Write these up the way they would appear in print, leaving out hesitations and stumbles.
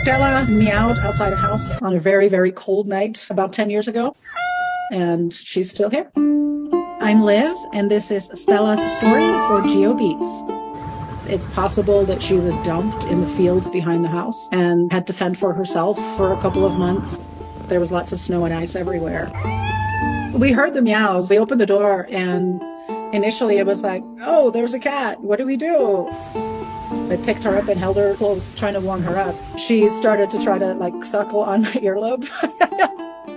Stella meowed outside a house on a very, very cold night about 10 years ago, and she's still here. I'm Liv, and this is Stella's story for Geo Beats. It's possible that she was dumped in the fields behind the house and had to fend for herself for a couple of months. There was lots of snow and ice everywhere. We heard the meows. We opened the door, and initially it was like, oh, there's a cat. What do we do? I picked her up and held her close, trying to warm her up. She started to try to suckle on my earlobe.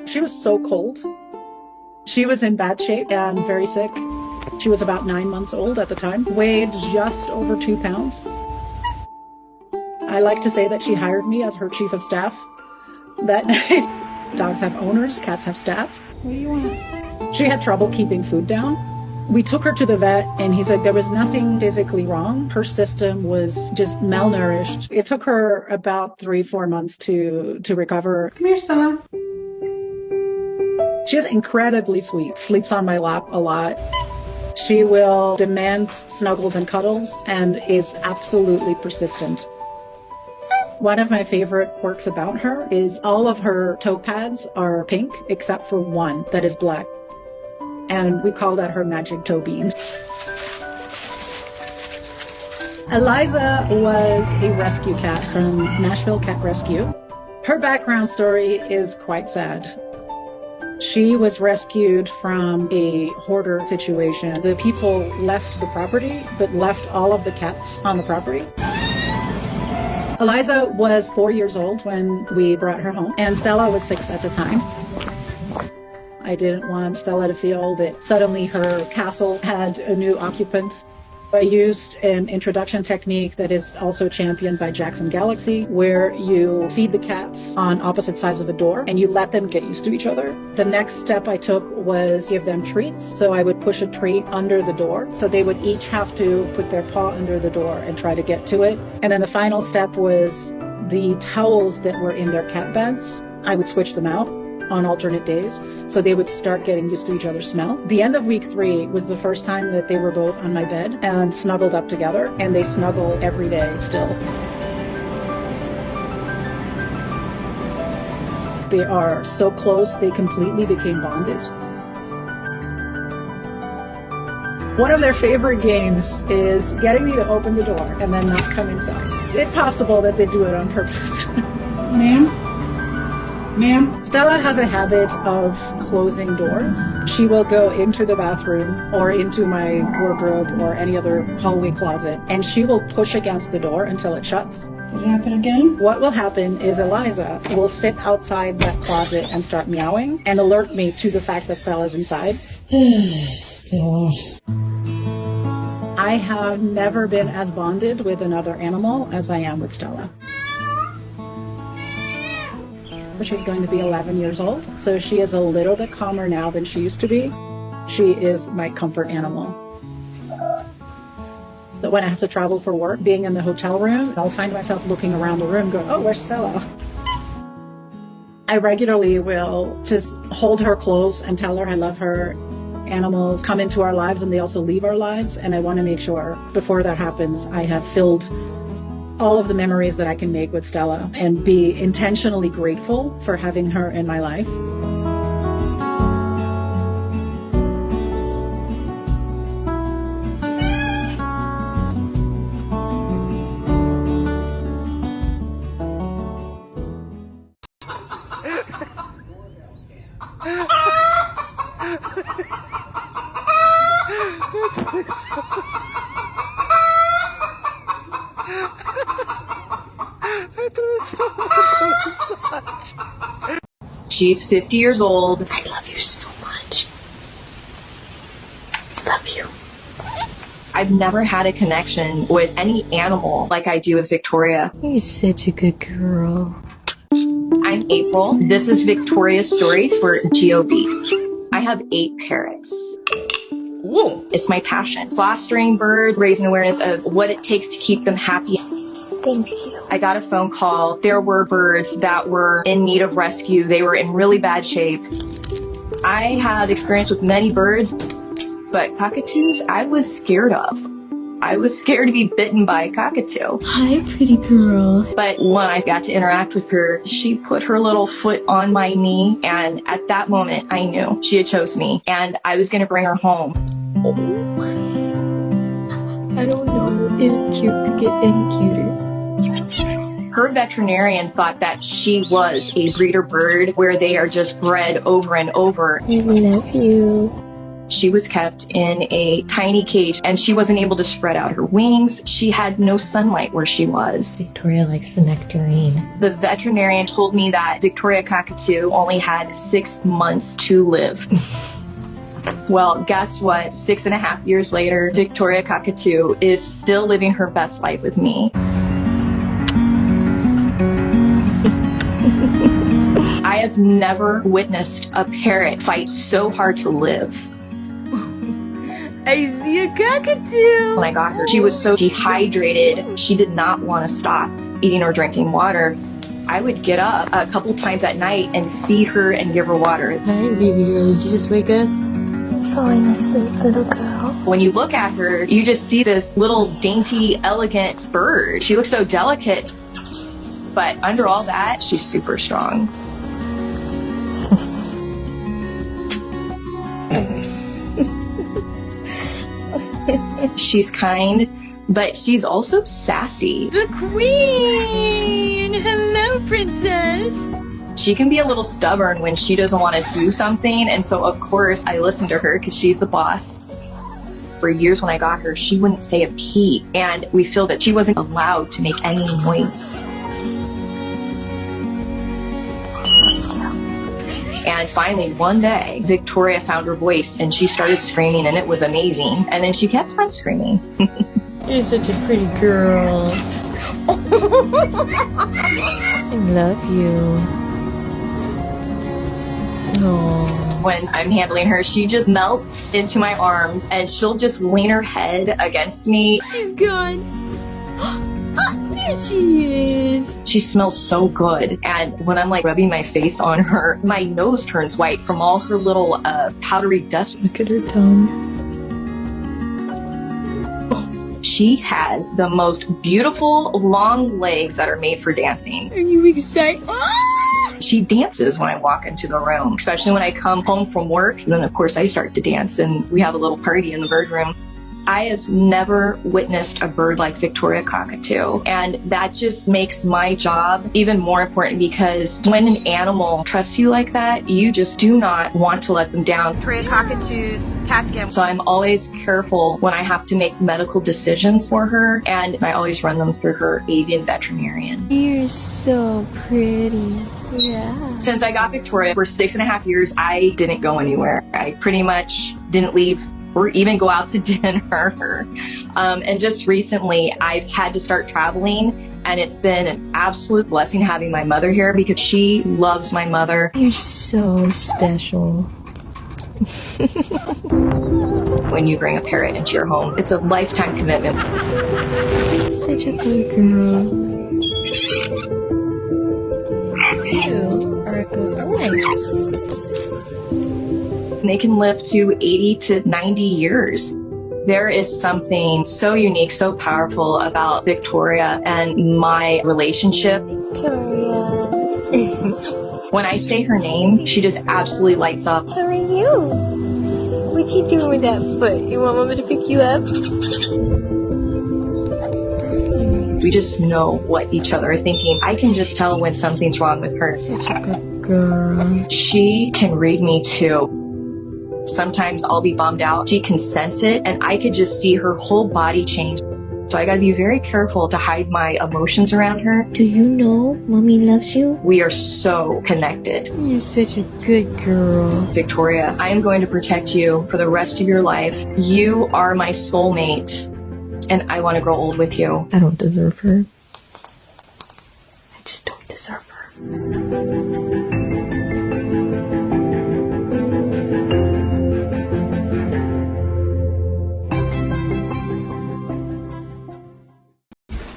She was so cold. She was in bad shape and very sick. She was about 9 months old at the time, weighed just over 2 pounds. I like to say that she hired me as her chief of staff. That dogs have owners, cats have staff. What do you want? She had trouble keeping food down. We took her to the vet, and he said there was nothing physically wrong. Her system was just malnourished. It took her about 3-4 months to recover. Come here, Stella. She's incredibly sweet, sleeps on my lap a lot. She will demand snuggles and cuddles and is absolutely persistent. One of my favorite quirks about her is all of her toe pads are pink except for one that is black. And we call that her magic toe bean. Eliza was a rescue cat from Nashville Cat Rescue. Her background story is quite sad. She was rescued from a hoarder situation. The people left the property, but left all of the cats on the property. Eliza was 4 years old when we brought her home, and Stella was 6 at the time. I didn't want Stella to feel that suddenly her castle had a new occupant. I used an introduction technique that is also championed by Jackson Galaxy, where you feed the cats on opposite sides of a door and you let them get used to each other. The next step I took was give them treats. So I would push a treat under the door. So they would each have to put their paw under the door and try to get to it. And then the final step was the towels that were in their cat beds. I would switch them out on alternate days, so they would start getting used to each other's smell. The end of week 3 was the first time that they were both on my bed and snuggled up together, and they snuggle every day still. They are so close, they completely became bonded. One of their favorite games is getting me to open the door and then not come inside. It's possible that they do it on purpose. Ma'am, Stella has a habit of closing doors. She will go into the bathroom or into my wardrobe or any other hallway closet, and she will push against the door until it shuts. Did it happen again? What will happen is Eliza will sit outside that closet and start meowing and alert me to the fact that Stella's inside. Stella. I have never been as bonded with another animal as I am with Stella. She's going to be 11 years old, so she is a little bit calmer now than she used to be. She is my comfort animal. But when I have to travel for work, being in the hotel room, I'll find myself looking around the room going, oh, where's Stella? I regularly will just hold her close and tell her I love her. Animals come into our lives and they also leave our lives, and I want to make sure before that happens, I have filled all of the memories that I can make with Stella and be intentionally grateful for having her in my life. She's 50 years old. I love you so much. Love you. I've never had a connection with any animal like I do with Victoria. You're such a good girl. I'm April. This is Victoria's story for Geo Beats. I have 8 parrots. Ooh. It's my passion. Fostering birds, raising awareness of what it takes to keep them happy. Thank you. I got a phone call. There were birds that were in need of rescue. They were in really bad shape. I have experience with many birds, but cockatoos I was scared of. I was scared to be bitten by a cockatoo. Hi, pretty girl. But when I got to interact with her, she put her little foot on my knee, and at that moment, I knew she had chose me, and I was going to bring her home. Oh. I don't know if cute could get any cuter. Her veterinarian thought that she was a breeder bird where they are just bred over and over. I love you. She was kept in a tiny cage and she wasn't able to spread out her wings. She had no sunlight where she was. Victoria likes the nectarine. The veterinarian told me that Victoria cockatoo only had 6 months to live. Well, guess what? 6.5 years later, Victoria cockatoo is still living her best life with me. I have never witnessed a parrot fight so hard to live. I see a cockatoo! When I got her, she was so dehydrated, she did not want to stop eating or drinking water. I would get up a couple times at night and feed her and give her water. Hi, baby girl. Did you just wake up? Falling asleep, little girl. When you look at her, you just see this little dainty, elegant bird. She looks so delicate, but under all that, she's super strong. She's kind, but she's also sassy. The queen! Hello, princess! She can be a little stubborn when she doesn't want to do something, and so of course I listen to her because she's the boss. For years when I got her, she wouldn't say a peep, and we feel that she wasn't allowed to make any noise. And finally, one day, Victoria found her voice and she started screaming, and it was amazing. And then she kept on screaming. You're such a pretty girl. I love you. Aww. When I'm handling her, she just melts into my arms and she'll just lean her head against me. She's gone. There she is. She smells so good. And when I'm like rubbing my face on her, my nose turns white from all her little powdery dust. Look at her tongue. She has the most beautiful long legs that are made for dancing. Are you excited? She dances when I walk into the room, especially when I come home from work. And then of course I start to dance and we have a little party in the bird room. I have never witnessed a bird like Victoria cockatoo, and that just makes my job even more important because when an animal trusts you like that, you just do not want to let them down. Victoria cockatoos, cat scan. So I'm always careful when I have to make medical decisions for her, and I always run them through her avian veterinarian. You're so pretty. Yeah. Since I got Victoria for 6.5 years, I didn't go anywhere. I pretty much didn't leave or even go out to dinner. And just recently, I've had to start traveling, and it's been an absolute blessing having my mother here because she loves my mother. You're so special. When you bring a parrot into your home, it's a lifetime commitment. You're such a good girl. You are a good boy. They can live to 80 to 90 years. There is something so unique, so powerful about Victoria and my relationship. Victoria. When I say her name, she just absolutely lights up. How are you? What you doing with that foot? You want Mama to pick you up? We just know what each other are thinking. I can just tell when something's wrong with her. Such a good girl. She can read me too. Sometimes I'll be bummed out. She can sense it, and I could just see her whole body change. So I gotta be very careful to hide my emotions around her. Do you know Mommy loves you? We are so connected. You're such a good girl. Victoria, I am going to protect you for the rest of your life. You are my soulmate, and I want to grow old with you. I don't deserve her. I just don't deserve her.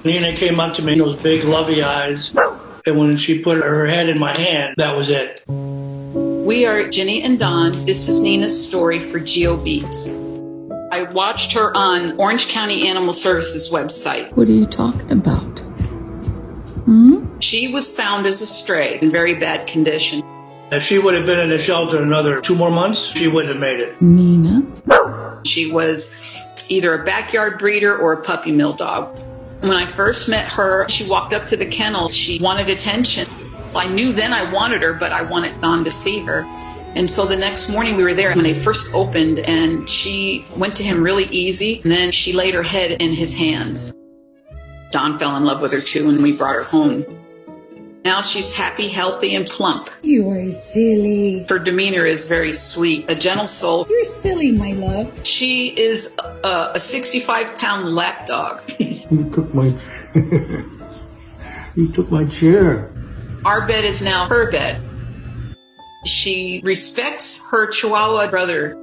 Nina came up to me, those big lovey eyes, and when she put her head in my hand, that was it. We are Jenny and Don. This is Nina's story for Geo Beats. I watched her on Orange County Animal Services website. What are you talking about? She was found as a stray in very bad condition. If she would have been in the shelter another 2 more months, she wouldn't have made it. Nina? She was either a backyard breeder or a puppy mill dog. When I first met her, she walked up to the kennel. She wanted attention. I knew then I wanted her, but I wanted Don to see her. And so the next morning we were there when they first opened, and she went to him really easy, and then she laid her head in his hands. Don fell in love with her too, and we brought her home. Now she's happy, healthy, and plump. You are silly. Her demeanor is very sweet, a gentle soul. You're silly, my love. She is a 65-pound lap dog. You took my you took my chair. Our bed is now her bed. She respects her Chihuahua brother.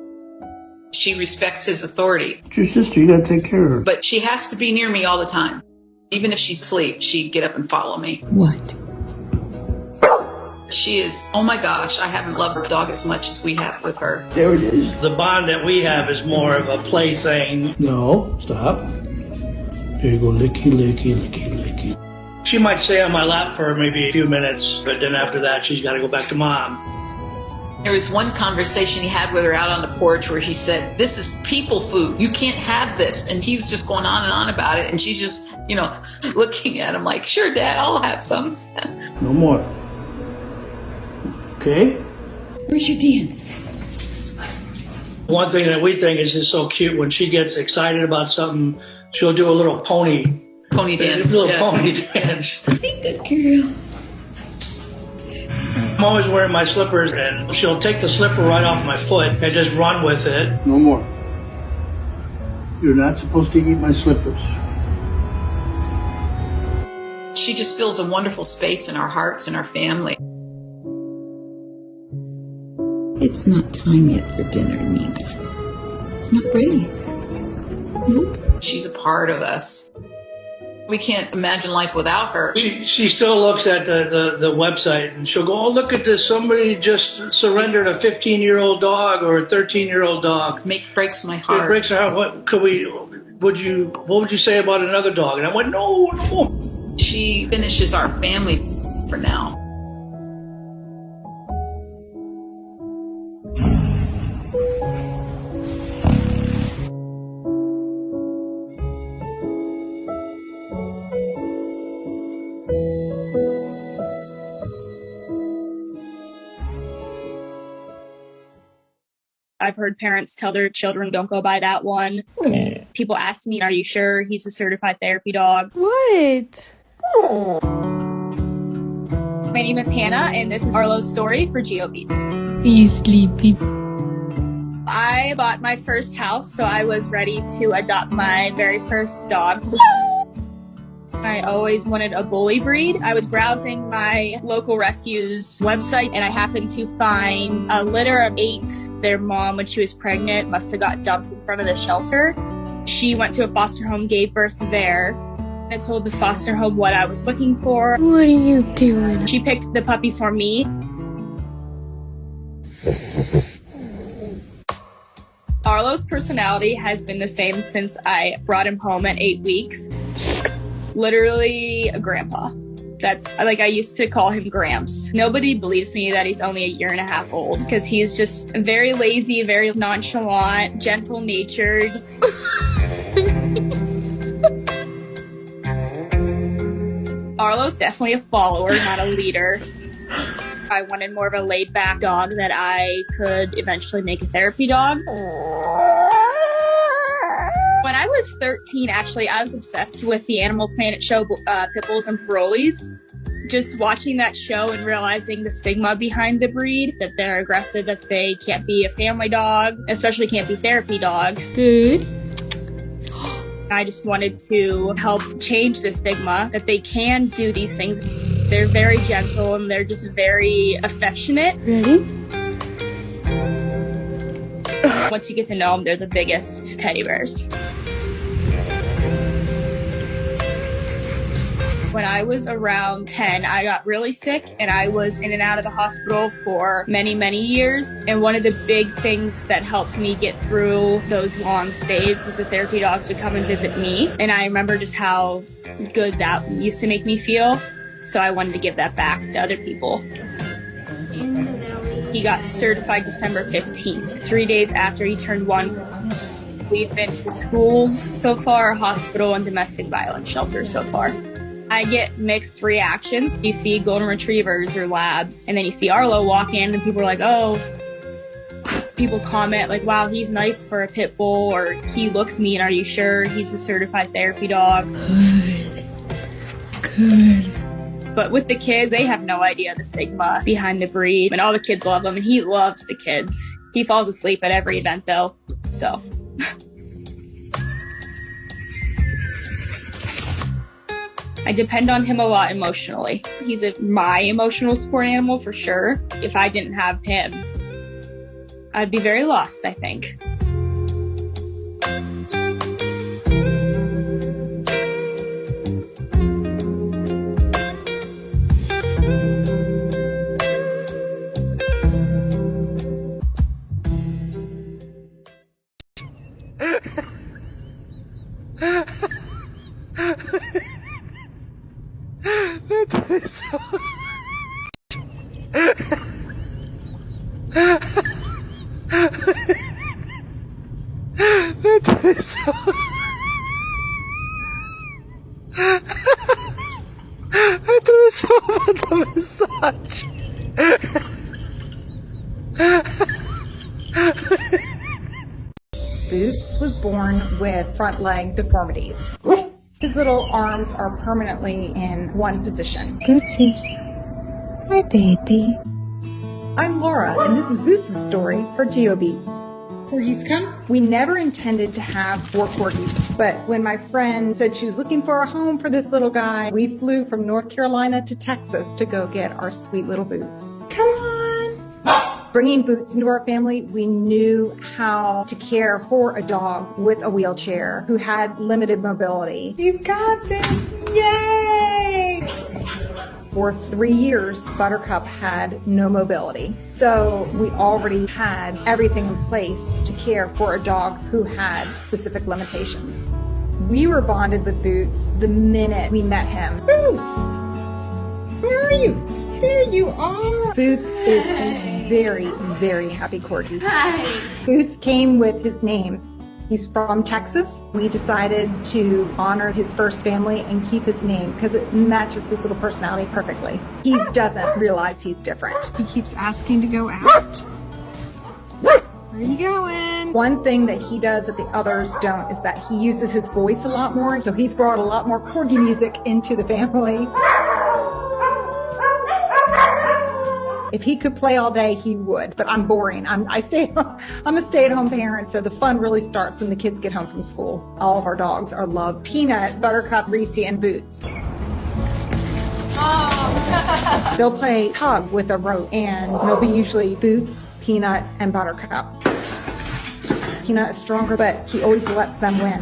She respects his authority. It's your sister, you gotta take care of her. But she has to be near me all the time. Even if she's asleep, she'd get up and follow me. What? She is, oh my gosh, I haven't loved the dog as much as we have with her. There it is. The bond that we have is more of a plaything. No, stop. There you go, licky, licky, licky, licky. She might stay on my lap for maybe a few minutes, but then after that, she's got to go back to mom. There was one conversation he had with her out on the porch where he said, this is people food. You can't have this. And he was just going on and on about it. And she's just, looking at him like, sure, Dad, I'll have some. No more. Okay? Where's your dance? One thing that we think is just so cute, when she gets excited about something, she'll do a little pony dance. A little pony dance. Be good girl. I'm always wearing my slippers, and she'll take the slipper right off my foot and just run with it. No more. You're not supposed to eat my slippers. She just fills a wonderful space in our hearts and our family. It's not time yet for dinner, Nina. It's not ready. Nope. She's a part of us. We can't imagine life without her. She still looks at the website, and she'll go, oh, look at this. Somebody just surrendered a 15-year-old dog or a 13-year-old dog. Breaks my heart. It breaks her heart. What would you say about another dog? And I went, no. She finishes our family for now. I've heard parents tell their children, don't go by that one. People ask me, are you sure he's a certified therapy dog? What? My name is Hannah, and this is Arlo's story for Geo Beats. You sleepy. I bought my first house, so I was ready to adopt my very first dog. I always wanted a bully breed. I was browsing my local rescues website, and I happened to find a litter of 8. Their mom, when she was pregnant, must have got dumped in front of the shelter. She went to a foster home, gave birth there. I told the foster home what I was looking for. What are you doing? She picked the puppy for me. Arlo's personality has been the same since I brought him home at 8 weeks. Literally a grandpa. That's like, I used to call him Gramps. Nobody believes me that he's only 1.5 years old because he's just very lazy, very nonchalant, gentle-natured. Arlo's definitely a follower, not a leader. I wanted more of a laid-back dog that I could eventually make a therapy dog. When I was 13, actually, I was obsessed with the Animal Planet show, Pipples and Parolees. Just watching that show and realizing the stigma behind the breed, that they're aggressive, that they can't be a family dog, especially can't be therapy dogs. Good. I just wanted to help change the stigma, that they can do these things. They're very gentle and they're just very affectionate. Ready? Once you get to know them, they're the biggest teddy bears. When I was around 10, I got really sick and I was in and out of the hospital for many, many years. And one of the big things that helped me get through those long stays was the therapy dogs would come and visit me. And I remember just how good that used to make me feel. So I wanted to give that back to other people. He got certified December 15th, 3 days after he turned 1. We've been to schools so far, hospital, and domestic violence shelters so far. I get mixed reactions. You see golden retrievers or labs, and then you see Arlo walk in, and people are like, oh, people comment like, wow, he's nice for a pit bull, or he looks mean, are you sure he's a certified therapy dog? Good. But with the kids, they have no idea the stigma behind the breed, and all the kids love him, and he loves the kids. He falls asleep at every event, though, so. I depend on him a lot emotionally. He's my emotional support animal for sure. If I didn't have him, I'd be very lost, I think. Boots was born with front leg deformities. His little arms are permanently in one position. Bootsy. Hi, baby. I'm Laura, and this is Boots' story for GeoBeats. Corgis come? We never intended to have 4 corgis, but when my friend said she was looking for a home for this little guy, we flew from North Carolina to Texas to go get our sweet little Boots. Come on. Bringing Boots into our family, we knew how to care for a dog with a wheelchair who had limited mobility. You got this. Yay! For 3 years, Buttercup had no mobility. So we already had everything in place to care for a dog who had specific limitations. We were bonded with Boots the minute we met him. Boots! Where are you? There you are. Boots is a very, very happy corgi. Hi. Boots came with his name. He's from Texas. We decided to honor his first family and keep his name because it matches his little personality perfectly. He doesn't realize he's different. He keeps asking to go out. Where are you going? One thing that he does that the others don't is that he uses his voice a lot more. So he's brought a lot more corgi music into the family. If he could play all day, he would, but I'm boring. I'm a stay-at-home parent, so the fun really starts when the kids get home from school. All of our dogs are loved. Peanut, Buttercup, Reese, and Boots. Oh. They'll play tug with a rope, and it'll be usually Boots, Peanut, and Buttercup. Peanut is stronger, but he always lets them win.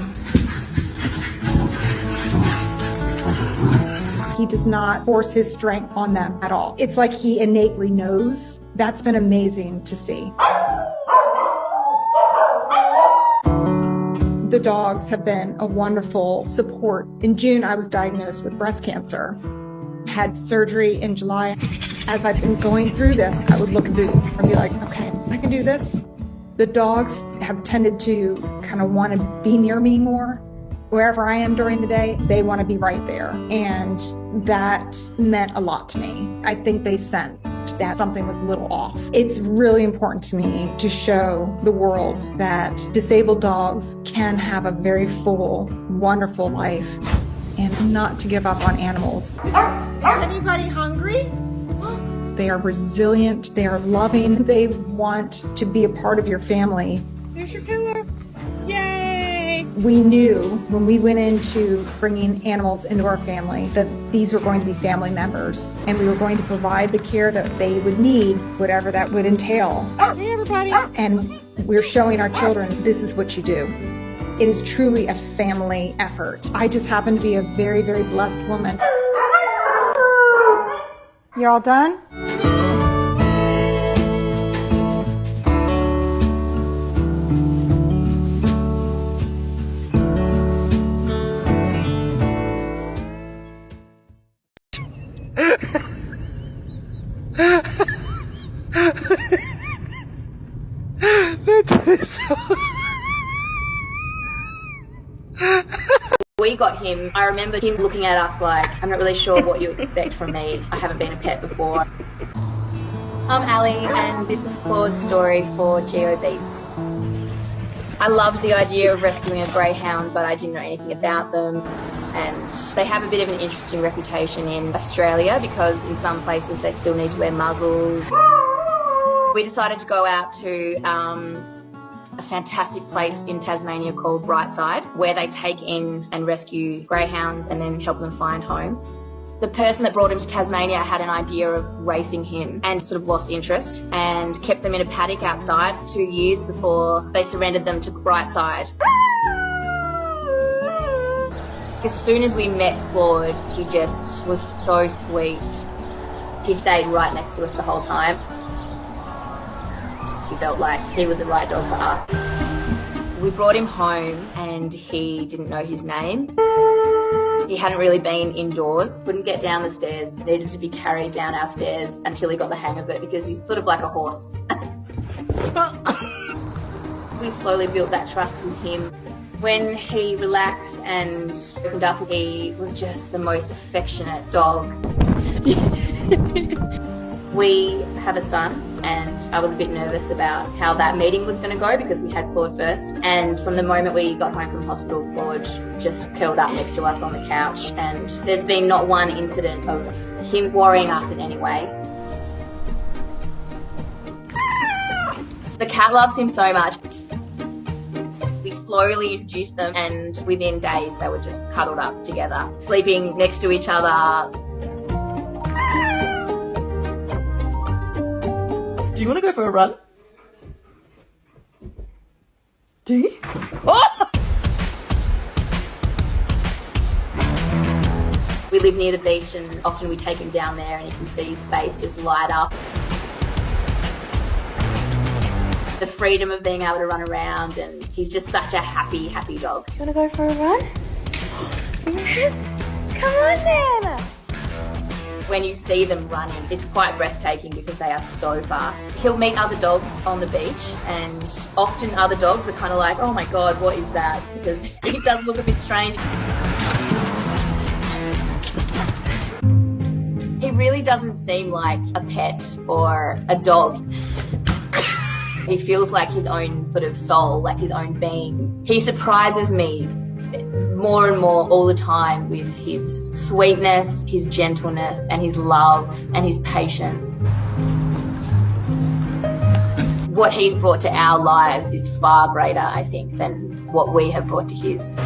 He does not force his strength on them at all. It's like he innately knows. That's been amazing to see. The dogs have been a wonderful support. In June, I was diagnosed with breast cancer. Had surgery in July. As I've been going through this, I would look at Boots and be like, okay, I can do this. The dogs have tended to kind of want to be near me more. Wherever I am during the day, they want to be right there. And that meant a lot to me. I think they sensed that something was a little off. It's really important to me to show the world that disabled dogs can have a very full, wonderful life and not to give up on animals. Is anybody hungry? They are resilient. They are loving. They want to be a part of your family. There's your pillow. Yay! We knew when we went into bringing animals into our family that these were going to be family members and we were going to provide the care that they would need, whatever that would entail. Hey, everybody. And we're showing our children this is what you do. It is truly a family effort. I just happen to be a very, very blessed woman. You all done? We got him. I remember him looking at us like, I'm not really sure what you expect from me. I haven't been a pet before. I'm Ali, and this is Claude's story for Geo Beats. I loved the idea of rescuing a greyhound, but I didn't know anything about them. And they have a bit of an interesting reputation in Australia because in some places they still need to wear muzzles. We decided to go out to a fantastic place in Tasmania called Brightside, where they take in and rescue greyhounds and then help them find homes. The person that brought him to Tasmania had an idea of racing him and sort of lost interest and kept them in a paddock outside for 2 years before they surrendered them to Brightside. As soon as we met Claude, he just was so sweet. He stayed right next to us the whole time. He felt like he was the right dog for us. We brought him home and he didn't know his name. He hadn't really been indoors, couldn't get down the stairs, needed to be carried down our stairs until he got the hang of it because he's sort of like a horse. We slowly built that trust with him. When he relaxed and opened up, he was just the most affectionate dog. We have a son, and I was a bit nervous about how that meeting was going to go because we had Claude first. And from the moment we got home from hospital, Claude just curled up next to us on the couch. And there's been not one incident of him worrying us in any way. The cat loves him so much. We slowly introduced them, and within days they were just cuddled up together, sleeping next to each other. Do you want to go for a run? Do you? Oh! We live near the beach and often we take him down there and you can see his face just light up. The freedom of being able to run around, and he's just such a happy, happy dog. You want to go for a run? Yes! Come on then! When you see them running, it's quite breathtaking because they are so fast. He'll meet other dogs on the beach, and often other dogs are kind of like, oh my God, what is that? Because he does look a bit strange. He really doesn't seem like a pet or a dog. He feels like his own sort of soul, like his own being. He surprises me more and more all the time with his sweetness, his gentleness, and his love and his patience. What he's brought to our lives is far greater, I think, than what we have brought to his.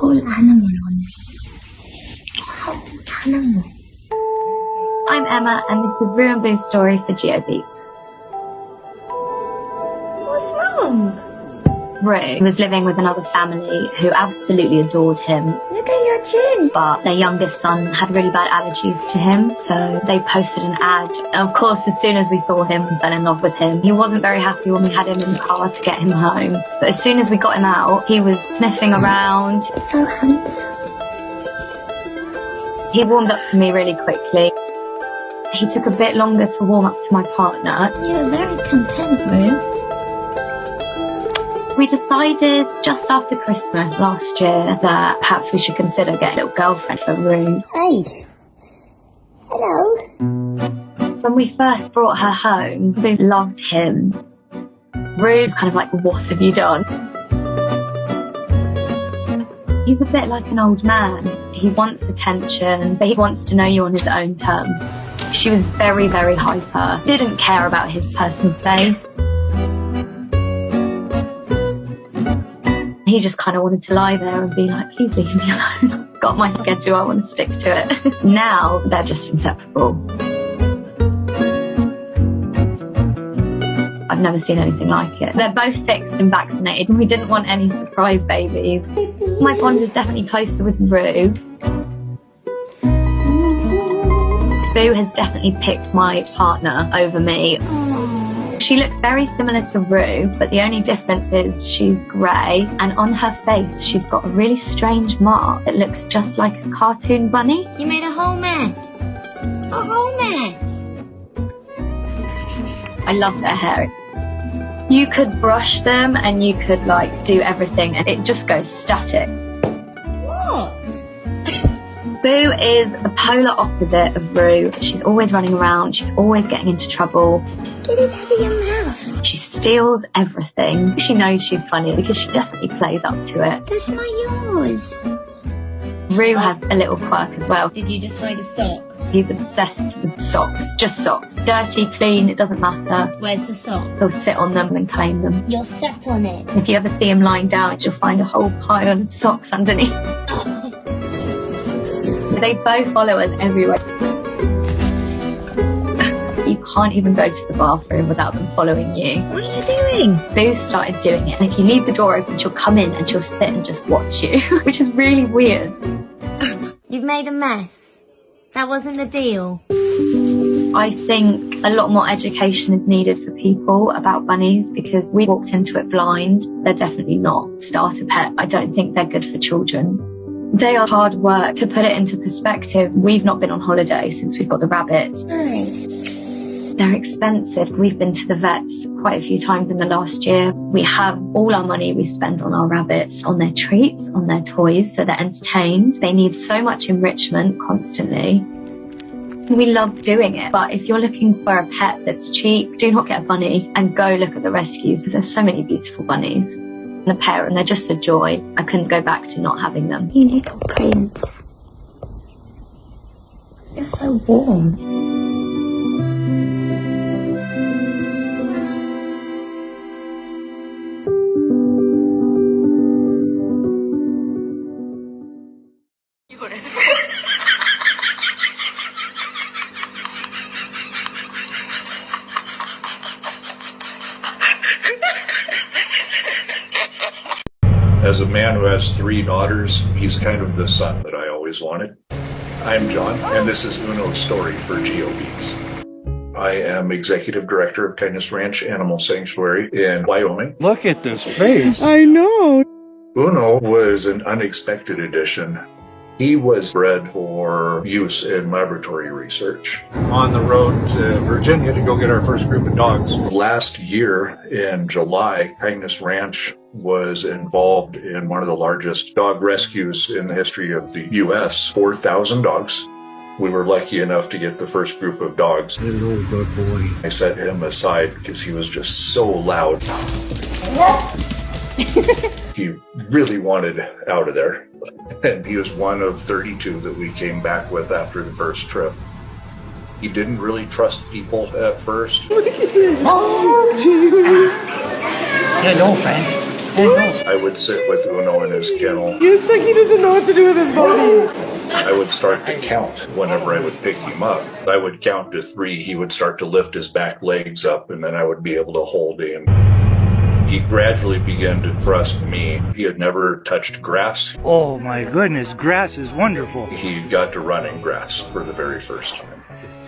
whole animal on me. Whole animal. I'm Emma, and this is Room and Boo's story for Geo Beats. What's wrong? Ray was living with another family who absolutely adored him. Look at your chin. But their youngest son had really bad allergies to him, so they posted an ad. And of course, as soon as we saw him, we fell in love with him. He wasn't very happy when we had him in the car to get him home. But as soon as we got him out, he was sniffing around. So handsome. He warmed up to me really quickly. He took a bit longer to warm up to my partner. You're very content, Ruth. We decided just after Christmas last year that perhaps we should consider getting a little girlfriend for Rue. Hey. Hello. When we first brought her home, we loved him. Rue's kind of like, what have you done? He's a bit like an old man. He wants attention, but he wants to know you on his own terms. She was very, very hyper. Didn't care about his personal space. He just kind of wanted to lie there and be like, please leave me alone. Got my schedule, I want to stick to it. Now, they're just inseparable. I've never seen anything like it. They're both fixed and vaccinated, and we didn't want any surprise babies. My bond is definitely closer with Rue. Boo has definitely picked my partner over me. She looks very similar to Rue, but the only difference is she's grey, and on her face she's got a really strange mark that looks just like a cartoon bunny. You made a whole mess. A whole mess. I love their hair. You could brush them and you could like do everything and it just goes static. What? Boo is the polar opposite of Rue. She's always running around, she's always getting into trouble. Get it out of your mouth. She steals everything. She knows she's funny because she definitely plays up to it. That's not yours. Rue has a little quirk as well. Did you just find a sock? He's obsessed with socks. Just socks. Dirty, clean, it doesn't matter. Where's the sock? He'll sit on them and claim them. You'll sat on it. If you ever see him lying down, you'll find a whole pile of socks underneath. They both follow us everywhere. You can't even go to the bathroom without them following you. What are you doing? Boo started doing it. And if you leave the door open, she'll come in and she'll sit and just watch you, which is really weird. You've made a mess. That wasn't the deal. I think a lot more education is needed for people about bunnies because we walked into it blind. They're definitely not starter pet. I don't think they're good for children. They are hard work. To put it into perspective, we've not been on holiday since we've got the rabbits. They're expensive. We've been to the vets quite a few times in the last year. We have all our money we spend on our rabbits, on their treats, on their toys, so they're entertained. They need so much enrichment constantly. We love doing it, but if you're looking for a pet that's cheap, do not get a bunny and go look at the rescues because there's so many beautiful bunnies. And the pair, and they're just a joy. I couldn't go back to not having them. You little prince. You're so warm. As a man who has 3 daughters, he's kind of the son that I always wanted. I'm John, and this is Uno's story for GeoBeats. I am Executive Director of Kindness Ranch Animal Sanctuary in Wyoming. Look at this face. I know. Uno was an unexpected addition. He was bred for use in laboratory research. On the road to Virginia to go get our first group of dogs. Last year in July, Kindness Ranch was involved in one of the largest dog rescues in the history of the U.S. 4,000 dogs. We were lucky enough to get the first group of dogs. Hello, good boy. I set him aside because he was just so loud. He really wanted out of there. And he was one of 32 that we came back with after the first trip. He didn't really trust people at first. Oh, hello, friend. Hello. I would sit with Uno in his kennel. It's like he doesn't know what to do with his body. I would start to count whenever I would pick him up. I would count to 3. He would start to lift his back legs up, and then I would be able to hold him. He gradually began to trust me. He had never touched grass. Oh my goodness, grass is wonderful. He got to run in grass for the very first time.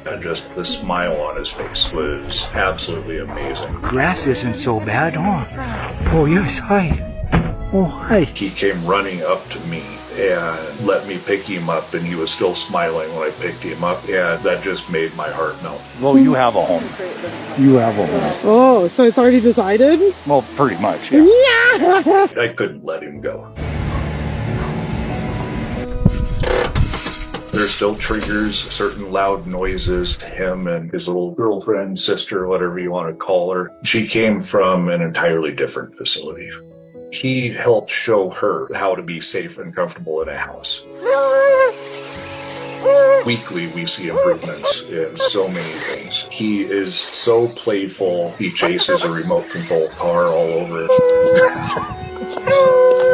And just the smile on his face was absolutely amazing. Grass isn't so bad, huh? Oh yes, hi. Oh, hi. He came running up to me and let me pick him up, and he was still smiling when I picked him up, and that just made my heart melt. Well, you have a home. You have a home. Oh, so it's already decided? Well, pretty much, yeah. Yeah! I couldn't let him go. There still triggers certain loud noises to him and his little girlfriend, sister, whatever you want to call her. She came from an entirely different facility. He helped show her how to be safe and comfortable in a house. Weekly, we see improvements in so many things. He is so playful. He chases a remote control car all over.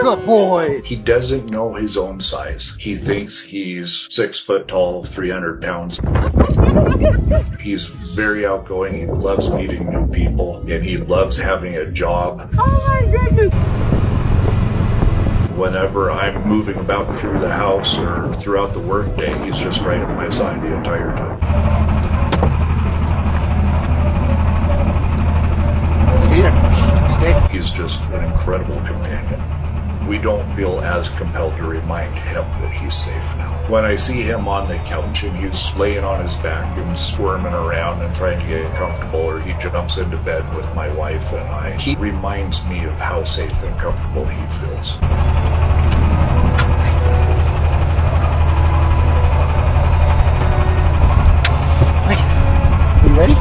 Good boy. He doesn't know his own size. He thinks he's 6 foot tall, 300 pounds. He's very outgoing. He loves meeting new people, and he loves having a job. Oh my goodness! Whenever I'm moving about through the house or throughout the workday, he's just right at my side the entire time. Stay. He's just an incredible companion. We don't feel as compelled to remind him that he's safe now. When I see him on the couch and he's laying on his back and squirming around and trying to get comfortable, or he jumps into bed with my wife and I, he reminds me of how safe and comfortable he feels. You ready?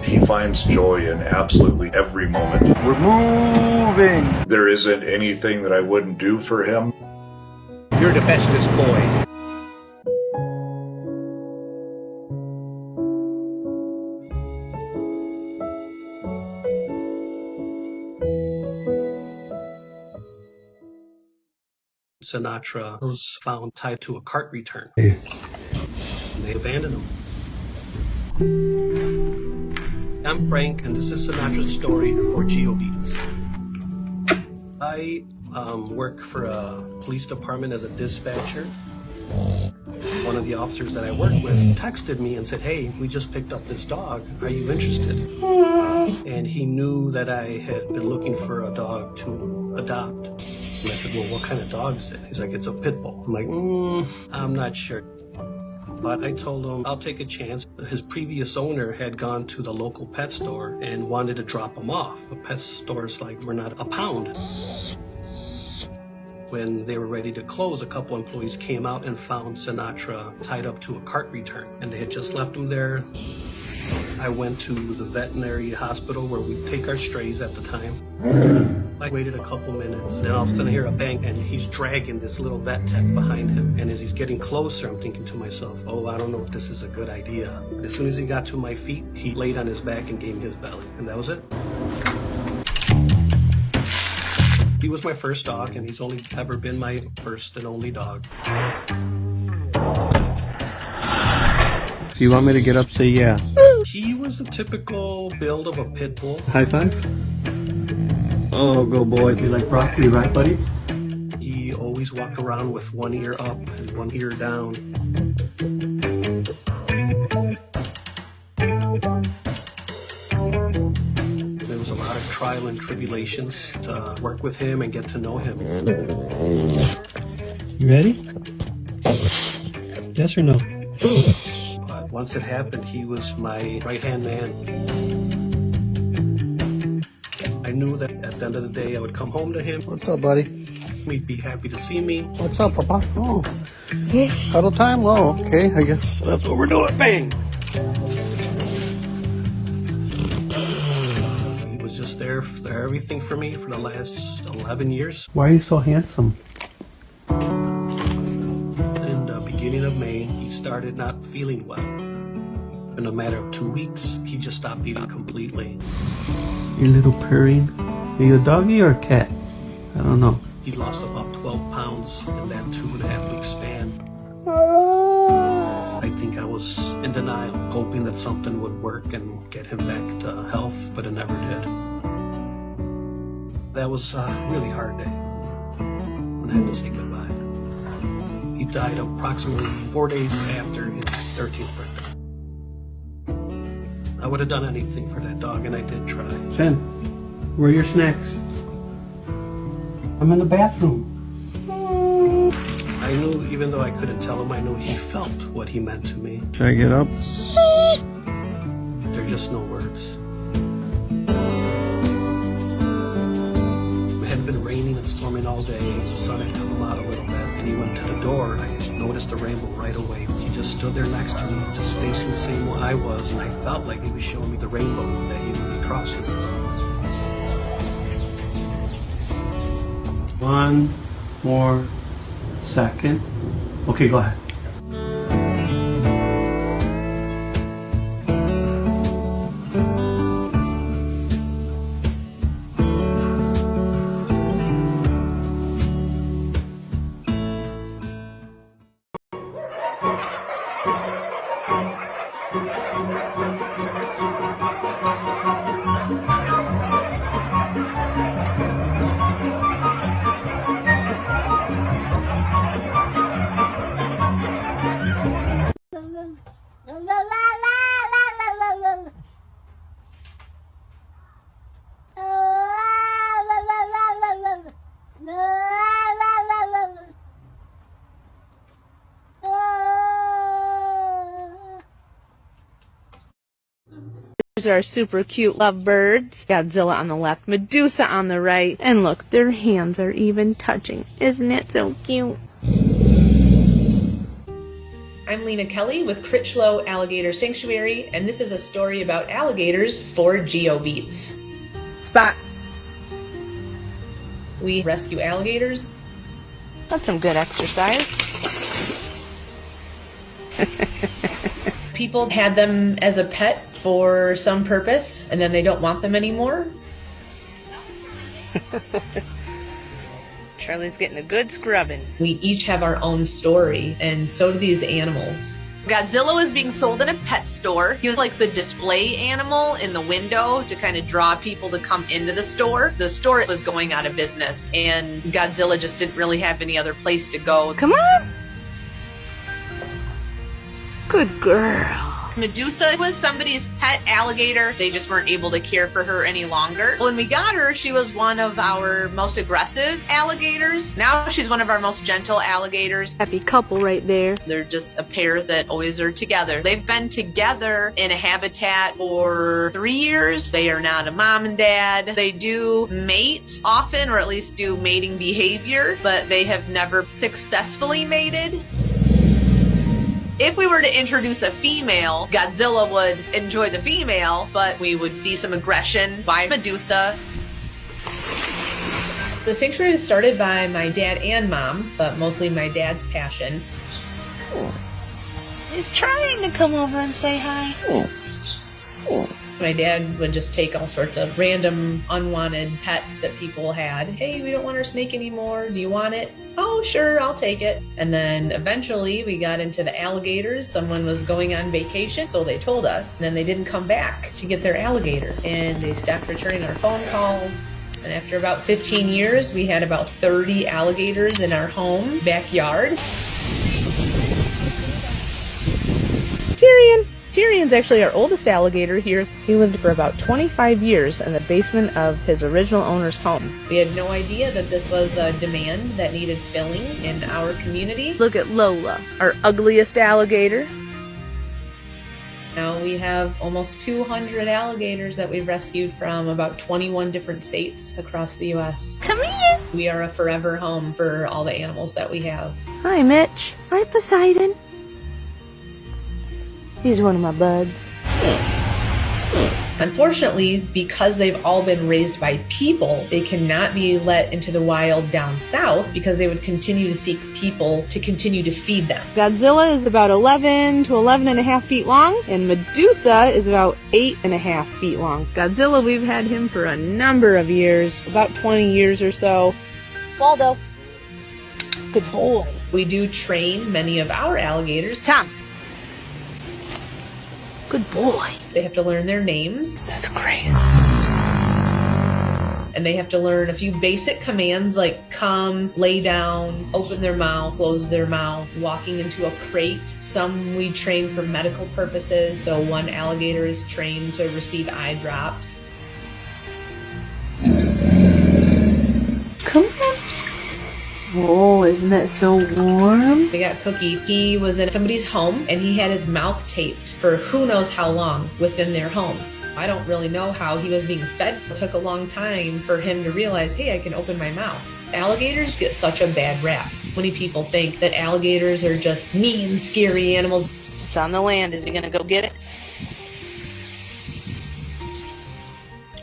He finds joy in absolutely every moment. We're moving. There isn't anything that I wouldn't do for him. You're the bestest boy. Sinatra was found tied to a cart return. And they abandoned him. I'm Frank, and this is Sinatra's story for GeoBeats. I work for a police department as a dispatcher. One of the officers that I work with texted me and said, "Hey, we just picked up this dog. Are you interested?" And he knew that I had been looking for a dog to adopt. And I said, "Well, what kind of dog is it?" He's like, "It's a pit bull." I'm like, I'm not sure. But I told him I'll take a chance. His previous owner had gone to the local pet store and wanted to drop him off. The pet store's like, "We're not a pound." When they were ready to close, a couple employees came out and found Sinatra tied up to a cart return, and they had just left him there. I went to the veterinary hospital where we take our strays at the time. I waited a couple minutes, and all of a sudden I hear a bang, and he's dragging this little vet tech behind him. And as he's getting closer, I'm thinking to myself, oh, I don't know if this is a good idea. But as soon as he got to my feet, he laid on his back and gave me his belly, and that was it. He was my first dog, and he's only ever been my first and only dog. If you want me to get up, say yeah. He was the typical build of a pit bull. High five. Oh, go boy. You like broccoli, right, buddy? He always walked around with one ear up and one ear down. There was a lot of trial and tribulations to work with him and get to know him. You ready? Yes or no? But once it happened, he was my right-hand man. I knew that at the end of the day, I would come home to him. What's up, buddy? He'd be happy to see me. What's up, Papa? Oh, cuddle time? Oh, okay. I guess that's what we're doing. Bang! He was just there for everything for me for the last 11 years. Why are you so handsome? In the beginning of May, he started not feeling well. In a matter of 2 weeks, he just stopped eating completely. You little purring. Are you a doggy or a cat? I don't know. He lost about 12 pounds in that 2.5 week span. I think I was in denial, hoping that something would work and get him back to health, but it never did. That was a really hard day when I had to say goodbye. He died approximately 4 days after his 13th birthday. I would have done anything for that dog, and I did try. Finn, where are your snacks? I'm in the bathroom. I knew, even though I couldn't tell him, I knew he felt what he meant to me. Should I get up? There's just no words. It had been raining and storming all day. The sun had come out a little bit, and he went to the door, and I just noticed the rainbow right away. He just stood there next to me, just facing the same way I was, and I felt like he was showing me the rainbow that he would be crossing. One more second. Okay, go ahead. These are super cute lovebirds. Godzilla on the left, Medusa on the right. And look, their hands are even touching. Isn't it so cute? I'm Lena Kelly with Critchlow Alligator Sanctuary, and this is a story about alligators for GeoBeats. Spot. We rescue alligators. That's some good exercise. People had them as a pet for some purpose, and then they don't want them anymore. Charlie's getting a good scrubbing. We each have our own story, and so do these animals. Godzilla was being sold in a pet store. He was like the display animal in the window to kind of draw people to come into the store. The store was going out of business, and Godzilla just didn't really have any other place to go. Come on! Good girl. Medusa was somebody's pet alligator. They just weren't able to care for her any longer. When we got her, she was one of our most aggressive alligators. Now she's one of our most gentle alligators. Happy couple right there. They're just a pair that always are together. They've been together in a habitat for 3 years. They are not a mom and dad. They do mate often, or at least do mating behavior, but they have never successfully mated. If we were to introduce a female, Godzilla would enjoy the female, but we would see some aggression by Medusa. The sanctuary was started by my dad and mom, but mostly my dad's passion. He's trying to come over and say hi. My dad would just take all sorts of random, unwanted pets that people had. Hey, we don't want our snake anymore. Do you want it? Oh, sure, I'll take it. And then eventually we got into the alligators. Someone was going on vacation, so they told us. And then they didn't come back to get their alligator. And they stopped returning our phone calls. And after about 15 years, we had about 30 alligators in our home backyard. Tyrion. Tyrion's actually our oldest alligator here. He lived for about 25 years in the basement of his original owner's home. We had no idea that this was a demand that needed filling in our community. Look at Lola, our ugliest alligator. Now we have almost 200 alligators that we've rescued from about 21 different states across the U.S. Come here! We are a forever home for all the animals that we have. Hi, Mitch. Hi, Poseidon. He's one of my buds. Unfortunately, because they've all been raised by people, they cannot be let into the wild down south because they would continue to seek people to continue to feed them. Godzilla is about 11 to 11.5 feet long, and Medusa is about 8.5 feet long. Godzilla, we've had him for a number of years, about 20 years or so. Waldo. Good boy. We do train many of our alligators. Tom. Good boy. They have to learn their names. That's great. And and they have to learn a few basic commands like come, lay down, open their mouth, close their mouth, walking into a crate. Some we train for medical purposes, so one alligator is trained to receive eye drops. Come on. Oh, isn't it so warm? We got Cookie. He was in somebody's home and he had his mouth taped for who knows how long within their home. I don't really know how he was being fed. It took a long time for him to realize, hey, I can open my mouth. Alligators get such a bad rap. Many people think that alligators are just mean, scary animals. It's on the land. Is he going to go get it?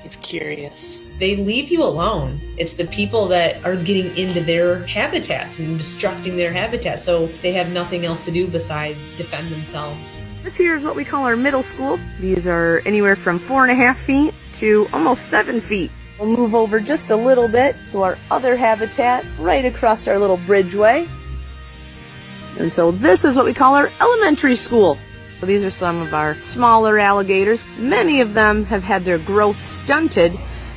He's curious. They leave you alone. It's the people that are getting into their habitats and destructing their habitats, so they have nothing else to do besides defend themselves. This here is what we call our middle school. These are anywhere from 4.5 feet to almost 7 feet. We'll move over just a little bit to our other habitat right across our little bridgeway. And so this is what we call our elementary school. So these are some of our smaller alligators. Many of them have had their growth stunted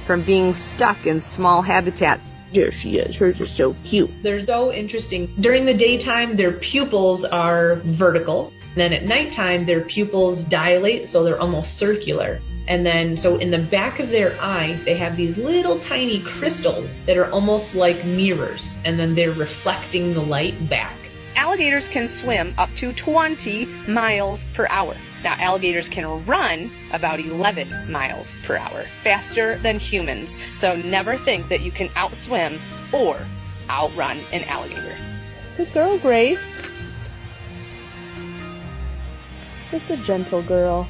from being stuck in small habitats. There she is. Hers is so cute. They're so interesting. During the daytime, their pupils are vertical. Then at nighttime, their pupils dilate, so they're almost circular. And then, so in the back of their eye, they have these little tiny crystals that are almost like mirrors, and then they're reflecting the light back. Alligators can swim up to 20 miles per hour. Now, alligators can run about 11 miles per hour, faster than humans. So never think that you can outswim or outrun an alligator. Good girl, Grace. Just a gentle girl.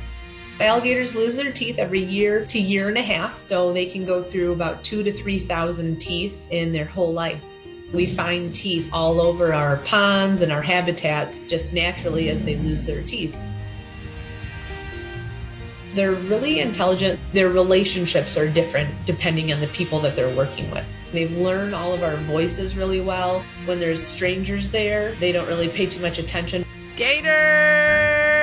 Alligators lose their teeth every year to year and a half, so they can go through about 2,000 to 3,000 teeth in their whole life. We find teeth all over our ponds and our habitats just naturally as they lose their teeth. They're really intelligent. Their relationships are different depending on the people that they're working with. They've learned all of our voices really well. When there's strangers there, they don't really pay too much attention. Gators!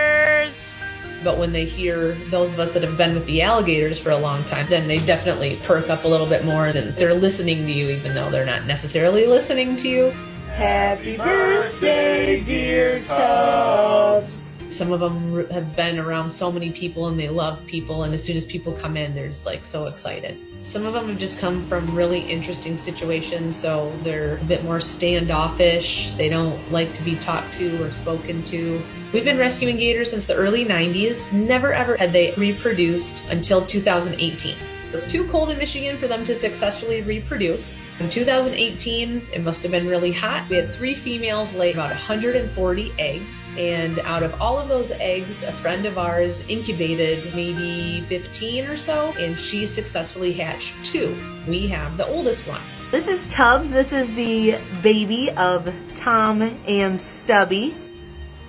But when they hear those of us that have been with the alligators for a long time, then they definitely perk up a little bit more. Then they're listening to you even though they're not necessarily listening to you. Happy birthday, dear Tubbs! Some of them have been around so many people and they love people, and as soon as people come in, they're just like so excited. Some of them have just come from really interesting situations, so they're a bit more standoffish. They don't like to be talked to or spoken to. We've been rescuing gators since the early 90s. Never ever had they reproduced until 2018. It's too cold in Michigan for them to successfully reproduce. In 2018, it must have been really hot. We had 3 females lay about 140 eggs. And out of all of those eggs, a friend of ours incubated maybe 15 or so, and she successfully hatched 2. We have the oldest one. This is Tubbs. This is the baby of Tom and Stubby.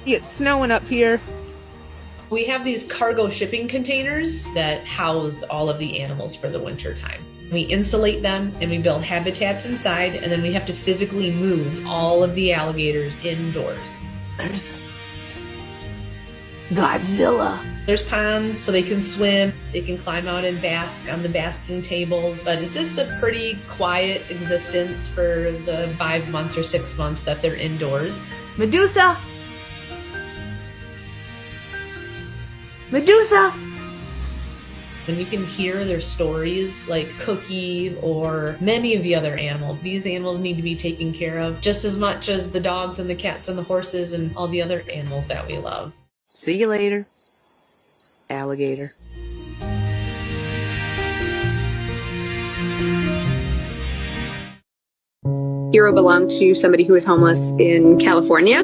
It's snowing up here. We have these cargo shipping containers that house all of the animals for the winter time. We insulate them and we build habitats inside, and then we have to physically move all of the alligators indoors. There's Godzilla. There's ponds so they can swim, they can climb out and bask on the basking tables, but it's just a pretty quiet existence for the 5 months or 6 months that they're indoors. Medusa! Medusa! And you can hear their stories like Cookie or many of the other animals. These animals need to be taken care of just as much as the dogs and the cats and the horses and all the other animals that we love. See you later, alligator. Hero belonged to somebody who was homeless in California.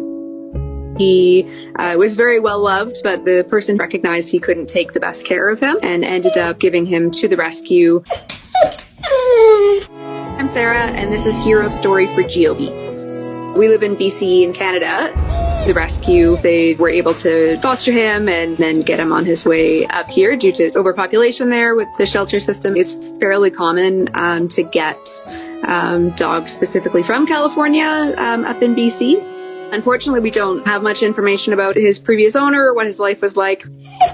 He was very well loved, but the person recognized he couldn't take the best care of him and ended up giving him to the rescue. I'm Sarah, and this is Hero Story for GeoBeats. We live in BC in Canada. The rescue, they were able to foster him and then get him on his way up here due to overpopulation there with the shelter system. It's fairly common to get dogs specifically from California up in BC. Unfortunately, we don't have much information about his previous owner or what his life was like.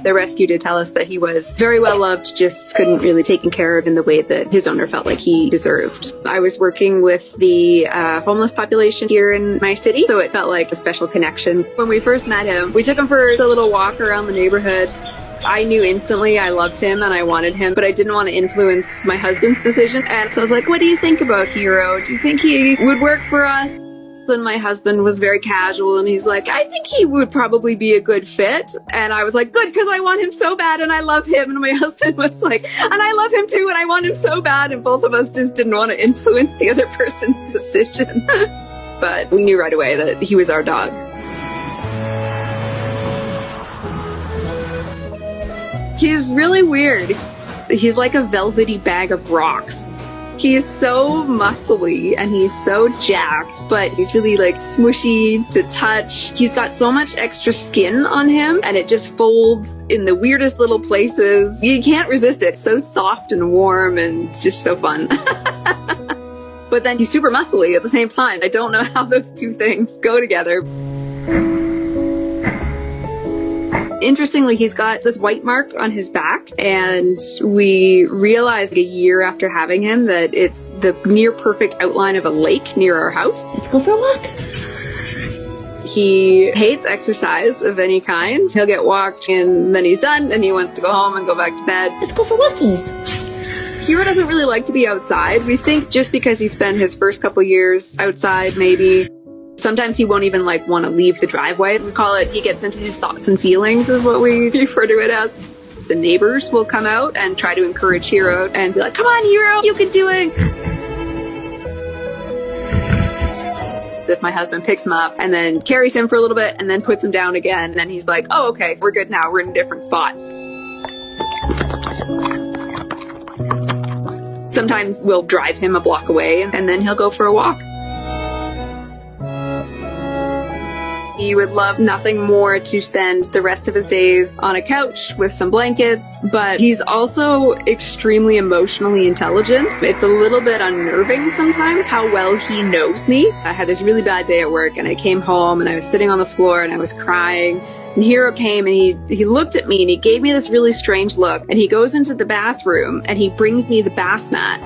The rescue did tell us that he was very well loved, just couldn't really taken care of in the way that his owner felt like he deserved. I was working with the homeless population here in my city, so it felt like a special connection. When we first met him, we took him for a little walk around the neighborhood. I knew instantly I loved him and I wanted him, but I didn't want to influence my husband's decision. And so I was like, what do you think about Hero? Do you think he would work for us? And my husband was very casual and he's like, I think he would probably be a good fit. And I was like, good, because I want him so bad and I love him. And my husband was like, and I love him too and I want him so bad. And both of us just didn't want to influence the other person's decision. But we knew right away that he was our dog. He's really weird. He's like a velvety bag of rocks. He is so muscly and he's so jacked, but he's really like smushy to touch. He's got so much extra skin on him and it just folds in the weirdest little places. You can't resist it. It's so soft and warm and it's just so fun. But then he's super muscly at the same time. I don't know how those two things go together. Interestingly, he's got this white mark on his back, and we realized a year after having him that it's the near perfect outline of a lake near our house. Let's go for a walk. He hates exercise of any kind. He'll get walked and then he's done and he wants to go home and go back to bed. Let's go for walkies. Hero doesn't really like to be outside. We think just because he spent his first couple years outside, maybe. Sometimes he won't even want to leave the driveway. We call it, he gets into his thoughts and feelings is what we refer to it as. The neighbors will come out and try to encourage Hero and be like, come on, Hero, you can do it. If my husband picks him up and then carries him for a little bit and then puts him down again, and then he's like, oh, okay, we're good now. We're in a different spot. Sometimes we'll drive him a block away and then he'll go for a walk. He would love nothing more to spend the rest of his days on a couch with some blankets, but he's also extremely emotionally intelligent. It's a little bit unnerving sometimes how well he knows me. I had this really bad day at work and I came home and I was sitting on the floor and I was crying. And Hero came and he looked at me and he gave me this really strange look. And he goes into the bathroom and he brings me the bath mat.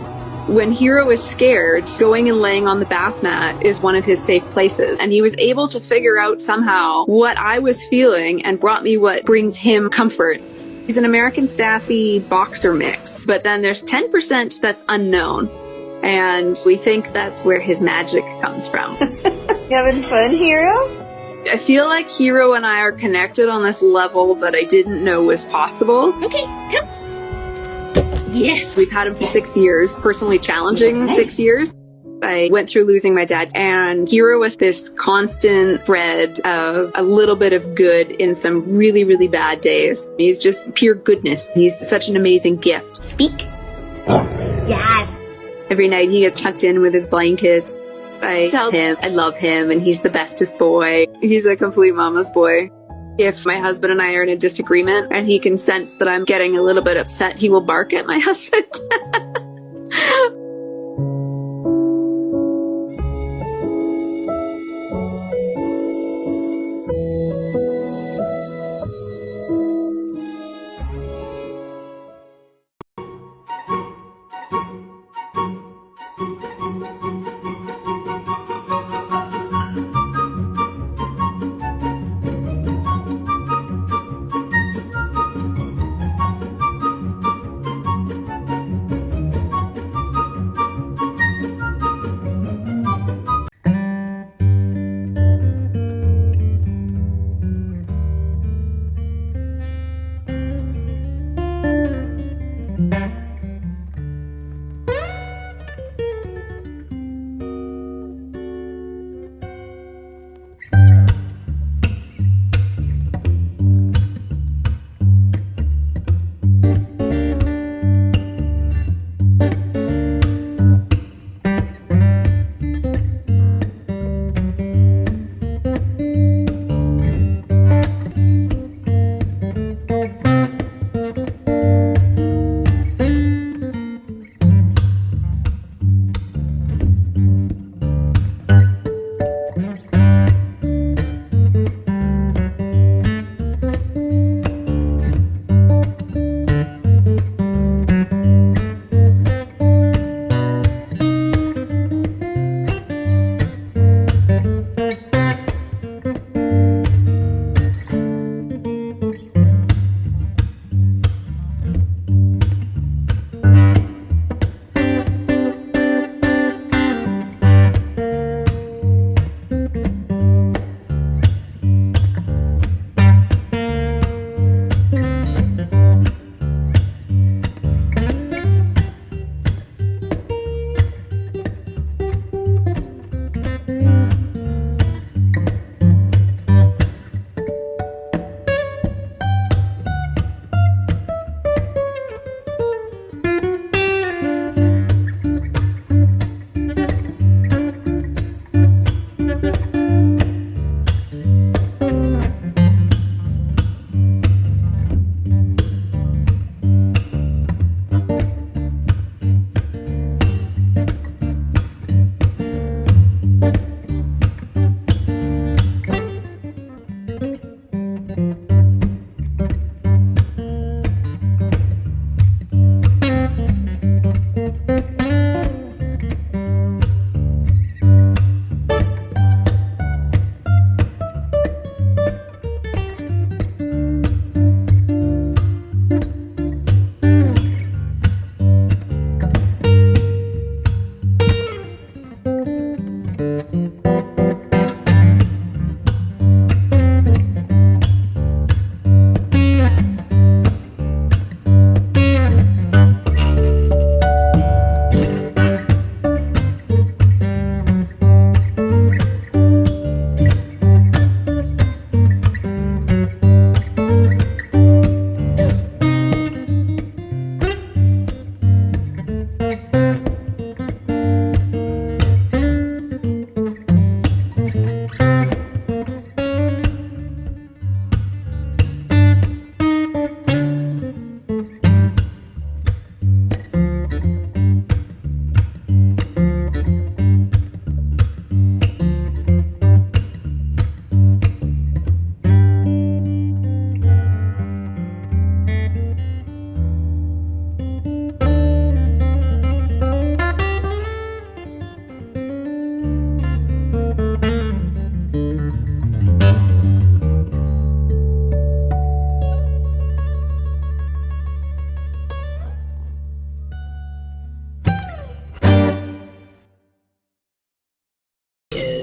When Hero is scared, going and laying on the bath mat is one of his safe places. And he was able to figure out somehow what I was feeling and brought me what brings him comfort. He's an American Staffy boxer mix, but then there's 10% that's unknown. And we think that's where his magic comes from. You having fun, Hero? I feel like Hero and I are connected on this level that I didn't know was possible. Okay, come. Yes. We've had him for 6 years, personally challenging 6 years. I went through losing my dad, and Hero was this constant thread of a little bit of good in some really, really bad days. He's just pure goodness. He's such an amazing gift. Speak. Yes. Every night he gets tucked in with his blankets. I tell him I love him and he's the bestest boy. He's a complete mama's boy. If my husband and I are in a disagreement and he can sense that I'm getting a little bit upset, he will bark at my husband.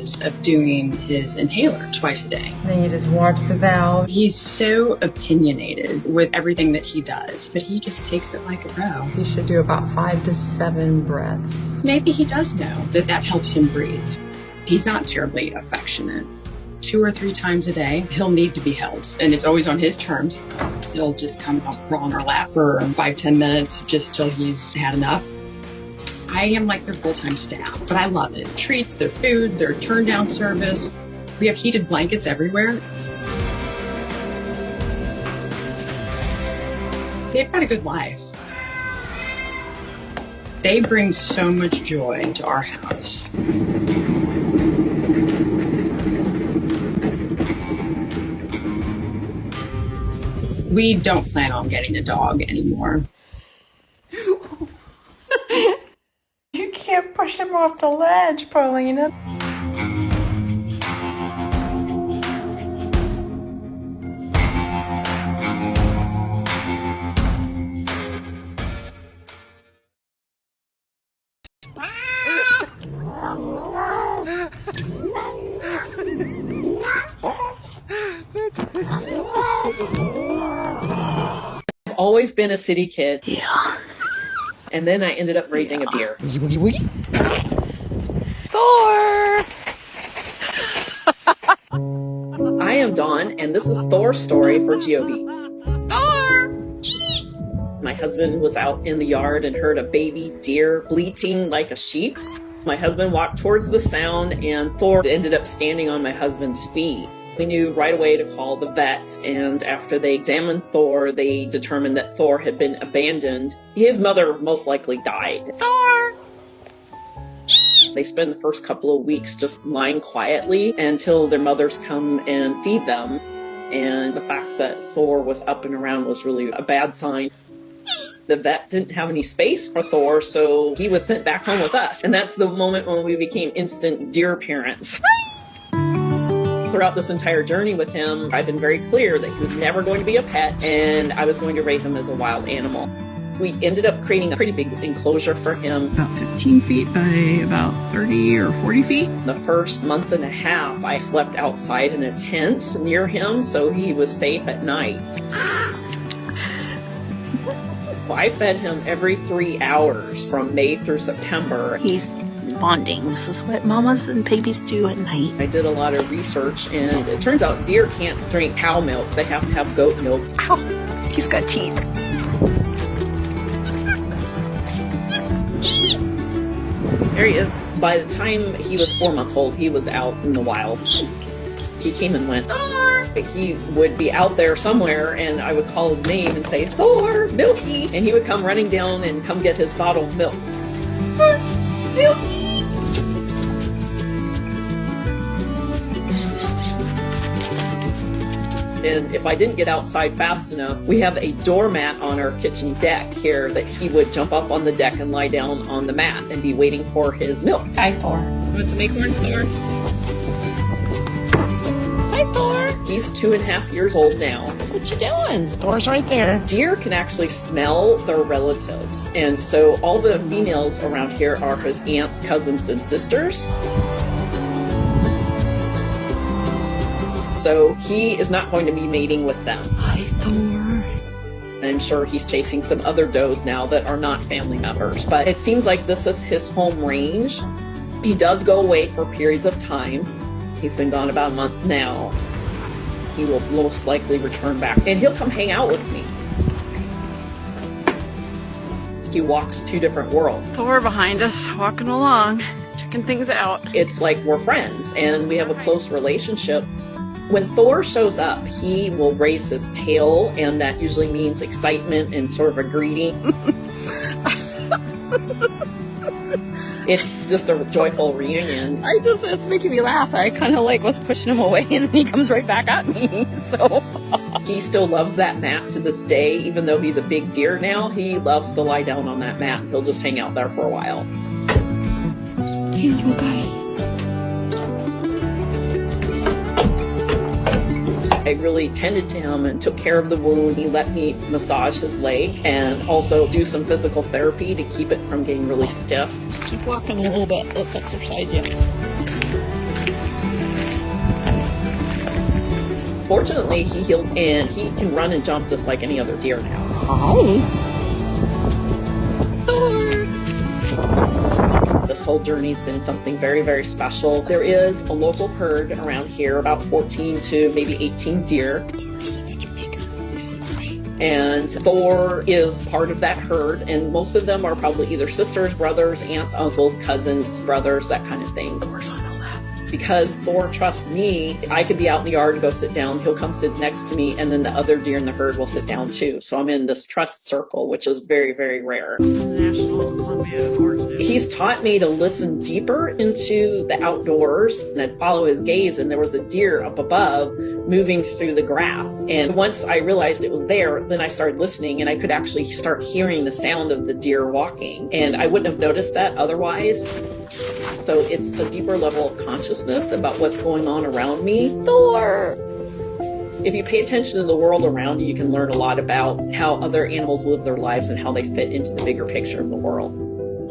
is of doing his inhaler twice a day. Then you just watch the valve. He's so opinionated with everything that he does, but he just takes it like a pro. He should do about 5 to 7 breaths. Maybe he does know that that helps him breathe. He's not terribly affectionate. 2 or 3 times a day, he'll need to be held, and it's always on his terms. He'll just come up, roll on our lap for 5-10 minutes just till he's had enough. I am like their full-time staff, but I love it. Treats, their food, their turn-down service. We have heated blankets everywhere. They've got a good life. They bring so much joy to our house. We don't plan on getting a dog anymore. You can't push him off the ledge, Paulina. I've always been a city kid. Yeah. And then I ended up raising a deer. Thor! I am Dawn, and this is Thor's story for GeoBeats. Thor! My husband was out in the yard and heard a baby deer bleating like a sheep. My husband walked towards the sound, and Thor ended up standing on my husband's feet. We knew right away to call the vet, and after they examined Thor, they determined that Thor had been abandoned. His mother most likely died. Thor! They spend the first couple of weeks just lying quietly until their mothers come and feed them. And the fact that Thor was up and around was really a bad sign. The vet didn't have any space for Thor, so he was sent back home with us. And that's the moment when we became instant deer parents. Throughout this entire journey with him, I've been very clear that he was never going to be a pet, and I was going to raise him as a wild animal. We ended up creating a pretty big enclosure for him. About 15 feet by about 30 or 40 feet. The first month and a half, I slept outside in a tent near him, so he was safe at night. I fed him every 3 hours from May through September. He's bonding. This is what mamas and babies do at night. I did a lot of research, and it turns out deer can't drink cow milk. They have to have goat milk. Ow! He's got teeth. There he is. By the time he was 4 months old, he was out in the wild. He came and went. Thor! He would be out there somewhere, and I would call his name and say, Thor, Milky! And he would come running down and come get his bottle of milk. Milky! And if I didn't get outside fast enough, we have a doormat on our kitchen deck here that he would jump up on the deck and lie down on the mat and be waiting for his milk. Hi, Thor. Want some acorns, Thor? Hi, Thor. He's 2.5 years old now. What you doing? Thor's right there. Deer can actually smell their relatives. And so all the females around here are his aunts, cousins, and sisters. So he is not going to be mating with them. Hi, Thor. I'm sure he's chasing some other does now that are not family members. But it seems like this is his home range. He does go away for periods of time. He's been gone about a month now. He will most likely return back. And he'll come hang out with me. He walks 2 different worlds. Thor behind us, walking along, checking things out. It's like we're friends, and we have a close relationship. When Thor shows up, he will raise his tail, and that usually means excitement and sort of a greeting. It's just a joyful reunion. It's making me laugh. I kind of was pushing him away, and then he comes right back at me, so. He still loves that mat to this day, even though he's a big deer now. He loves to lie down on that mat. He'll just hang out there for a while. Here you go. I really tended to him and took care of the wound. He let me massage his leg and also do some physical therapy to keep it from getting really stiff. Just keep walking a little bit. Let's exercise you. Fortunately, he healed and he can run and jump just like any other deer now. This whole journey's been something very, very special. There is a local herd around here, about 14 to maybe 18 deer. And Thor is part of that herd, and most of them are probably either sisters, brothers, aunts, uncles, cousins, brothers, that kind of thing. Thor's on the left. Because Thor trusts me, I could be out in the yard and go sit down. He'll come sit next to me, and then the other deer in the herd will sit down too. So I'm in this trust circle, which is very, very rare. He's taught me to listen deeper into the outdoors, and I'd follow his gaze, and there was a deer up above moving through the grass. And once I realized it was there, then I started listening, and I could actually start hearing the sound of the deer walking. And I wouldn't have noticed that otherwise. So it's the deeper level of consciousness about what's going on around me. Thor! If you pay attention to the world around you, you can learn a lot about how other animals live their lives and how they fit into the bigger picture of the world.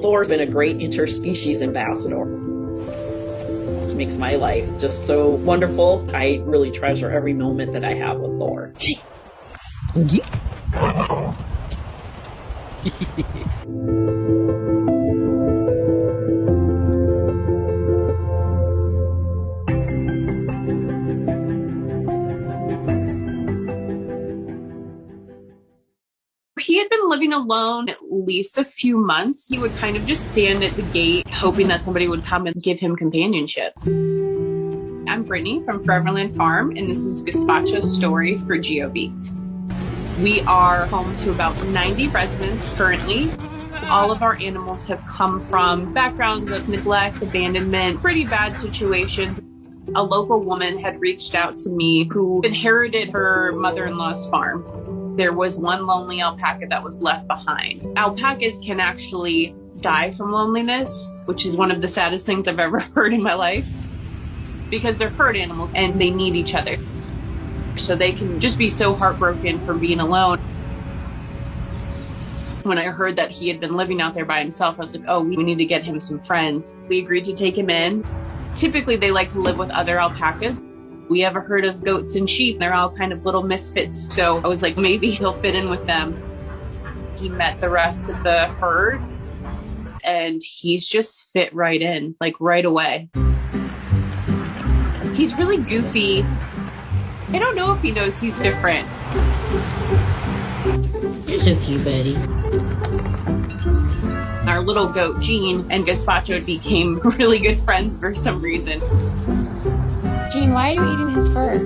Thor's been a great interspecies ambassador. This makes my life just so wonderful. I really treasure every moment that I have with Thor. He had been living alone at least a few months. He would kind of just stand at the gate, hoping that somebody would come and give him companionship. I'm Brittany from Foreverland Farm, and this is Gazpacho's story for GeoBeats. We are home to about 90 residents currently. All of our animals have come from backgrounds of neglect, abandonment, pretty bad situations. A local woman had reached out to me who inherited her mother-in-law's farm. There was one lonely alpaca that was left behind. Alpacas can actually die from loneliness, which is one of the saddest things I've ever heard in my life, because they're herd animals and they need each other. So they can just be so heartbroken from being alone. When I heard that he had been living out there by himself, I was like, oh, we need to get him some friends. We agreed to take him in. Typically, they like to live with other alpacas. We have a herd of goats and sheep. They're all kind of little misfits. So I was like, maybe he'll fit in with them. He met the rest of the herd and he's just fit right in, like right away. He's really goofy. I don't know if he knows he's different. You're so cute, buddy. Our little goat, Jean, and Gazpacho became really good friends for some reason. Jean, why are you eating his fur?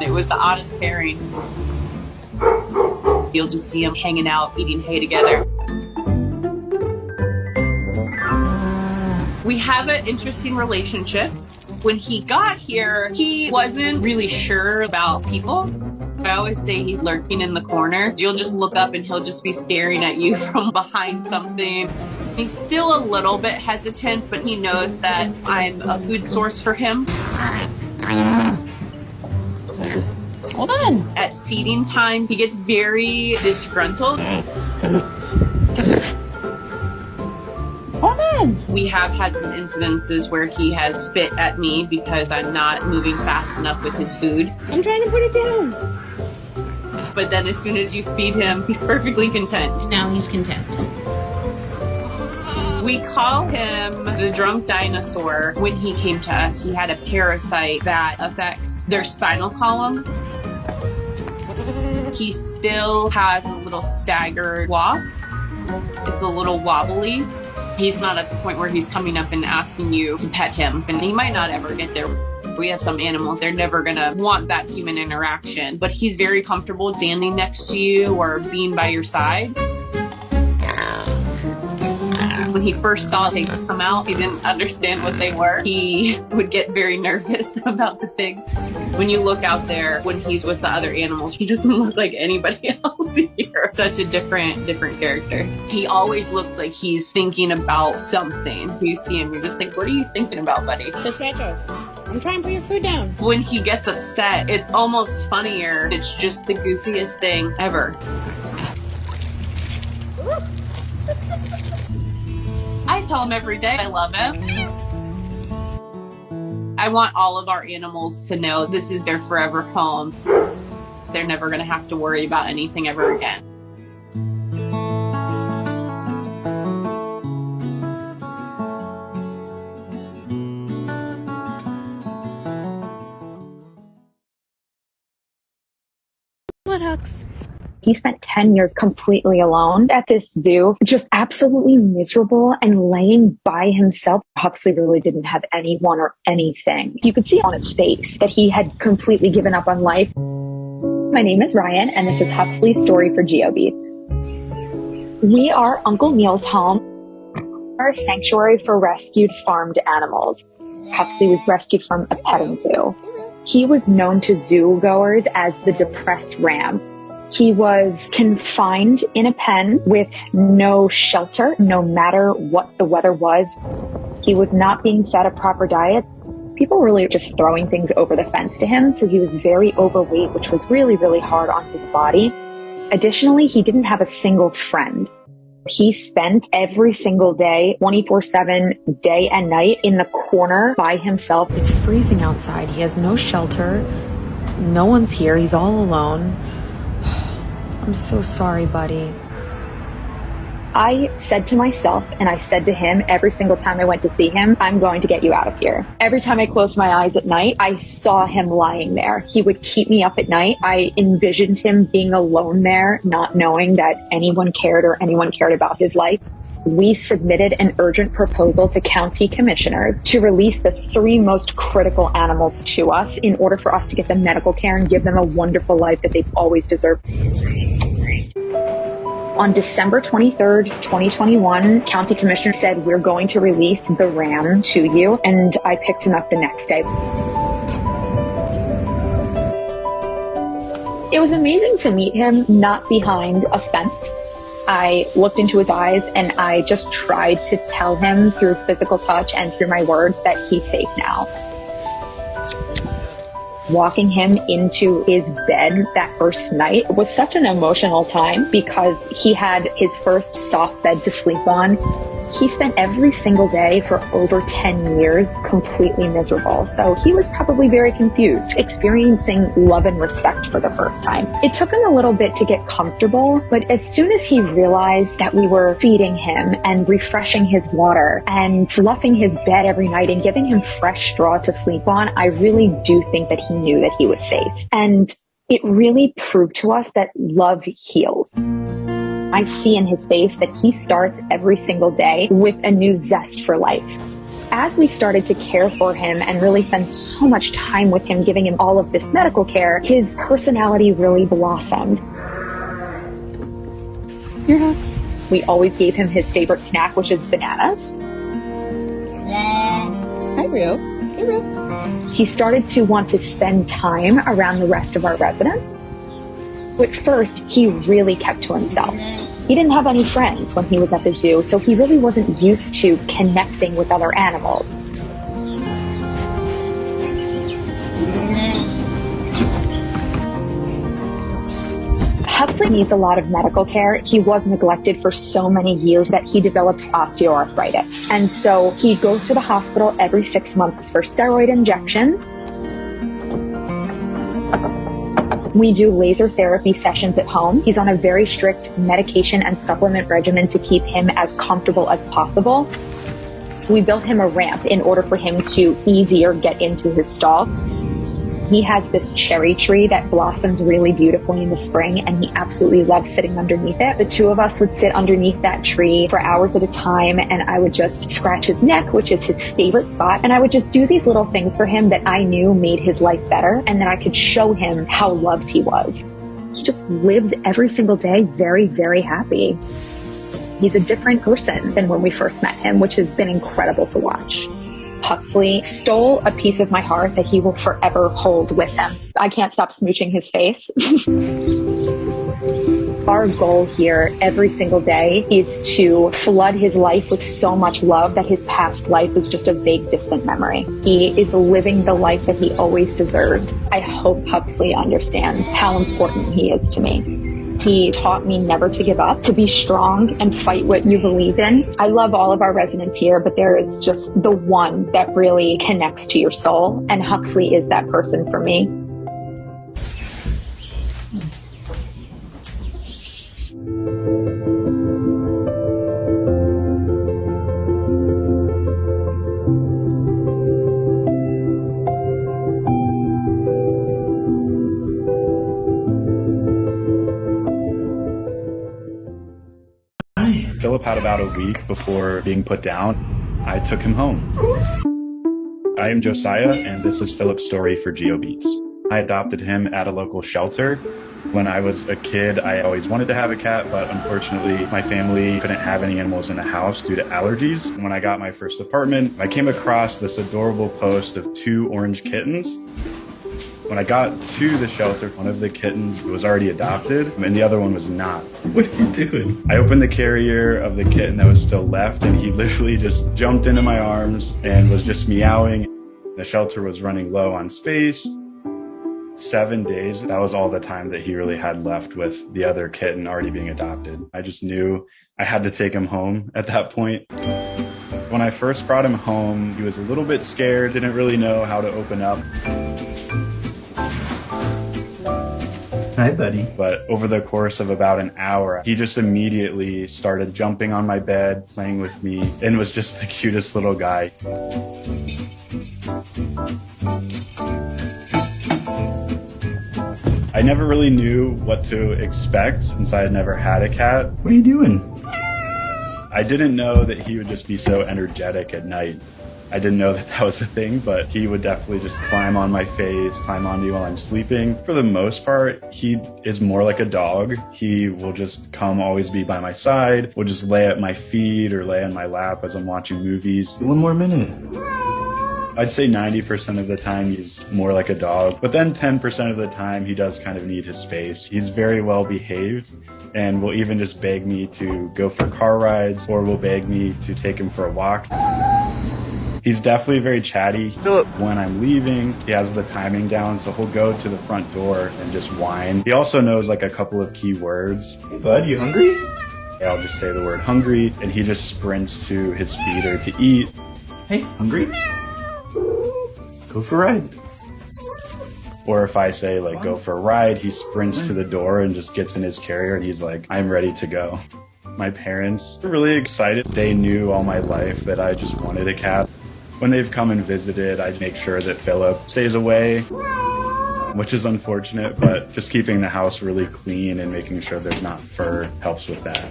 It was the oddest pairing. You'll just see them hanging out, eating hay together. We have an interesting relationship. When he got here, he wasn't really sure about people. I always say he's lurking in the corner. You'll just look up and he'll just be staring at you from behind something. He's still a little bit hesitant, but he knows that I'm a food source for him. Hold on. At feeding time, he gets very disgruntled. Hold on. We have had some incidences where he has spit at me because I'm not moving fast enough with his food. I'm trying to put it down. But then as soon as you feed him, he's perfectly content. Now he's content. We call him the drunk dinosaur. When he came to us, he had a parasite that affects their spinal column. He still has a little staggered walk. It's a little wobbly. He's not at the point where he's coming up and asking you to pet him, and he might not ever get there. We have some animals, they're never gonna want that human interaction, but he's very comfortable standing next to you or being by your side. When he first saw pigs come out, he didn't understand what they were. He would get very nervous about the pigs. When you look out there, when he's with the other animals, he doesn't look like anybody else here. Such a different character. He always looks like he's thinking about something. You see him, you're just like, what are you thinking about, buddy? Gazpacho, I'm trying to put your food down. When he gets upset, it's almost funnier. It's just the goofiest thing ever. I tell him every day I love him. I want all of our animals to know this is their forever home. They're never going to have to worry about anything ever again. What, Hux? He spent 10 years completely alone at this zoo, just absolutely miserable and laying by himself. Huxley really didn't have anyone or anything. You could see on his face that he had completely given up on life. My name is Ryan, and this is Huxley's story for GeoBeats. We are Uncle Neil's home, our sanctuary for rescued farmed animals. Huxley was rescued from a petting zoo. He was known to zoo goers as the depressed ram. He was confined in a pen with no shelter, no matter what the weather was. He was not being fed a proper diet. People were really just throwing things over the fence to him, so he was very overweight, which was really, really hard on his body. Additionally, he didn't have a single friend. He spent every single day, 24/7, day and night, in the corner by himself. It's freezing outside. He has no shelter. No one's here. He's all alone. I'm so sorry, buddy. I said to myself, and I said to him every single time I went to see him, I'm going to get you out of here. Every time I closed my eyes at night, I saw him lying there. He would keep me up at night. I envisioned him being alone there, not knowing that anyone cared or anyone cared about his life. We submitted an urgent proposal to county commissioners to release the 3 most critical animals to us in order for us to get them medical care and give them a wonderful life that they've always deserved. On December 23rd, 2021, county commissioner said, we're going to release the ram to you, and I picked him up the next day. It was amazing to meet him not behind a fence. I looked into his eyes and I just tried to tell him through physical touch and through my words that he's safe now. Walking him into his bed that first night was such an emotional time because he had his first soft bed to sleep on. He spent every single day for over 10 years completely miserable. So he was probably very confused, experiencing love and respect for the first time. It took him a little bit to get comfortable, but as soon as he realized that we were feeding him and refreshing his water and fluffing his bed every night and giving him fresh straw to sleep on, I really do think that he knew that he was safe. And it really proved to us that love heals. I see in his face that he starts every single day with a new zest for life. As we started to care for him and really spend so much time with him, giving him all of this medical care, his personality really blossomed. Your Hux. We always gave him his favorite snack, which is bananas. Hi, Rio. Hey, Rio. He started to want to spend time around the rest of our residents. At first, he really kept to himself. He didn't have any friends when he was at the zoo, so he really wasn't used to connecting with other animals. Huxley needs a lot of medical care. He was neglected for so many years that he developed osteoarthritis. And so he goes to the hospital every 6 months for steroid injections. We do laser therapy sessions at home. He's on a very strict medication and supplement regimen to keep him as comfortable as possible. We built him a ramp in order for him to easier get into his stall. He has this cherry tree that blossoms really beautifully in the spring, and he absolutely loves sitting underneath it. The 2 of us would sit underneath that tree for hours at a time, and I would just scratch his neck, which is his favorite spot, and I would just do these little things for him that I knew made his life better, and that I could show him how loved he was. He just lives every single day very, very happy. He's a different person than when we first met him, which has been incredible to watch. Huxley stole a piece of my heart that he will forever hold with him. I can't stop smooching his face. Our goal here every single day is to flood his life with so much love that his past life is just a vague, distant memory. He is living the life that he always deserved. I hope Huxley understands how important he is to me. He taught me never to give up, to be strong and fight what you believe in. I love all of our residents here, but there is just the one that really connects to your soul, and Huxley is that person for me. Philip had about a week before being put down. I took him home. I am Josiah, and this is Philip's story for GeoBeats. I adopted him at a local shelter. When I was a kid, I always wanted to have a cat, but unfortunately, my family couldn't have any animals in the house due to allergies. When I got my first apartment, I came across this adorable post of 2 orange kittens. When I got to the shelter, one of the kittens was already adopted and the other one was not. What are you doing? I opened the carrier of the kitten that was still left, and he literally just jumped into my arms and was just meowing. The shelter was running low on space. 7 days, that was all the time that he really had left with the other kitten already being adopted. I just knew I had to take him home at that point. When I first brought him home, he was a little bit scared, didn't really know how to open up. Hi, buddy. But over the course of about an hour, he just immediately started jumping on my bed, playing with me, and was just the cutest little guy. I never really knew what to expect since I had never had a cat. What are you doing? I didn't know that he would just be so energetic at night. I didn't know that that was a thing, but he would definitely just climb on my face, climb on me while I'm sleeping. For the most part, he is more like a dog. He will just come always be by my side, will just lay at my feet or lay on my lap as I'm watching movies. One more minute. I'd say 90% of the time he's more like a dog, but then 10% of the time he does kind of need his space. He's very well behaved and will even just beg me to go for car rides or will beg me to take him for a walk. He's definitely very chatty. When I'm leaving, he has the timing down, so he'll go to the front door and just whine. He also knows like a couple of key words. Hey bud, you hungry? I'll just say the word hungry, and he just sprints to his feeder to eat. Hey, hungry? Go for a ride. Or if I say like go for a ride, he sprints to the door and just gets in his carrier and he's like, I'm ready to go. My parents were really excited. They knew all my life that I just wanted a cat. When they've come and visited, I make sure that Philip stays away, which is unfortunate, but just keeping the house really clean and making sure there's not fur helps with that.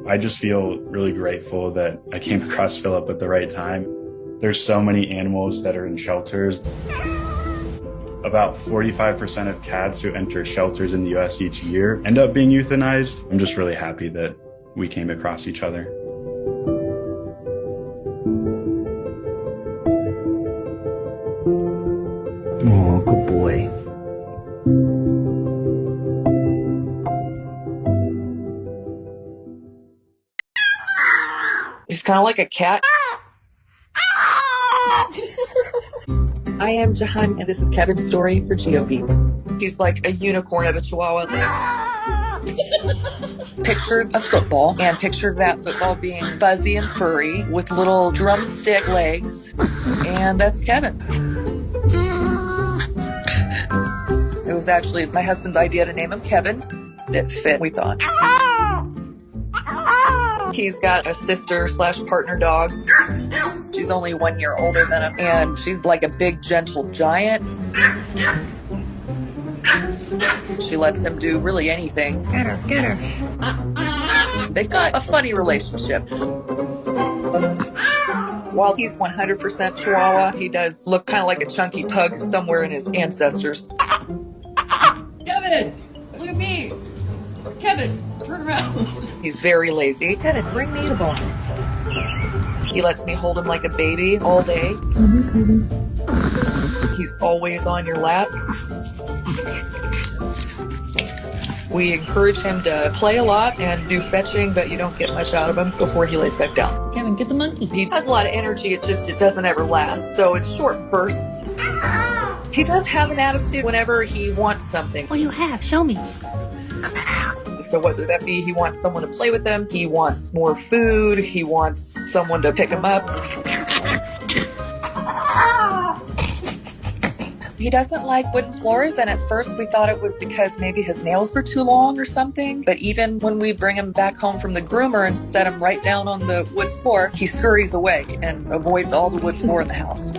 I just feel really grateful that I came across Philip at the right time. There's so many animals that are in shelters. About 45% of cats who enter shelters in the US each year end up being euthanized. I'm just really happy that we came across each other. Oh, good boy. He's kind of like a cat. I am Jahan, and this is Kevin's story for GeoBeats. He's like a unicorn of a chihuahua. Picture a football, and picture that football being fuzzy and furry with little drumstick legs, and that's Kevin. It was actually my husband's idea to name him Kevin. It fit, we thought. He's got a sister/partner dog. She's only 1 year older than him, and she's like a big, gentle giant. She lets him do really anything. Get her. They've got a funny relationship. While he's 100% Chihuahua, he does look kind of like a chunky pug somewhere in his ancestors. Kevin, look at me. Kevin, turn around. He's very lazy. Kevin, bring me the ball. He lets me hold him like a baby all day. He's always on your lap. We encourage him to play a lot and do fetching, but you don't get much out of him before he lays back down. Kevin, get the monkey. He has a lot of energy, it doesn't ever last, so it's short bursts. He does have an attitude whenever he wants something. What do you have? Show me. So whether that be he wants someone to play with him, he wants more food, he wants someone to pick him up. He doesn't like wooden floors, and at first we thought it was because maybe his nails were too long or something. But even when we bring him back home from the groomer and set him right down on the wood floor, he scurries away and avoids all the wood floor in the house.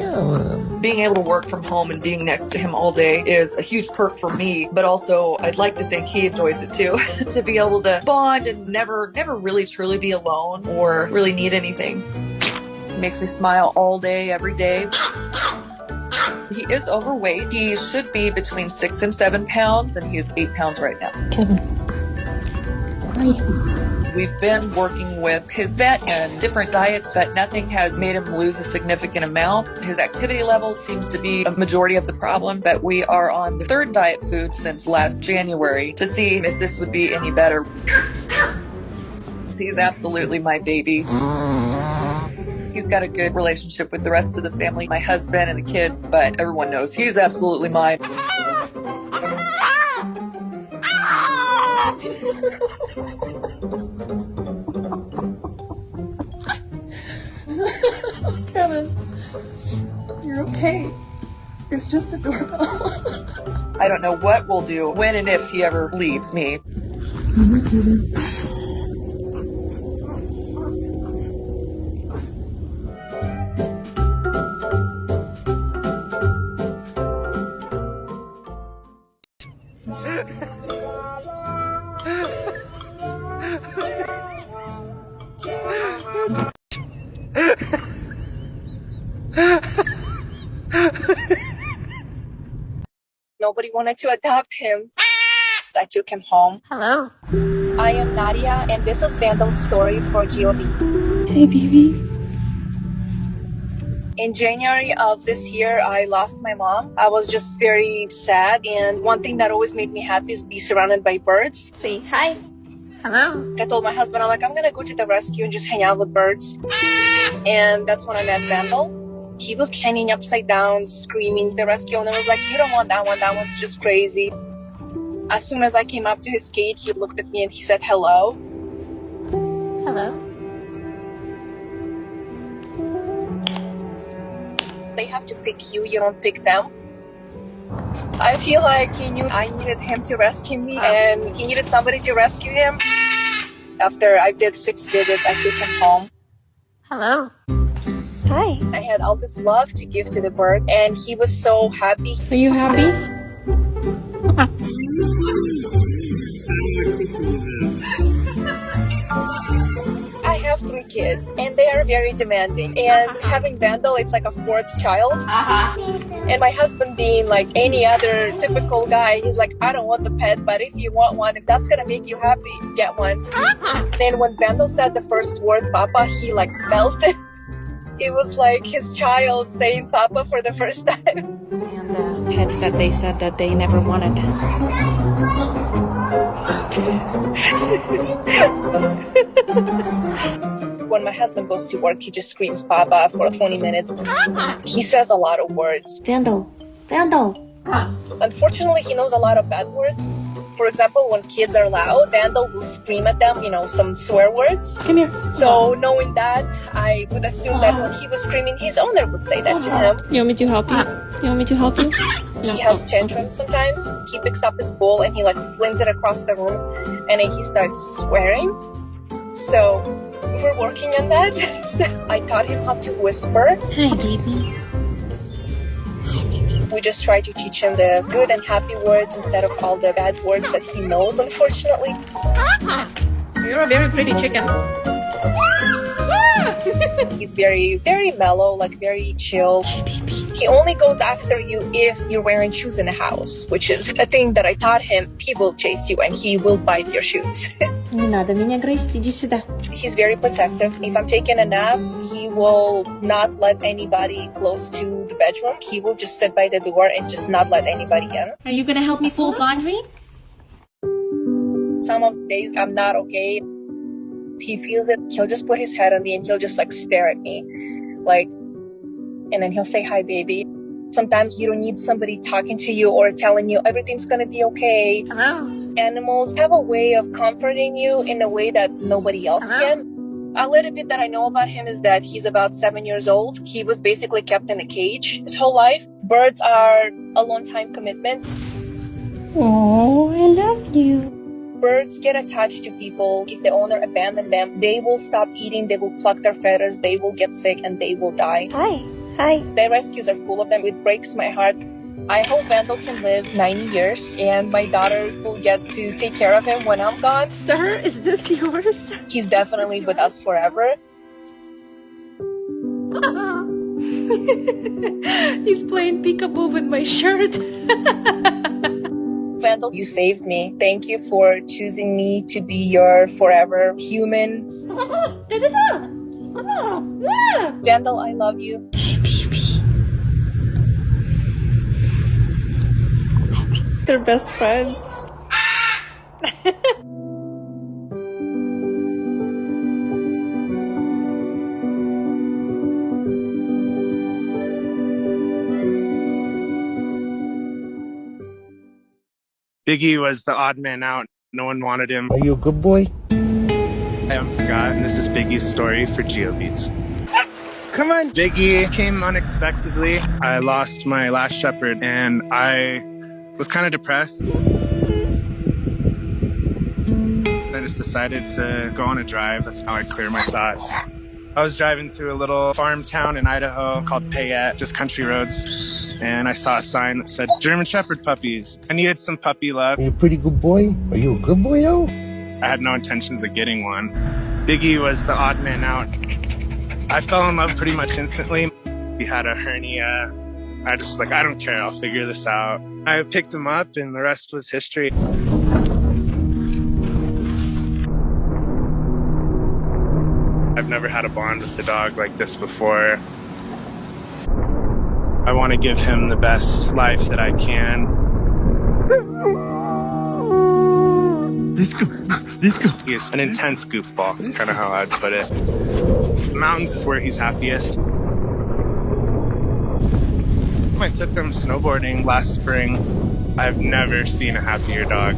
Being able to work from home and being next to him all day is a huge perk for me, but also I'd like to think he enjoys it too. To be able to bond and never really truly be alone or really need anything. It makes me smile all day, every day. He is overweight. He should be between 6 and 7 pounds, and he is 8 pounds right now. Kevin. We've been working with his vet and different diets, but nothing has made him lose a significant amount. His activity levels seems to be a majority of the problem, but we are on the 3rd diet food since last January to see if this would be any better. He's absolutely my baby. He's got a good relationship with the rest of the family, my husband and the kids, but everyone knows he's absolutely mine. Kevin, you're okay. It's just a doorbell. I don't know what we'll do when and if he ever leaves me. Nobody wanted to adopt him. I took him home. Hello. I am Nadia, and this is Vandal's story for GeoBeats. Hey, baby. In January of this year, I lost my mom. I was just very sad, and one thing that always made me happy is be surrounded by birds. Say hi. Hello. I told my husband, I'm like, I'm gonna go to the rescue and just hang out with birds. And that's when I met Vandal. He was hanging upside down, screaming. The rescue owner was like, you don't want that one. That one's just crazy. As soon as I came up to his cage, he looked at me and he said, hello. Hello. They have to pick you. You don't pick them. I feel like he knew I needed him to rescue me and he needed somebody to rescue him. After I did 6 visits, I took him home. Hello. Hi. I had all this love to give to the bird and he was so happy. Are you happy? I have 3 kids and they are very demanding. And having Vandal, it's like a 4th child. And my husband being like any other typical guy, he's like, I don't want the pet, but if you want one, if that's gonna make you happy, get one. And when Vandal said the first word, Papa, he like melted. It was like his child saying Papa for the first time. And the pets that they said that they never wanted. When my husband goes to work, he just screams Papa for 20 minutes. He says a lot of words. Vandal. Vandal. Unfortunately, he knows a lot of bad words. For example, when kids are loud, Vandal will scream at them, some swear words. Come here. So knowing that, I would assume that when he was screaming, his owner would say that to him. You want me to help you? You want me to help you? He has tantrums sometimes. He picks up his bowl and he like flings it across the room and then he starts swearing. So we're working on that. So I taught him how to whisper. Hi, baby. We just try to teach him the good and happy words instead of all the bad words that he knows, unfortunately. You're a very pretty chicken. He's very, very mellow, like very chill. He only goes after you if you're wearing shoes in the house, which is a thing that I taught him. He will chase you and he will bite your shoes. Не надо меня грызть, иди сюда. He's very protective. If I'm taking a nap, he will not let anybody close to the bedroom. He will just sit by the door and just not let anybody in. Are you gonna help me fold laundry? Some of the days I'm not okay. He feels it. He'll just put his head on me and he'll just like stare at me. And then he'll say, hi, baby. Sometimes you don't need somebody talking to you or telling you everything's gonna be okay. Hello. Animals have a way of comforting you in a way that nobody else can. A little bit that I know about him is that he's about 7 years old. He was basically kept in a cage his whole life. Birds are a long time commitment. Oh, I love you. Birds get attached to people. If the owner abandons them, they will stop eating, they will pluck their feathers, they will get sick, and they will die. Hi. Hi. The rescues are full of them. It breaks my heart. I hope Vandal can live 90 years and my daughter will get to take care of him when I'm gone. Sir, is this yours? He's definitely with us forever. He's playing peekaboo with my shirt. Vandal, you saved me. Thank you for choosing me to be your forever human. Vandal, I love you. They're best friends. Biggie was the odd man out. No one wanted him. Are you a good boy? Hi, I'm Scott, and this is Biggie's story for GeoBeats. Come on! Biggie came unexpectedly. I lost my last shepherd, and I was kind of depressed. I just decided to go on a drive. That's how I clear my thoughts. I was driving through a little farm town in Idaho called Payette, just country roads. And I saw a sign that said German Shepherd puppies. I needed some puppy love. Are you a pretty good boy? Are you a good boy though? I had no intentions of getting one. Biggie was the odd man out. I fell in love pretty much instantly. He had a hernia. I just was like, I don't care, I'll figure this out. I picked him up and the rest was history. I've never had a bond with a dog like this before. I want to give him the best life that I can. Let's go. Let's go. He's an intense goofball. That's kind of how I'd put it. The mountains is where he's happiest. I took him snowboarding last spring. I've never seen a happier dog.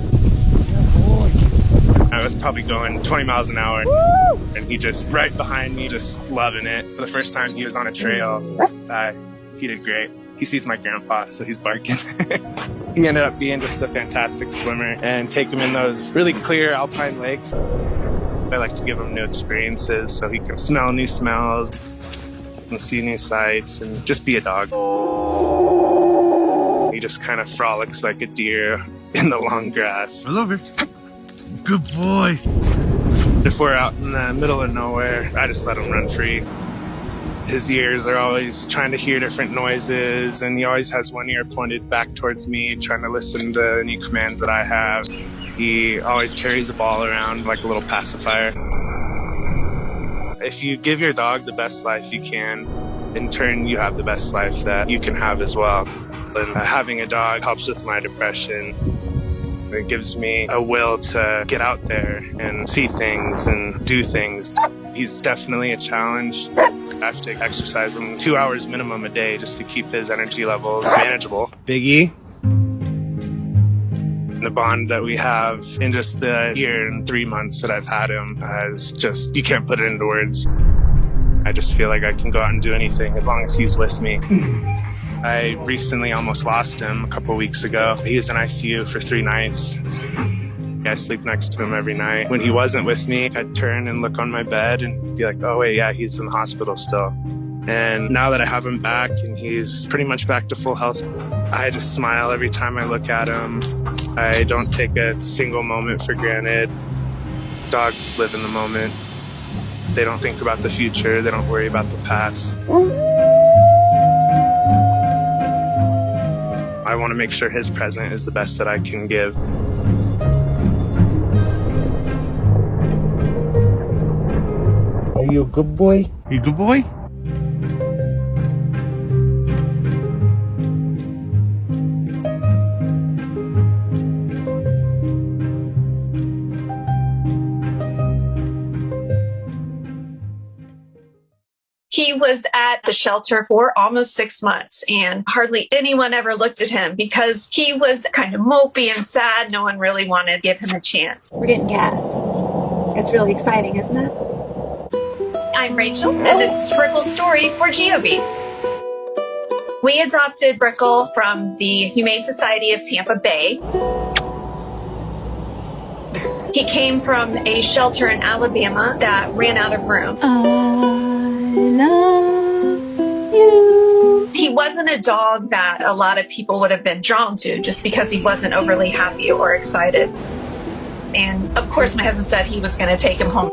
I was probably going 20 miles an hour. Woo! And he just right behind me, just loving it. For the first time he was on a trail, he did great. He sees my grandpa, so he's barking. He ended up being just a fantastic swimmer and take him in those really clear alpine lakes. I like to give him new experiences so he can smell new smells and see new sights and just be a dog. He just kind of frolics like a deer in the long grass. I love it. Good boys. If we're out in the middle of nowhere, I just let him run free. His ears are always trying to hear different noises, and he always has one ear pointed back towards me, trying to listen to any commands that I have. He always carries a ball around like a little pacifier. If you give your dog the best life you can, in turn you have the best life that you can have as well. And having a dog helps with my depression. It gives me a will to get out there and see things and do things. He's definitely a challenge. I have to exercise him 2 hours minimum a day just to keep his energy levels manageable. Biggie. The bond that we have in just the year and 3 months that I've had him is just, you can't put it into words. I just feel like I can go out and do anything as long as he's with me. I recently almost lost him a couple weeks ago. He was in ICU for 3 nights. I sleep next to him every night. When he wasn't with me, I'd turn and look on my bed and be like, oh wait, yeah, he's in the hospital still. And now that I have him back and he's pretty much back to full health, I just smile every time I look at him. I don't take a single moment for granted. Dogs live in the moment. They don't think about the future. They don't worry about the past. I want to make sure his present is the best that I can give. Are you a good boy? You a good boy? He was at the shelter for almost 6 months, and hardly anyone ever looked at him because he was kind of mopey and sad. No one really wanted to give him a chance. We're getting gas. It's really exciting, isn't it? I'm Rachel, and this is Brickle's story for GeoBeats. We adopted Brickle from the Humane Society of Tampa Bay. He came from a shelter in Alabama that ran out of room. He wasn't a dog that a lot of people would have been drawn to just because he wasn't overly happy or excited. And of course, my husband said he was going to take him home.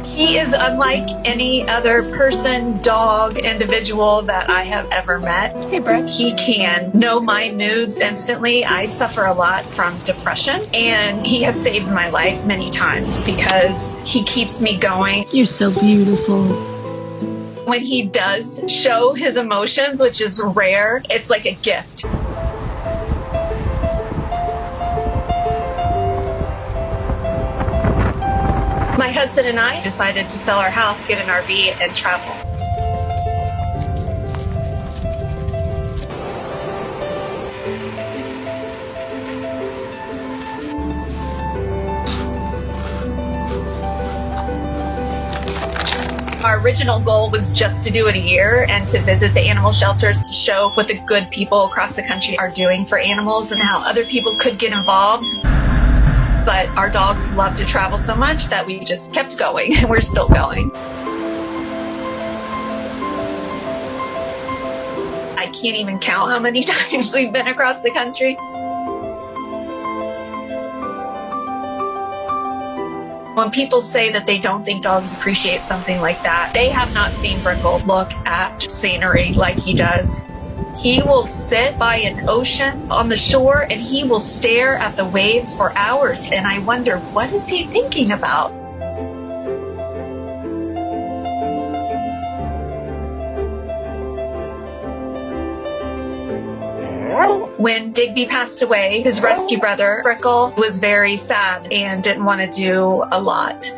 He is unlike any other person, dog, individual that I have ever met. Hey, Brett. He can know my moods instantly. I suffer a lot from depression, and he has saved my life many times because he keeps me going. You're so beautiful. When he does show his emotions, which is rare, it's like a gift. My husband and I decided to sell our house, get an RV, and travel. Our original goal was just to do it a year and to visit the animal shelters to show what the good people across the country are doing for animals and how other people could get involved. But our dogs love to travel so much that we just kept going, and we're still going. I can't even count how many times we've been across the country. When people say that they don't think dogs appreciate something like that, they have not seen Brickle look at scenery like he does. He will sit by an ocean on the shore and he will stare at the waves for hours. And I wonder, what is he thinking about? When Digby passed away, his rescue brother, Brickle, was very sad and didn't want to do a lot.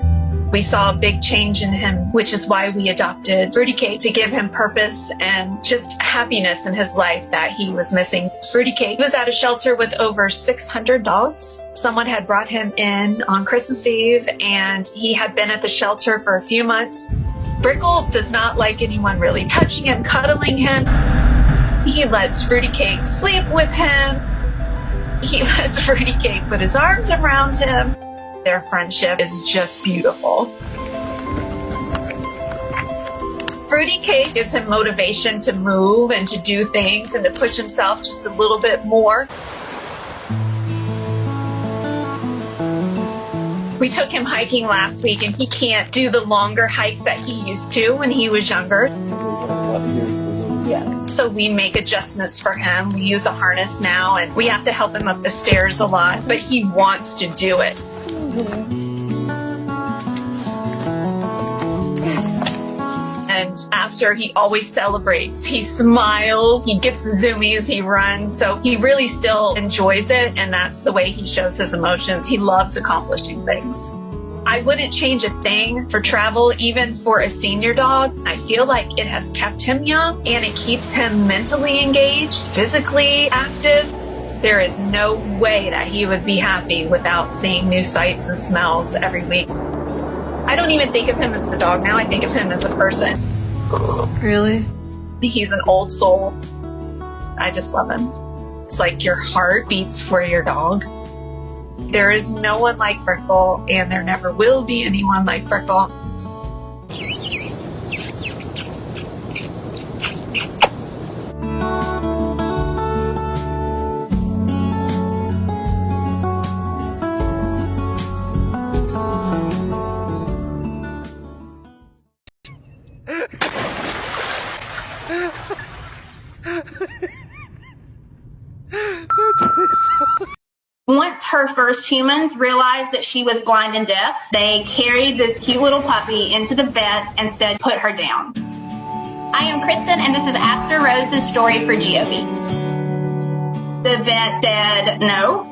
We saw a big change in him, which is why we adopted Fruity Cake to give him purpose and just happiness in his life that he was missing. Fruity Cake was at a shelter with over 600 dogs. Someone had brought him in on Christmas Eve, and he had been at the shelter for a few months. Brickle does not like anyone really touching him, cuddling him. He lets Fruity Cake sleep with him. He lets Fruity Cake put his arms around him. Their friendship is just beautiful. Fruity Cake gives him motivation to move and to do things and to push himself just a little bit more. We took him hiking last week, and he can't do the longer hikes that he used to when he was younger. Yeah. So we make adjustments for him. We use a harness now, and we have to help him up the stairs a lot, but he wants to do it. And after, he always celebrates. He smiles, he gets the zoomies, he runs. So he really still enjoys it, and that's the way he shows his emotions. He loves accomplishing things. I wouldn't change a thing for travel, even for a senior dog. I feel like it has kept him young, and it keeps him mentally engaged, physically active. There is no way that he would be happy without seeing new sights and smells every week. I don't even think of him as the dog now. I think of him as a person. Really? He's an old soul. I just love him. It's like your heart beats for your dog. There is no one like Brickle, and there never will be anyone like Brickle. Once her first humans realized that she was blind and deaf, they carried this cute little puppy into the vet and said, put her down. I am Kristen, and this is Aster Rose's story for GeoBeats. The vet said no.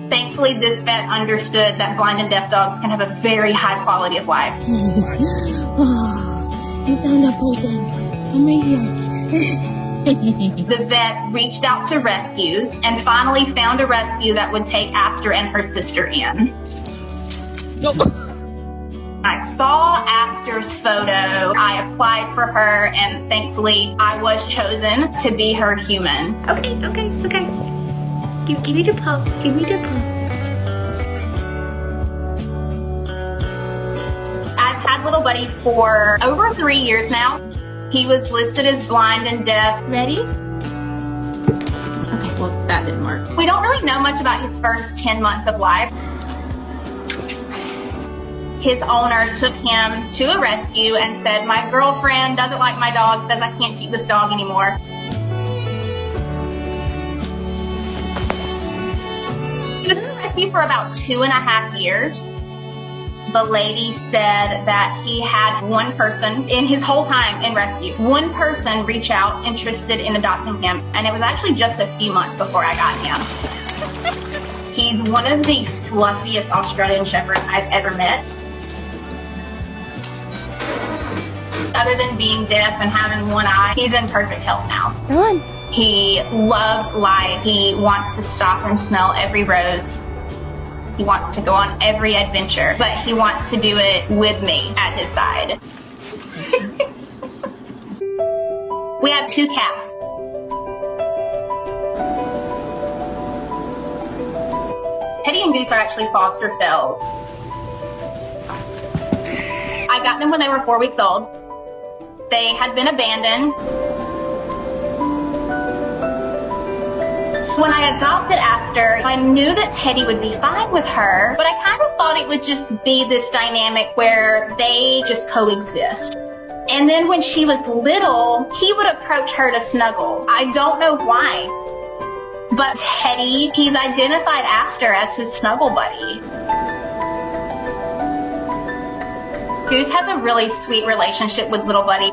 Thankfully, this vet understood that blind and deaf dogs can have a very high quality of life. It found a person. I'm right here. The vet reached out to rescues and finally found a rescue that would take Aster and her sister in. I saw Aster's photo. I applied for her, and thankfully I was chosen to be her human. Okay. Give me the paw. Give me the paw. I've had Little Buddy for over 3 years now. He was listed as blind and deaf. Ready? Okay, well, that didn't work. We don't really know much about his first 10 months of life. His owner took him to a rescue and said, my girlfriend doesn't like my dog, says I can't keep this dog anymore. He was in the rescue for about 2.5 years. The lady said that he had one person in his whole time in rescue, one person reach out interested in adopting him, and it was actually just a few months before I got him. He's one of the fluffiest Australian Shepherds I've ever met. Other than being deaf and having one eye, he's in perfect health now. Come on. He loves life. He wants to stop and smell every rose. He wants to go on every adventure, but he wants to do it with me at his side. We have 2 cats. Teddy and Goose are actually foster fills. I got them when they were 4 weeks old. They had been abandoned. When I adopted Aster, I knew that Teddy would be fine with her, but I kind of thought it would just be this dynamic where they just coexist. And then when she was little, he would approach her to snuggle. I don't know why. But Teddy, he's identified Aster as his snuggle buddy. Goose has a really sweet relationship with Little Buddy.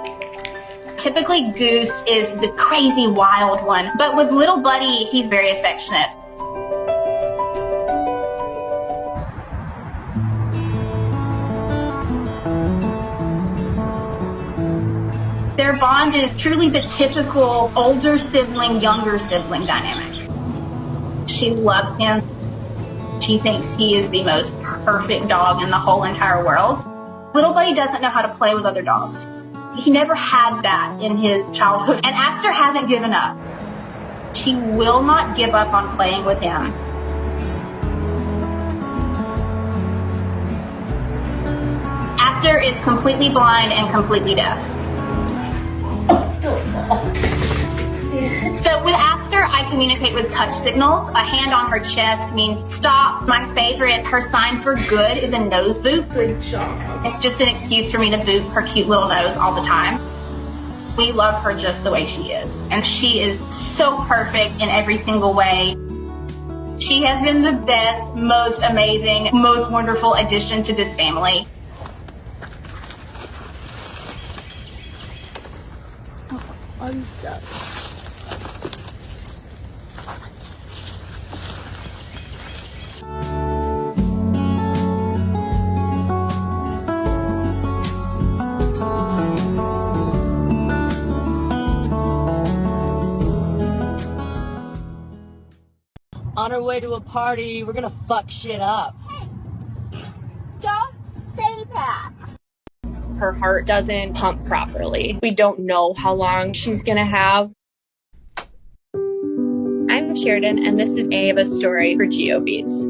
Typically, Goose is the crazy wild one, but with Little Buddy, he's very affectionate. Their bond is truly the typical older sibling, younger sibling dynamic. She loves him. She thinks he is the most perfect dog in the whole entire world. Little Buddy doesn't know how to play with other dogs. He never had that in his childhood, and Aster hasn't given up. She will not give up on playing with him. Aster is completely blind and completely deaf. So with Aster, I communicate with touch signals. A hand on her chest means stop. My favorite, her sign for good is a nose boot. Good job. It's just an excuse for me to boot her cute little nose all the time. We love her just the way she is. And she is so perfect in every single way. She has been the best, most amazing, most wonderful addition to this family. Unstuck. On our way to a party, we're gonna fuck shit up. Don't say that. Her heart doesn't pump properly. We don't know how long she's gonna have. I'm Sheridan, and this is Ava's story for GeoBeats.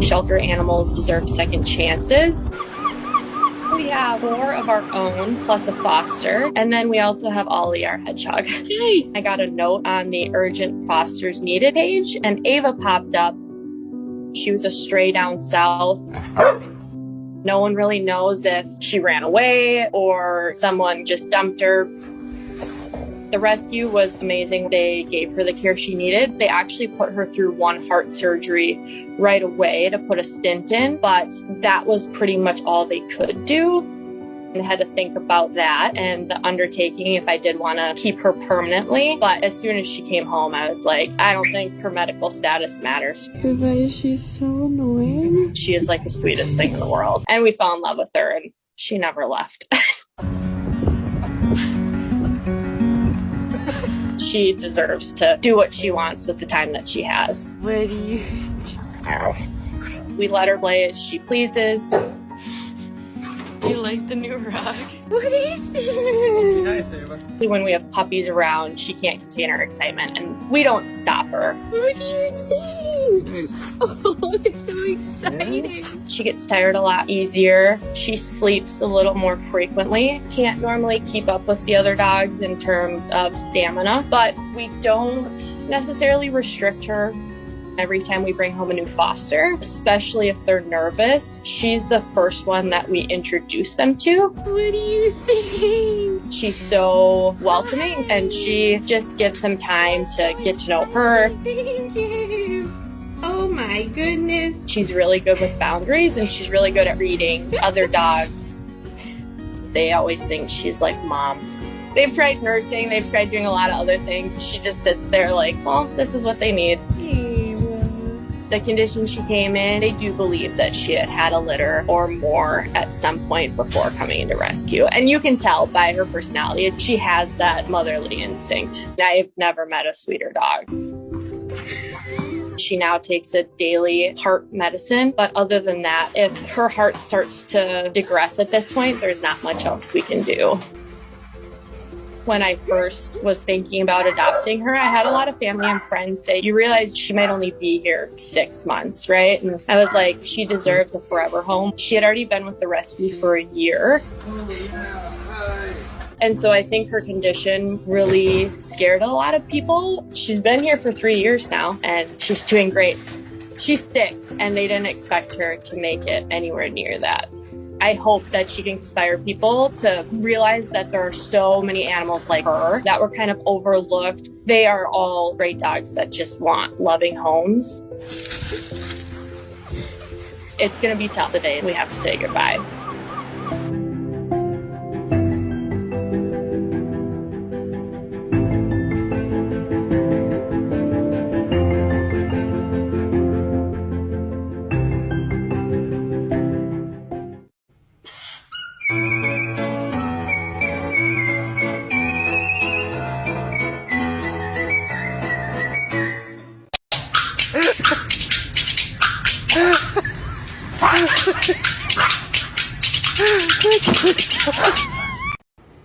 Shelter animals deserve second chances. We have 4 of our own, plus a foster, and then we also have Ollie, our hedgehog. Yay! I got a note on the urgent fosters needed page, and Ava popped up. She was a stray down south. No one really knows if she ran away or someone just dumped her. The rescue was amazing. They gave her the care she needed. They actually put her through 1 heart surgery right away to put a stent in, but that was pretty much all they could do. I had to think about that and the undertaking if I did want to keep her permanently. But as soon as she came home, I was like, I don't think her medical status matters. Eva, she's so annoying. She is like the sweetest thing in the world. And we fell in love with her and she never left. She deserves to do what she wants with the time that she has. What do you We let her play as she pleases. You like the new rug? What is it? Nice, Ava. When we have puppies around, she can't contain her excitement, and we don't stop her. What do you think? Oh, it's so exciting. She gets tired a lot easier. She sleeps a little more frequently. Can't normally keep up with the other dogs in terms of stamina, but we don't necessarily restrict her. Every time we bring home a new foster, especially if they're nervous, she's the first one that we introduce them to. What do you think? She's so welcoming, and she just gives them time to get to know her. Thank you. Oh my goodness. She's really good with boundaries, and she's really good at reading other dogs. They always think she's like mom. They've tried nursing, they've tried doing a lot of other things. She just sits there like, well, this is what they need. The condition she came in, they do believe that she had had a litter or more at some point before coming into rescue. And you can tell by her personality, she has that motherly instinct. I've never met a sweeter dog. She now takes a daily heart medicine, but other than that, if her heart starts to digress at this point, there's not much else we can do. When I first was thinking about adopting her, I had a lot of family and friends say, you realize she might only be here 6 months, right? And I was like, she deserves a forever home. She had already been with the rescue for a year. And so I think her condition really scared a lot of people. She's been here for 3 years now, and she's doing great. She's 6, and they didn't expect her to make it anywhere near that. I hope that she can inspire people to realize that there are so many animals like her that were kind of overlooked. They are all great dogs that just want loving homes. It's going to be tough the day we have to say goodbye.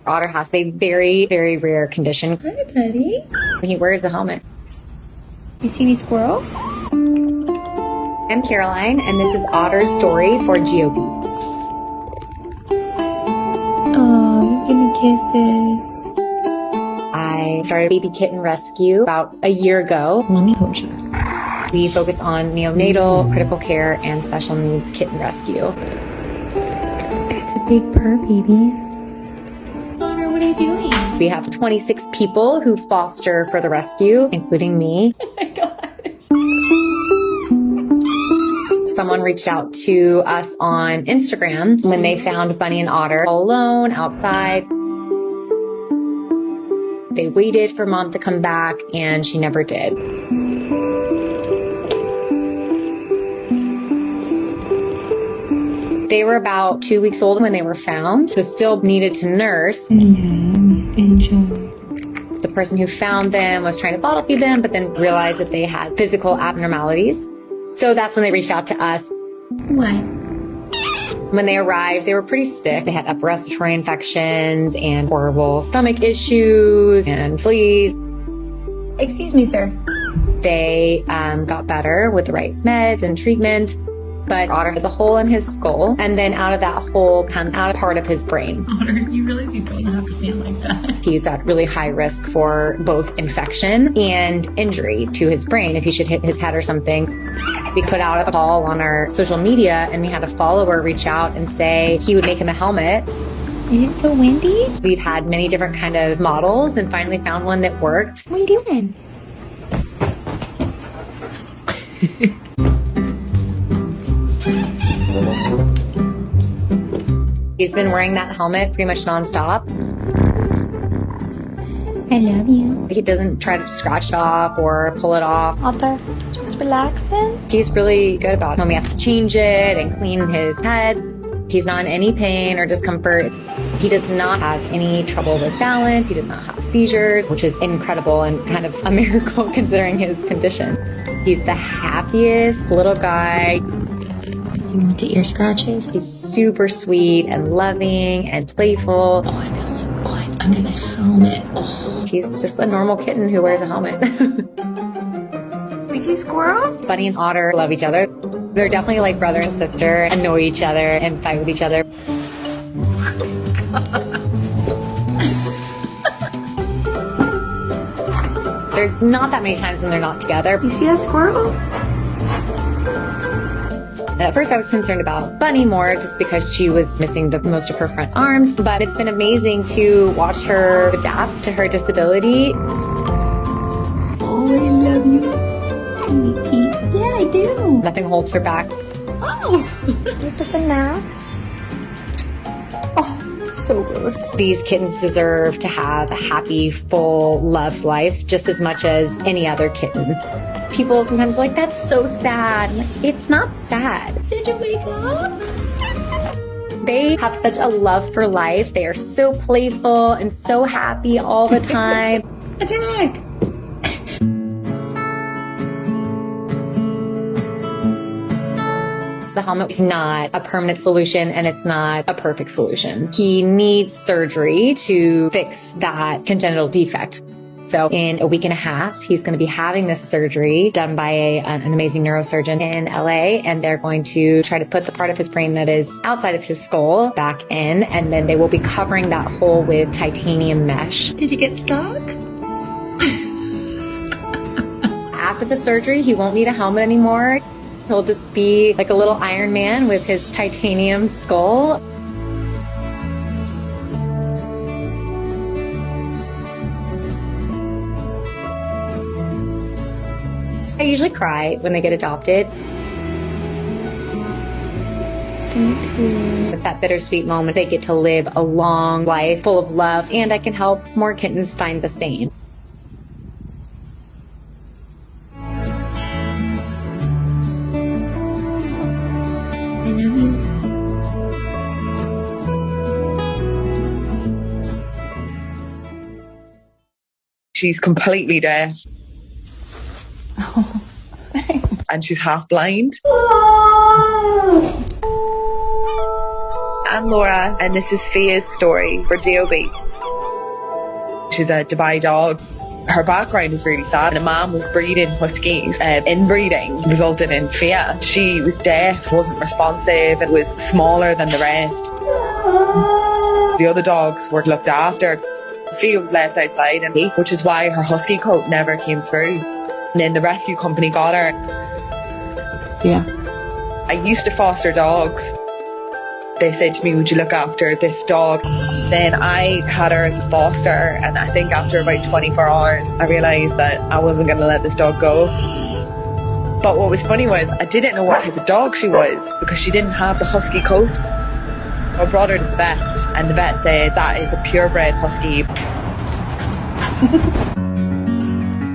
Otter has a very, very rare condition. Hi, buddy. He wears a helmet. You see any squirrel? I'm Caroline, and this is Otter's story for GeoBeats. Oh, give me kisses. I started baby kitten rescue about a year ago. Mommy coach her. We focus on neonatal, critical care, and special needs kitten rescue. It's a big purr, baby. Otter, what are you doing? We have 26 people who foster for the rescue, including me. Oh my gosh. Someone reached out to us on Instagram when they found Bunny and Otter all alone outside. They waited for mom to come back, and she never did. They were about 2 weeks old when they were found, so still needed to nurse. Yeah, enjoy. The person who found them was trying to bottle feed them, but then realized that they had physical abnormalities. So that's when they reached out to us. What? When they arrived, they were pretty sick. They had upper respiratory infections and horrible stomach issues and fleas. Excuse me, sir. They got better with the right meds and treatment. But Otter has a hole in his skull, and then out of that hole comes out a part of his brain. Otter, you realize you don't have to stand like that. He's at really high risk for both infection and injury to his brain if he should hit his head or something. We put out a call on our social media, and we had a follower reach out and say he would make him a helmet. Is it so windy? We've had many different kind of models and finally found one that worked. What are you doing? He's been wearing that helmet pretty much nonstop. I love you. He doesn't try to scratch it off or pull it off. Otter, just relaxing. He's really good about when we have to change it and clean his head. He's not in any pain or discomfort. He does not have any trouble with balance. He does not have seizures, which is incredible and kind of a miracle considering his condition. He's the happiest little guy. You want the ear scratches? He's super sweet and loving and playful. Oh, I feel so good under the helmet. Oh. He's just a normal kitten who wears a helmet. We see squirrel? Bunny and Otter love each other. They're definitely like brother and sister, annoy each other and fight with each other. There's not that many times when they're not together. You see that squirrel? And at first I was concerned about Bunny more just because she was missing the most of her front arms, but it's been amazing to watch her adapt to her disability. Oh, I love you. Yeah, I do. Nothing holds her back. Oh, just a nap. Oh, so good. These kittens deserve to have a happy, full, loved life just as much as any other kitten. People sometimes are like, that's so sad. It's not sad. Did you wake up? They have such a love for life. They are so playful and so happy all the time. Attack! The helmet is not a permanent solution and it's not a perfect solution. He needs surgery to fix that congenital defect. So in a week and a half, he's going to be having this surgery done by an amazing neurosurgeon in LA. And they're going to try to put the part of his brain that is outside of his skull back in. And then they will be covering that hole with titanium mesh. Did you get stuck? After the surgery, he won't need a helmet anymore. He'll just be like a little Iron Man with his titanium skull. I usually cry when they get adopted. Thank you. It's that bittersweet moment. They get to live a long life full of love, and I can help more kittens find the same. I love you. She's completely deaf. Oh, and she's half blind. I'm Laura, and this is Fia's story for Geo Beats. She's a Dubai dog. Her background is really sad. A mom was breeding huskies. Inbreeding resulted in Fia. She was deaf, wasn't responsive, and was smaller than the rest. The other dogs were looked after. Fia was left outside, which is why her husky coat never came through. And then the rescue company got her. Yeah. I used to foster dogs. They said to me, would you look after this dog? Then I had her as a foster, and I think after about 24 hours, I realised that I wasn't going to let this dog go. But what was funny was I didn't know what type of dog she was because she didn't have the husky coat. I brought her to the vet, and the vet said that is a purebred husky.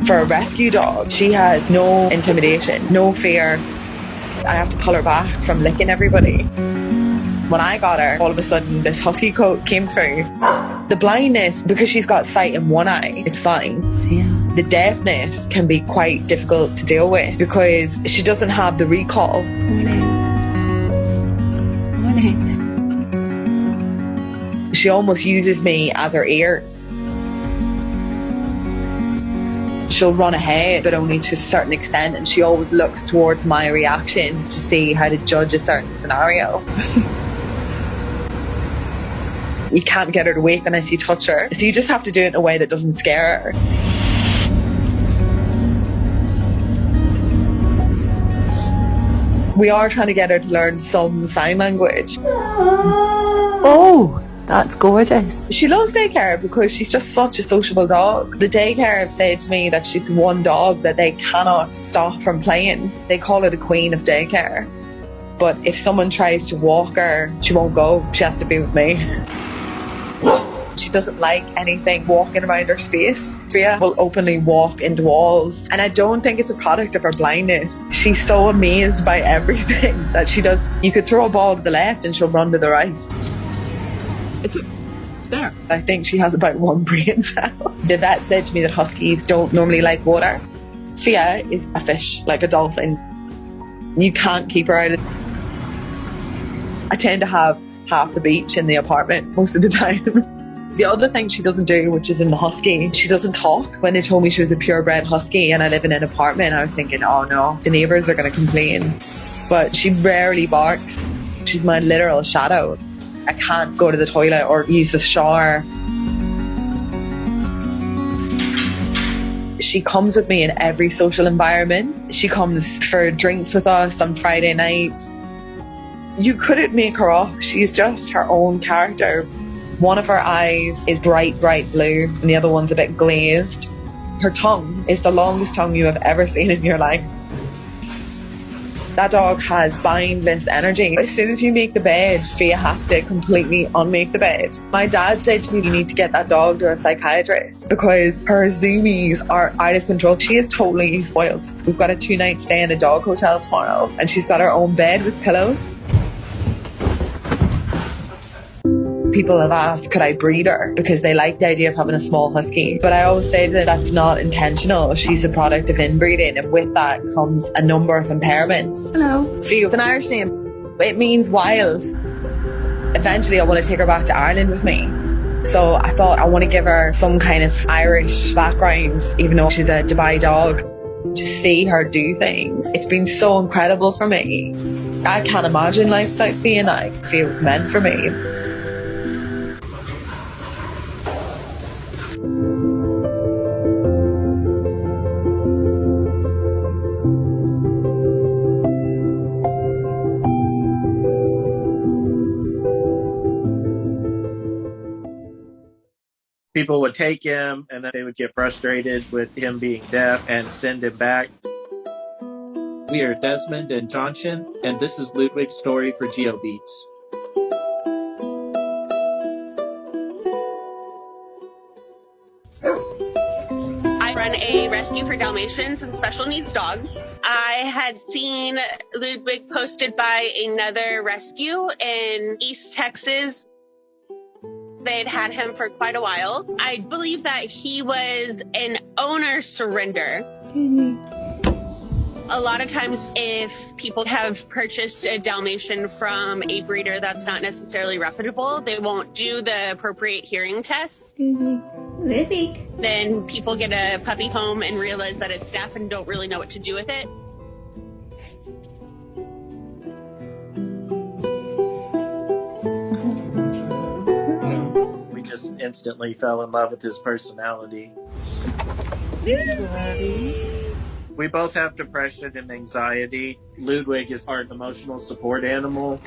For a rescue dog, she has no intimidation, no fear. I have to pull her back from licking everybody. When I got her, all of a sudden this husky coat came through. The blindness, because she's got sight in one eye, it's fine. Yeah. The deafness can be quite difficult to deal with because she doesn't have the recall. She almost uses me as her ears. She'll run ahead, but only to a certain extent, and she always looks towards my reaction to see how to judge a certain scenario. You can't get her to wake unless you touch her, so you just have to do it in a way that doesn't scare her. We are trying to get her to learn some sign language. Oh, that's gorgeous. She loves daycare because she's just such a sociable dog. The daycare have said to me that she's the one dog that they cannot stop from playing. They call her the queen of daycare. But if someone tries to walk her, she won't go. She has to be with me. She doesn't like anything walking around her space. Fia will openly walk into walls. And I don't think it's a product of her blindness. She's so amazed by everything that she does. You could throw a ball to the left and she'll run to the right. It's there. I think she has about 1 brain cell. The vet said to me that huskies don't normally like water. Fia is a fish, like a dolphin. You can't keep her out. I tend to have half the beach in the apartment most of the time. The other thing she doesn't do, which is in the husky, she doesn't talk. When they told me she was a purebred husky and I live in an apartment, I was thinking, oh no, the neighbours are going to complain. But she rarely barks. She's my literal shadow. I can't go to the toilet or use the shower. She comes with me in every social environment. She comes for drinks with us on Friday nights. You couldn't make her up. She's just her own character. One of her eyes is bright, bright blue, and the other one's a bit glazed. Her tongue is the longest tongue you have ever seen in your life. That dog has boundless energy. As soon as you make the bed, Fia has to completely unmake the bed. My dad said to me, you need to get that dog to a psychiatrist because her zoomies are out of control. She is totally spoiled. We've got a 2-night stay in a dog hotel tomorrow and she's got her own bed with pillows. People have asked, could I breed her? Because they like the idea of having a small husky. But I always say that that's not intentional. She's a product of inbreeding, and with that comes a number of impairments. Hello. See, it's an Irish name. It means wild. Eventually, I want to take her back to Ireland with me. So I thought I want to give her some kind of Irish background, even though she's a Dubai dog. To see her do things, it's been so incredible for me. I can't imagine life without Fia, and I feel it's meant for me. People would take him and then they would get frustrated with him being deaf and send him back. We are Desmond and Johnson, and this is Ludwig's story for GeoBeats. I run a rescue for Dalmatians and special needs dogs. I had seen Ludwig posted by another rescue in East Texas. They'd had him for quite a while. I believe that he was an owner surrender. A lot of times if people have purchased a Dalmatian from a breeder that's not necessarily reputable, they won't do the appropriate hearing tests. Ludwig. Then people get a puppy home and realize that it's deaf and don't really know what to do with it. Just instantly fell in love with his personality. We both have depression and anxiety. Ludwig is our emotional support animal.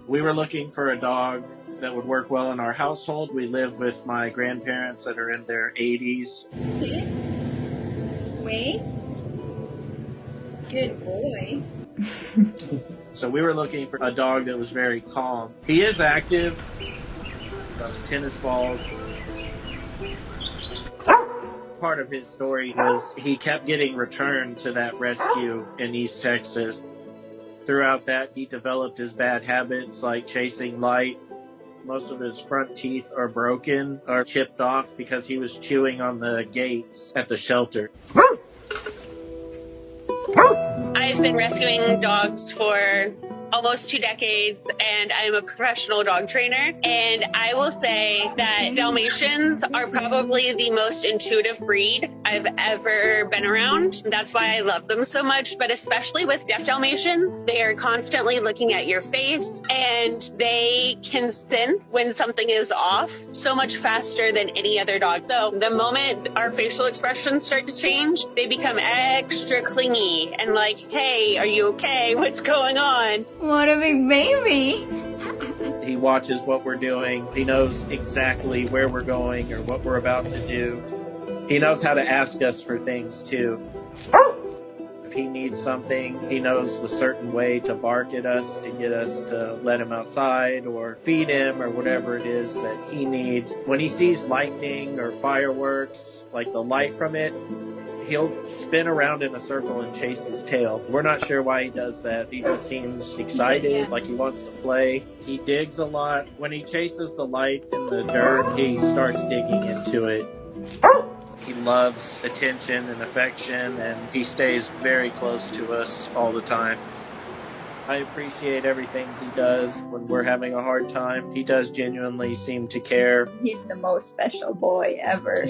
We were looking for a dog that would work well in our household. We live with my grandparents that are in their 80s. Wait. Good boy. So we were looking for a dog that was very calm. He is active. Loves tennis balls. Part of his story was he kept getting returned to that rescue in East Texas. Throughout that, he developed his bad habits like chasing light. Most of his front teeth are broken or chipped off because he was chewing on the gates at the shelter. I've been rescuing dogs for almost 2 decades, and I'm a professional dog trainer. And I will say that Dalmatians are probably the most intuitive breed I've ever been around. That's why I love them so much, but especially with deaf Dalmatians, they are constantly looking at your face and they can sense when something is off so much faster than any other dog. So the moment our facial expressions start to change, they become extra clingy and like, hey, are you okay? What's going on? What a big baby. He watches what we're doing. He knows exactly where we're going or what we're about to do. He knows how to ask us for things too. If he needs something, he knows a certain way to bark at us to get us to let him outside or feed him or whatever it is that he needs. When he sees lightning or fireworks, like the light from it, he'll spin around in a circle and chase his tail. We're not sure why he does that. He just seems excited, like he wants to play. He digs a lot. When he chases the light in the dirt, he starts digging into it. He loves attention and affection, and he stays very close to us all the time. I appreciate everything he does when we're having a hard time. He does genuinely seem to care. He's the most special boy ever.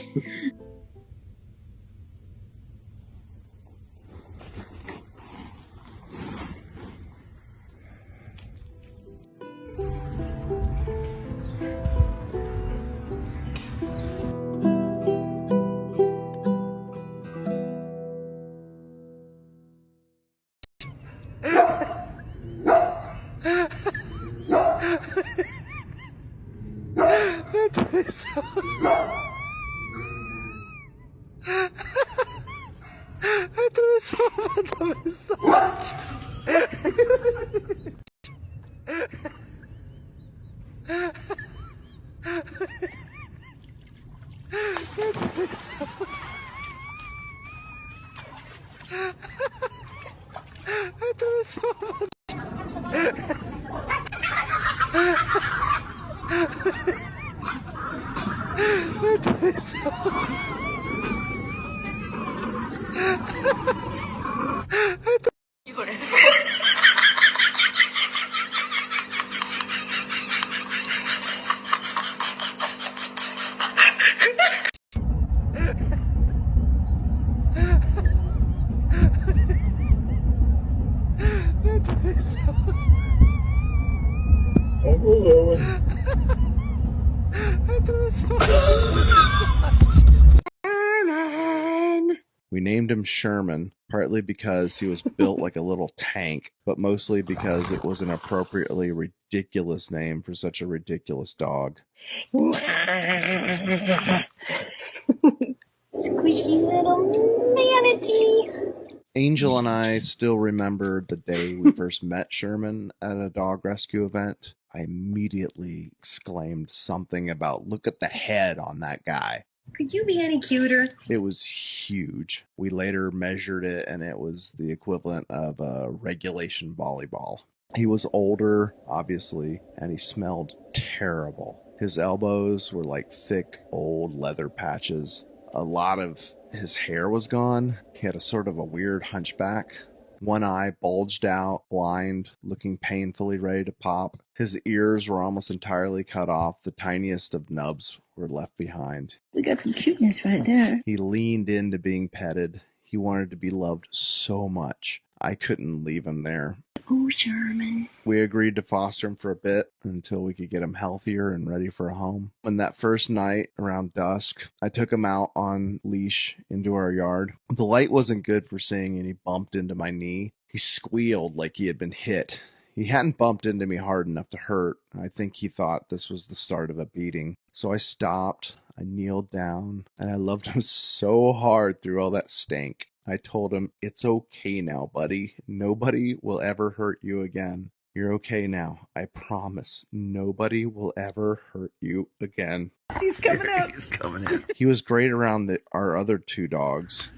We named him Sherman, partly because he was built like a little tank, but mostly because it was an appropriately ridiculous name for such a ridiculous dog. Squishy little manatee. Angel and I still remember the day we first met Sherman at a dog rescue event. I immediately exclaimed something about, "Look at the head on that guy." Could you be any cuter? It was huge. We later measured it, and it was the equivalent of a regulation volleyball. He was older, obviously, and he smelled terrible. His elbows were like thick, old leather patches. A lot of his hair was gone. He had a sort of a weird hunchback. One eye bulged out, blind, looking painfully ready to pop. His ears were almost entirely cut off. The tiniest of nubs were left behind. We got some cuteness right there. He leaned into being petted. He wanted to be loved so much. I couldn't leave him there. Oh, Sherman. We agreed to foster him for a bit until we could get him healthier and ready for a home. When that first night around dusk, I took him out on leash into our yard. The light wasn't good for seeing, and he bumped into my knee. He squealed like he had been hit. He hadn't bumped into me hard enough to hurt. I think he thought this was the start of a beating. So I stopped, I kneeled down, and I loved him so hard through all that stank. I told him, "It's okay now, buddy. Nobody will ever hurt you again. You're okay now. I promise. Nobody will ever hurt you again." He's coming out. He's coming in. He was great around our other two dogs.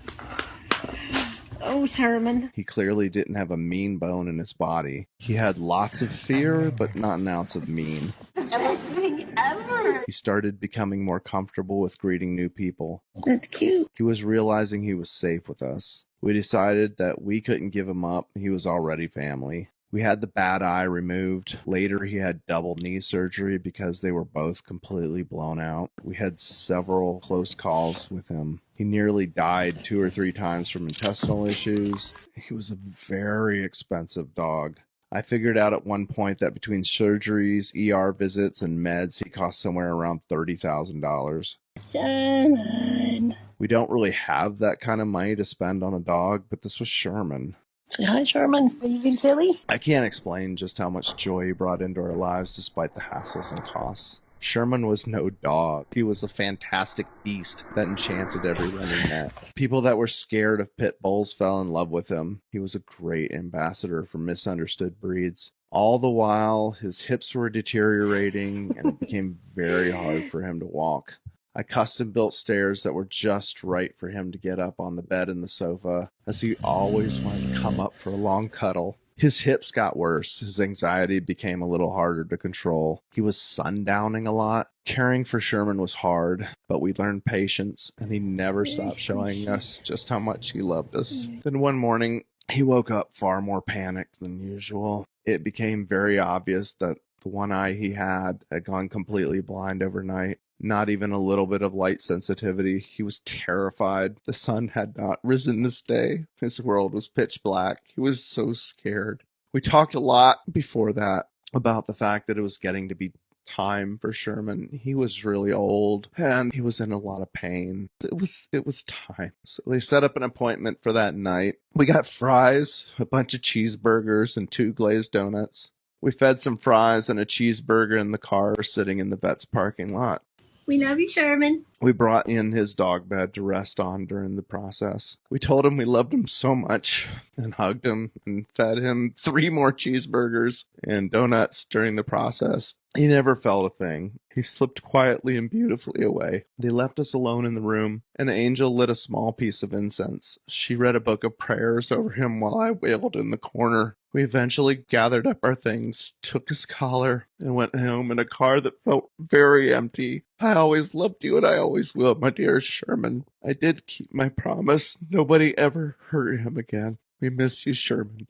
Oh, Sherman. He clearly didn't have a mean bone in his body. He had lots of fear, but not an ounce of mean. Best thing ever. He started becoming more comfortable with greeting new people. That's cute. He was realizing he was safe with us. We decided that we couldn't give him up. He was already family. We had the bad eye removed. Later, he had double knee surgery because they were both completely blown out. We had several close calls with him. He nearly died 2 or 3 times from intestinal issues. He was a very expensive dog. I figured out at one point that between surgeries, ER visits, and meds, he cost somewhere around $30,000. Sherman. We don't really have that kind of money to spend on a dog, but this was Sherman. Say hi, Sherman. Are you being silly? I can't explain just how much joy he brought into our lives despite the hassles and costs. Sherman was no dog. He was a fantastic beast that enchanted everyone he met. People that were scared of pit bulls fell in love with him. He was a great ambassador for misunderstood breeds. All the while, his hips were deteriorating and it became very hard for him to walk. I custom built stairs that were just right for him to get up on the bed and the sofa, as he always wanted to come up for a long cuddle. His hips got worse. His anxiety became a little harder to control. He was sundowning a lot. Caring for Sherman was hard, but we learned patience, and he never stopped showing us just how much he loved us. Then one morning, he woke up far more panicked than usual. It became very obvious that the one eye he had gone completely blind overnight. Not even a little bit of light sensitivity. He was terrified. The sun had not risen this day. His world was pitch black. He was so scared. We talked a lot before that about the fact that it was getting to be time for Sherman. He was really old and he was in a lot of pain. It was time. So we set up an appointment for that night. We got fries, a bunch of cheeseburgers, and 2 glazed donuts. We fed some fries and a cheeseburger in the car sitting in the vet's parking lot. We love you, Sherman. We brought in his dog bed to rest on during the process. We told him we loved him so much and hugged him and fed him 3 more cheeseburgers and donuts during the process. He never felt a thing. He slipped quietly and beautifully away. They left us alone in the room. An angel lit a small piece of incense. She read a book of prayers over him while I wailed in the corner. We eventually gathered up our things, took his collar, and went home in a car that felt very empty. I always loved you and I always will, my dear Sherman. I did keep my promise. Nobody ever hurt him again. We miss you, Sherman.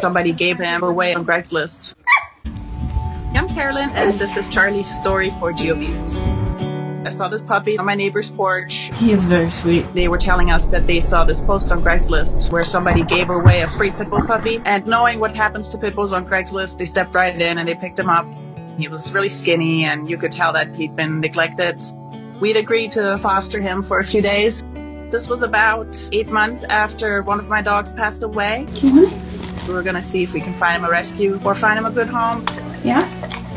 Somebody gave him away on Craigslist. I'm Carolyn, and this is Charlie's story for GeoBeats. I saw this puppy on my neighbor's porch. He is very sweet. They were telling us that they saw this post on Craigslist where somebody gave away a free pit bull puppy. And knowing what happens to pit bulls on Craigslist, they stepped right in and they picked him up. He was really skinny and you could tell that he'd been neglected. We'd agreed to foster him for a few days. This was about 8 months after one of my dogs passed away. Mm-hmm. We were going to see if we can find him a rescue or find him a good home. Yeah,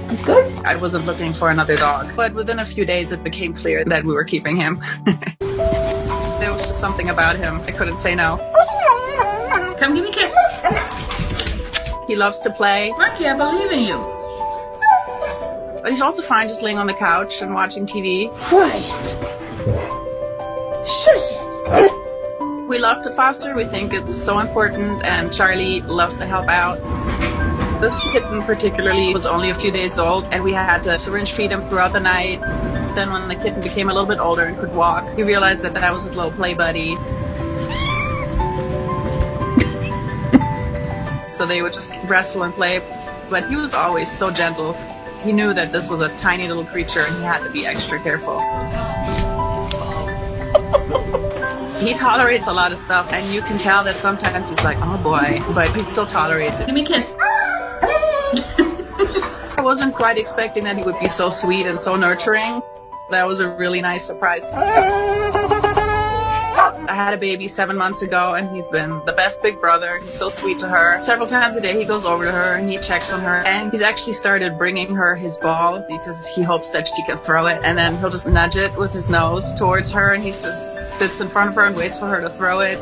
that's good. I wasn't looking for another dog, but within a few days it became clear that we were keeping him. There was just something about him. I couldn't say no. Come give me a kiss. He loves to play. Rocky, I believe in you. But he's also fine just laying on the couch and watching TV. Quiet. Shush it. We love to foster. We think it's so important, and Charlie loves to help out. This kitten particularly was only a few days old, and we had to syringe feed him throughout the night. Then when the kitten became a little bit older and could walk, we realized that that was his little play buddy. So they would just wrestle and play, but he was always so gentle. He knew that this was a tiny little creature and he had to be extra careful. He tolerates a lot of stuff, and you can tell that sometimes he's like, oh boy, but he still tolerates it. Give me a kiss. I wasn't quite expecting that he would be so sweet and so nurturing. That was a really nice surprise. I had a baby 7 months ago, and he's been the best big brother. He's so sweet to her. Several times a day he goes over to her and he checks on her, and he's actually started bringing her his ball because he hopes that she can throw it, and then he'll just nudge it with his nose towards her, and he just sits in front of her and waits for her to throw it.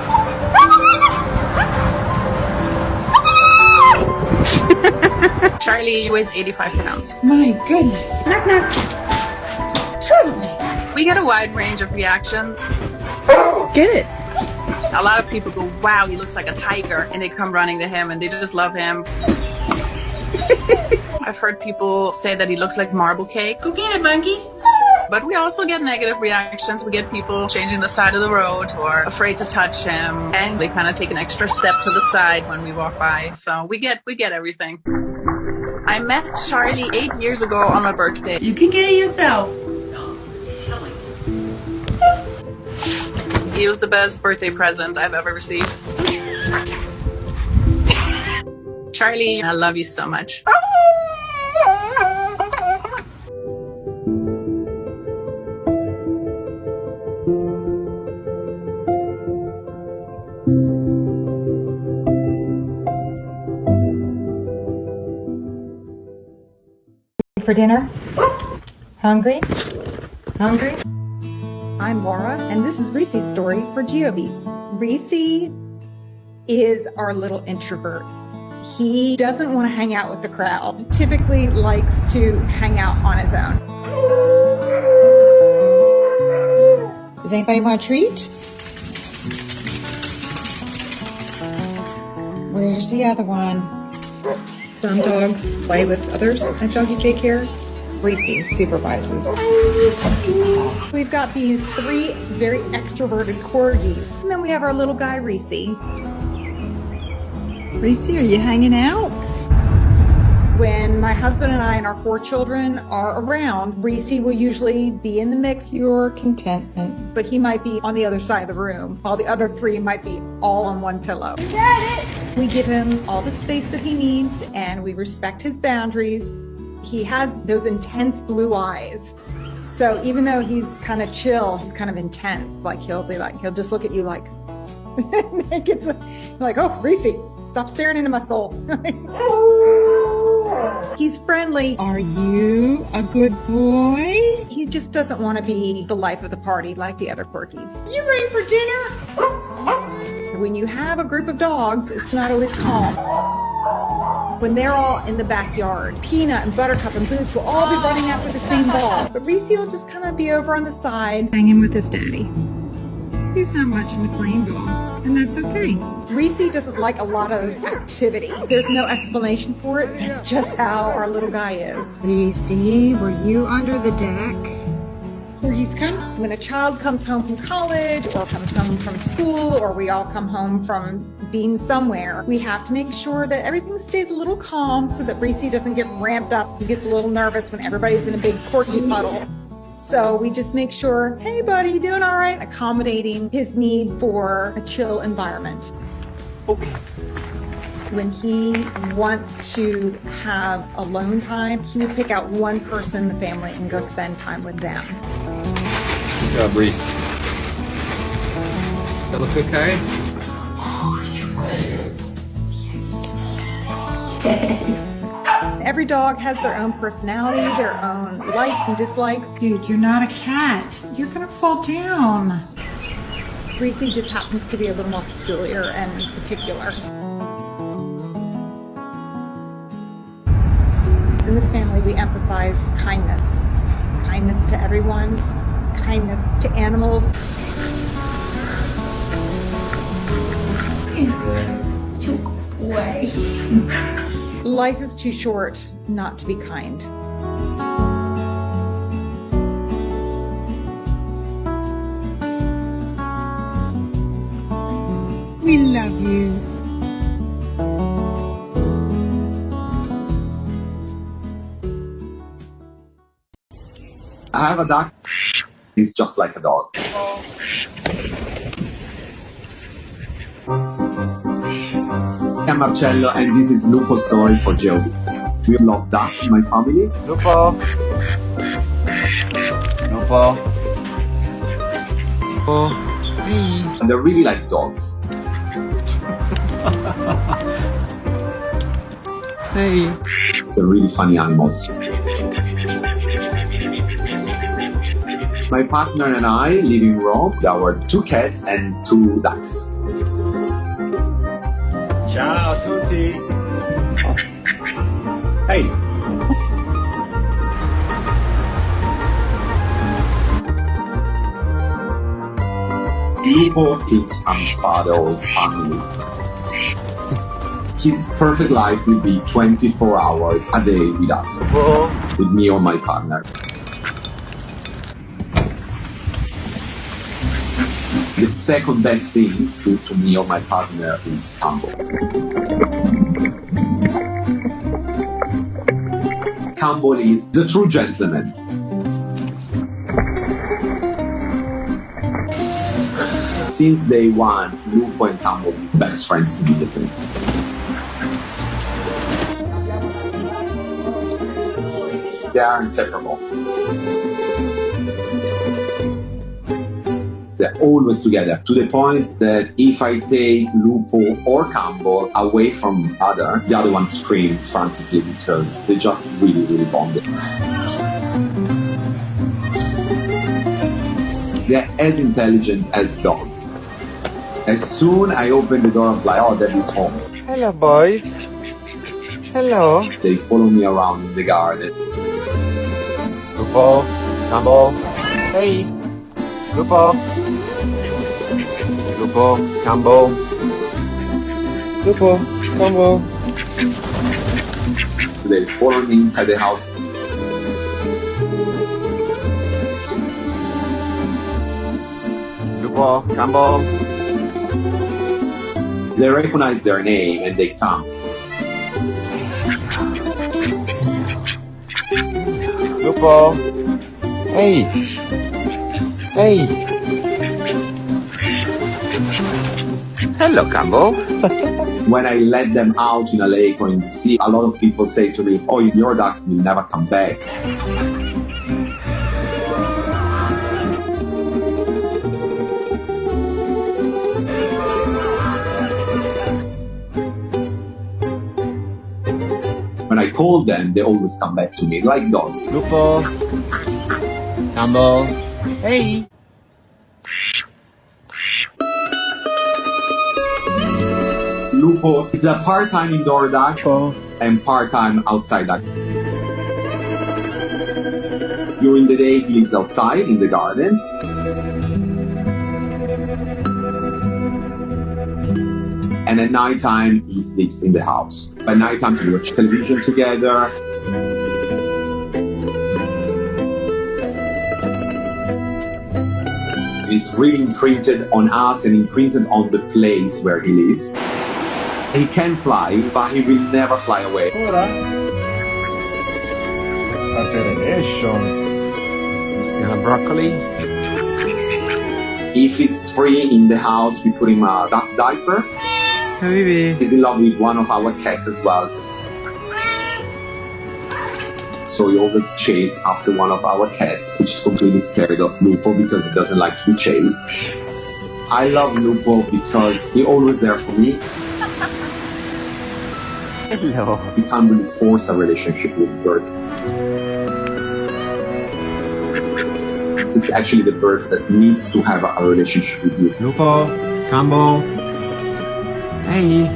Charlie weighs 85 pounds. My goodness. Knock, knock. Troublemaker. We get a wide range of reactions. Get it. A lot of people go, wow, he looks like a tiger, and they come running to him and they just love him. I've heard people say that he looks like marble cake. Go get it, monkey. But we also get negative reactions. We get people changing the side of the road or afraid to touch him, and they kind of take an extra step to the side when we walk by. So we get everything. I met Charlie 8 years ago on my birthday. You can get it yourself. He was the best birthday present I've ever received. Charlie, I love you so much. For dinner? Hungry? Hungry? I'm Laura, and this is Reese's story for GeoBeats. Reese is our little introvert. He doesn't want to hang out with the crowd. Typically likes to hang out on his own. Does anybody want a treat? Where's the other one? Some dogs play with others at doggy daycare. Reese supervises. We've got these 3 very extroverted corgis. And then we have our little guy, Reese. Reese, are you hanging out? When my husband and I and our 4 children are around, Reese will usually be in the mix. Your contentment. But he might be on the other side of the room, while the other 3 might be all on one pillow. We give him all the space that he needs, and we respect his boundaries. He has those intense blue eyes. So even though he's kind of chill, he's kind of intense. Like he'll just look at you like, like, oh, Reese, stop staring into my soul. He's friendly. Are you a good boy? He just doesn't want to be the life of the party like the other Corgis. You ready for dinner? When you have a group of dogs, it's not always calm. When they're all in the backyard, Peanut and Buttercup and Boots will all be running after the same ball. But Reese will just kind of be over on the side, hanging with his daddy. He's not much into playing ball, and that's okay. Reese doesn't like a lot of activity. There's no explanation for it. That's just how our little guy is. Reese, were you under the deck? Corgis come. When a child comes home from college or comes home from school or we all come home from being somewhere, we have to make sure that everything stays a little calm so that Reese doesn't get ramped up. He gets a little nervous when everybody's in a big Corgi puddle. So we just make sure, hey buddy, you doing all right? Accommodating his need for a chill environment. Okay. When he wants to have alone time, he will pick out one person in the family and go spend time with them. Good job, Reese. That look okay? Yes. Every dog has their own personality, their own likes and dislikes. Dude, you're not a cat. You're gonna fall down. Reese just happens to be a little more peculiar and particular. In this family, we emphasize kindness. Kindness to everyone, kindness to animals. Life is too short not to be kind. We love you. I have a duck. He's just like a dog. I'm Marcello, and this is Lupo's story for GeoBeats. We love ducks in my family. Lupo. Lupo. Lupo. And they're really like dogs. Hey. They're really funny animals. My partner and I live in Rome. There were 2 cats and 2 ducks. Ciao tutti. Hey. Lupo thinks I'm his father or his family. His perfect life will be 24 hours a day with us. With me or my partner. The second best thing to me or my partner is Campbell. Campbell is the true gentleman. Since day one, Lupo and Campbell were best friends immediately. They are inseparable. They're always together, to the point that if I take Lupo or Campbell away from the other one screams frantically because they just really, really bonded. They're as intelligent as dogs. As soon as I open the door, I was like, oh, Daddy's home. Hello, boys. Hello. They follow me around in the garden. Lupo, Campbell. Hey. Lupo. Lupo, Campbell. Lupo, Campbell. They follow me inside the house. Lupo, Campbell. They recognize their name and they come. Lupo. Hey. Hey. Hello, Campbell. When I let them out in a lake or in the sea, a lot of people say to me, oh, your dog will never come back. When I call them, they always come back to me, like dogs. Lupo. Campbell. Hey. Lupo is a part-time indoor dog and part-time outside dog. During the day, he lives outside in the garden. And at nighttime, he sleeps in the house. At nighttime, we watch television together. He's really imprinted on us and imprinted on the place where he lives. He can fly, but he will never fly away. Broccoli. If he's free in the house, we put him a duck diaper. Baby. He's in love with one of our cats as well. So he always chases after one of our cats, which is completely scared of Lupo because he doesn't like to be chased. I love Lupo because he's always there for me. Hello. You can't really force a relationship with birds. It's actually the birds that needs to have a relationship with you. Lupo, Campbell. Hey.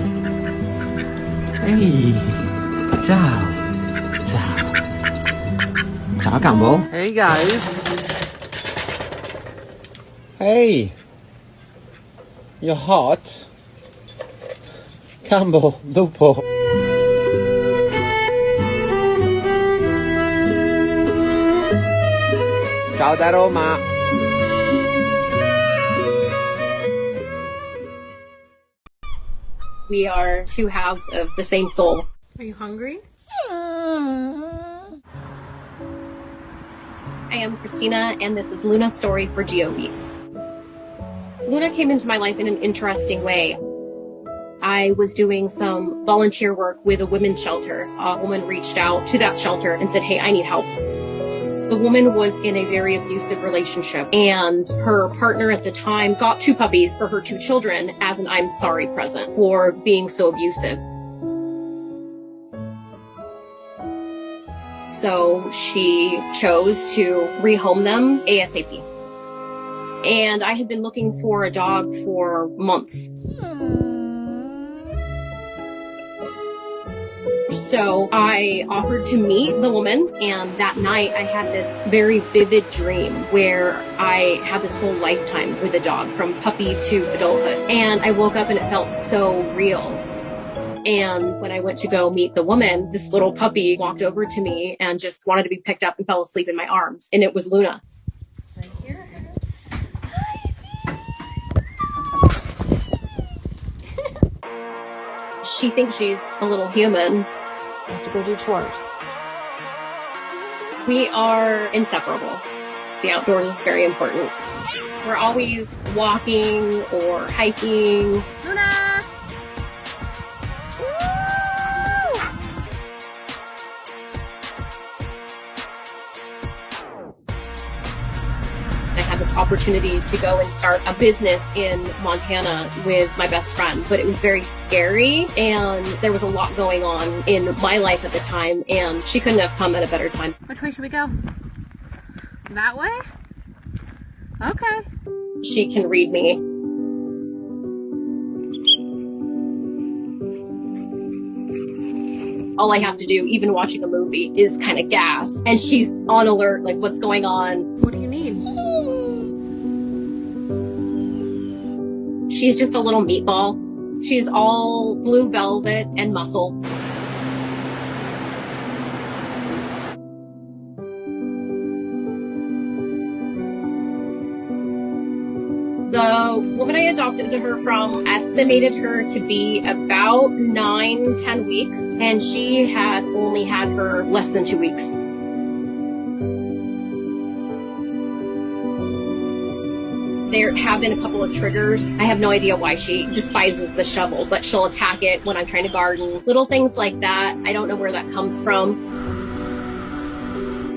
Hey. Ciao. Ciao. Ciao, Campbell. Hey, guys. Hey. You're hot. Campbell, Lupo. Ciao da Roma. We are two halves of the same soul. Are you hungry? I am Christina, and this is Luna's story for GeoBeats. Luna came into my life in an interesting way. I was doing some volunteer work with a women's shelter. A woman reached out to that shelter and said, hey, I need help. The woman was in a very abusive relationship, and her partner at the time got 2 puppies for her 2 children as an I'm sorry present for being so abusive. So she chose to rehome them ASAP. And I had been looking for a dog for months. So I offered to meet the woman, and that night I had this very vivid dream where I had this whole lifetime with a dog from puppy to adulthood. And I woke up and it felt so real. And when I went to go meet the woman, this little puppy walked over to me and just wanted to be picked up and fell asleep in my arms. And it was Luna. Right here. She thinks she's a little human. I have to go do chores. We are inseparable. The outdoors is very important. We're always walking or hiking. Luna! I had this opportunity to go and start a business in Montana with my best friend, but it was very scary and there was a lot going on in my life at the time, and she couldn't have come at a better time. Which way should we go? That way? Okay. She can read me. All I have to do, even watching a movie, is kind of gasp. And she's on alert, like, what's going on? What do you need? She's just a little meatball. She's all blue velvet and muscle. The woman I adopted her from estimated her to be about 9-10 weeks, and she had only had her less than 2 weeks. There have been a couple of triggers. I have no idea why she despises the shovel, but she'll attack it when I'm trying to garden. Little things like that. I don't know where that comes from.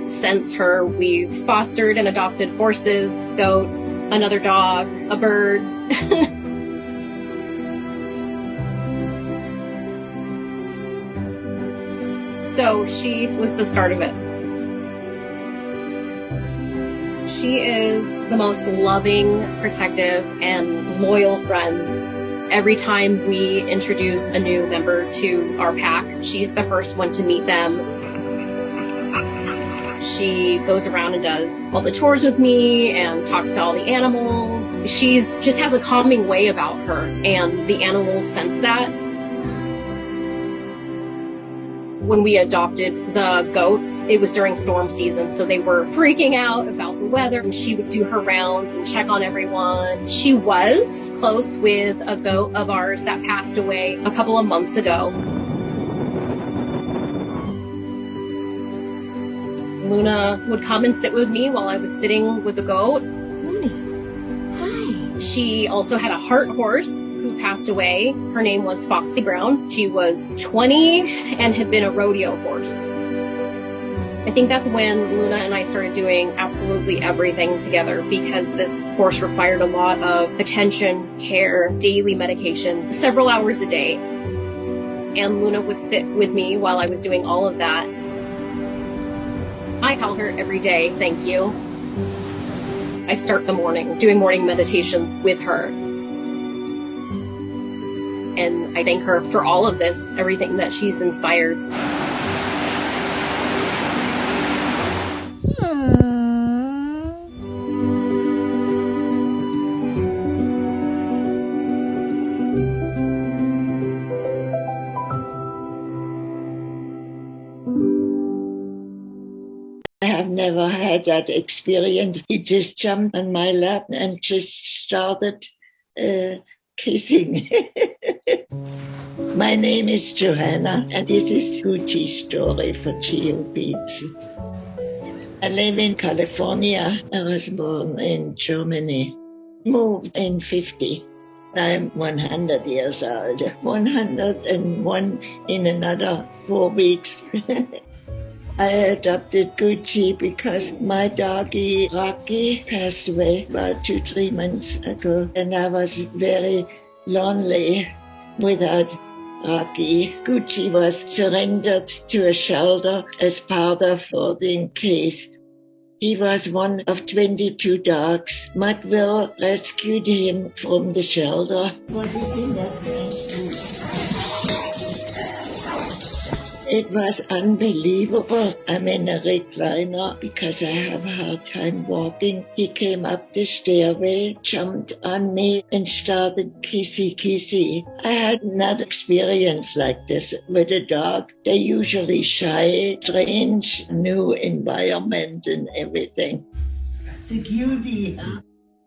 Since her, we've fostered and adopted horses, goats, another dog, a bird. So she was the start of it. She is the most loving, protective, and loyal friend. Every time we introduce a new member to our pack, she's the first one to meet them. She goes around and does all the chores with me and talks to all the animals. She's just has a calming way about her, and the animals sense that. When we adopted the goats, it was during storm season, so they were freaking out about the weather, and she would do her rounds and check on everyone. She was close with a goat of ours that passed away a couple of months ago. Luna would come and sit with me while I was sitting with the goat. Looney. Hi. She also had a heart horse who passed away. Her name was Foxy Brown. She was 20 and had been a rodeo horse. I think that's when Luna and I started doing absolutely everything together, because this horse required a lot of attention, care, daily medication, several hours a day. And Luna would sit with me while I was doing all of that. I tell her every day, thank you. I start the morning doing morning meditations with her. And I thank her for all of this, everything that she's inspired. I have never had that experience. He just jumped on my lap and just started kissing. My name is Johanna, and this is Gucci's story for Geo Beats. I live in California. I was born in Germany. Moved in 50. I'm 100 years old. 101 in another 4 weeks. I adopted Gucci because my doggy Rocky passed away about 2-3 months ago, and I was very lonely without Rocky. Gucci was surrendered to a shelter as part of holding case. He was one of 22 dogs. Mudville rescued him from the shelter. What is in that place? It was unbelievable. I'm in a recliner because I have a hard time walking. He came up the stairway, jumped on me, and started kissy. I had not experienced like this with a dog. They're usually shy, strange, new environment and everything. The cutie.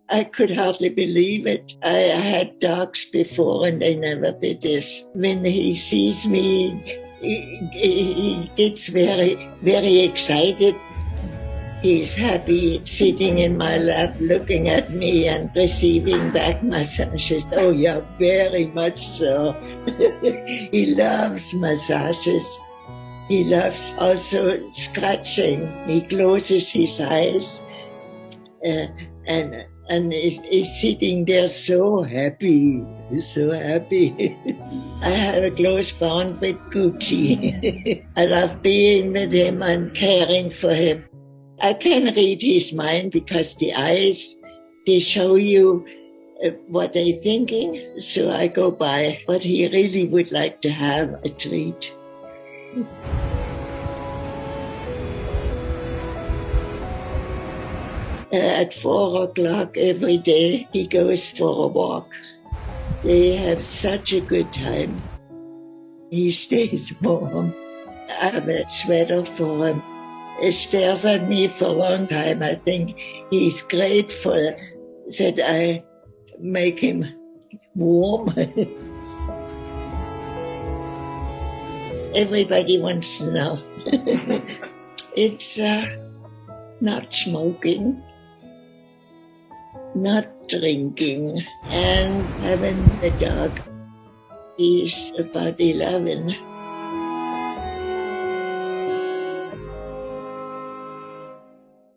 I could hardly believe it. I had dogs before and they never did this. When he sees me, he gets very, very excited. He's happy sitting in my lap, looking at me and receiving back massages. Oh, yeah, very much so. He loves massages. He loves also scratching. He closes his eyes and and is sitting there so happy, so happy. I have a close bond with Gucci. I love being with him and caring for him. I can read his mind because the eyes, they show you what they're thinking. So I go by what he really would like to have, a treat. At 4 o'clock every day, he goes for a walk. They have such a good time. He stays warm. I have a sweater for him. He stares at me for a long time. I think he's grateful that I make him warm. Everybody wants to know. It's not smoking, not drinking, and having a dog. He's about 11.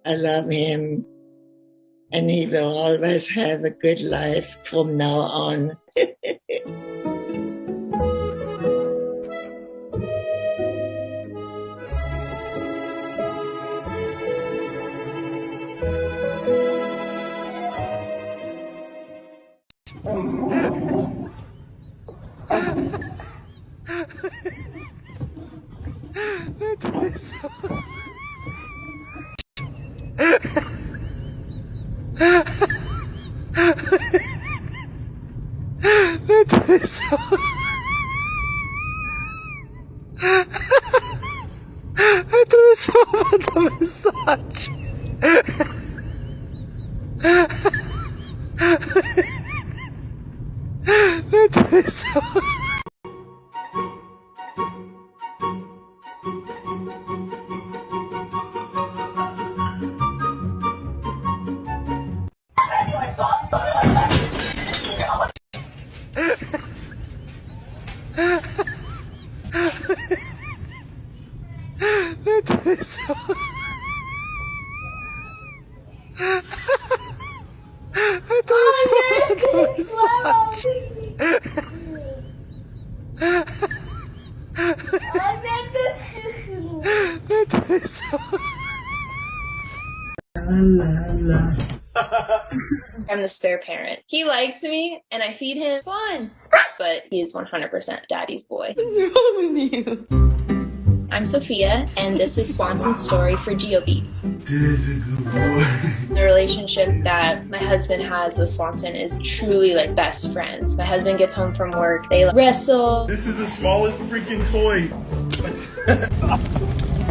I love him, and he will always have a good life from now on. I'm the spare parent. He likes me, and I feed him fun, but he's 100% daddy's boy. What's wrong with you? I'm Sophia, and this is Swanson's story for GeoBeats. The relationship that my husband has with Swanson is truly like best friends. My husband gets home from work, they wrestle. This is the smallest freaking toy.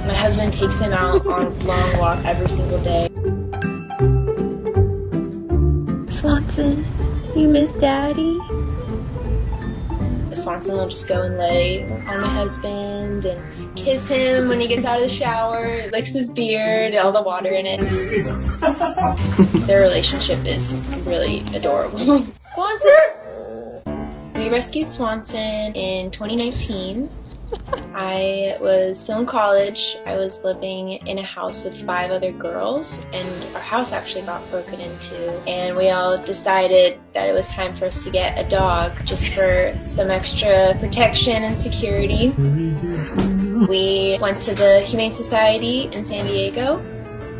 My husband takes him out on long walks every single day. Swanson, you miss Daddy? Swanson will just go and lay on my husband and kiss him when he gets out of the shower, licks his beard, all the water in it. Their relationship is really adorable. Swanson! We rescued Swanson in 2019. I was still in college. I was living in a house with 5 other girls, and our house actually got broken into. And we all decided that it was time for us to get a dog just for some extra protection and security. We went to the Humane Society in San Diego,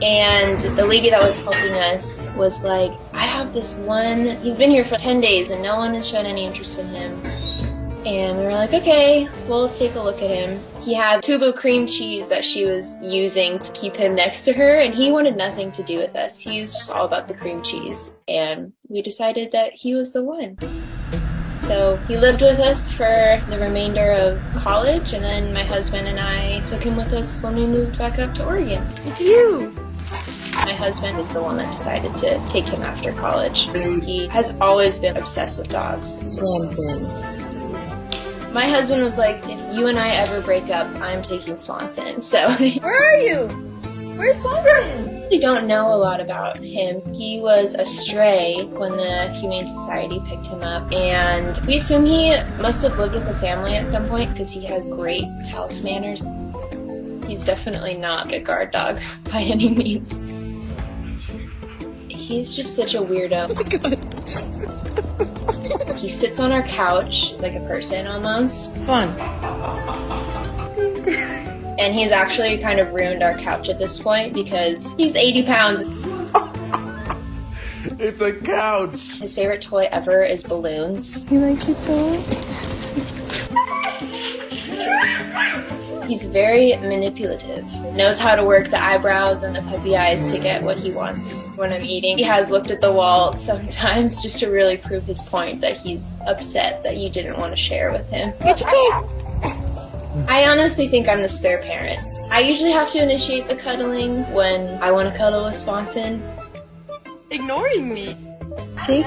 and the lady that was helping us was like, I have this one, he's been here for 10 days and no one has shown any interest in him. And we were like, okay, we'll take a look at him. He had a tube of cream cheese that she was using to keep him next to her, and he wanted nothing to do with us. He was just all about the cream cheese, and we decided that he was the one. So he lived with us for the remainder of college, and then my husband and I took him with us when we moved back up to Oregon. It's you! My husband is the one that decided to take him after college. He has always been obsessed with dogs. Swanson. My husband was like, if you and I ever break up, I'm taking Swanson. So where are you? Where's Swanson? We don't know a lot about him. He was a stray when the Humane Society picked him up, and we assume he must have lived with a family at some point because he has great house manners. He's definitely not a guard dog by any means. He's just such a weirdo. Oh my God. He sits on our couch like a person almost. It's fun. And he's actually kind of ruined our couch at this point because he's 80 pounds. It's a couch. His favorite toy ever is balloons. You like the toy? He's very manipulative. Knows how to work the eyebrows and the puppy eyes to get what he wants. When I'm eating, he has looked at the wall sometimes just to really prove his point that he's upset that you didn't want to share with him. Get your toy. I honestly think I'm the spare parent. I usually have to initiate the cuddling when I want to cuddle with Swanson. Ignoring me. See?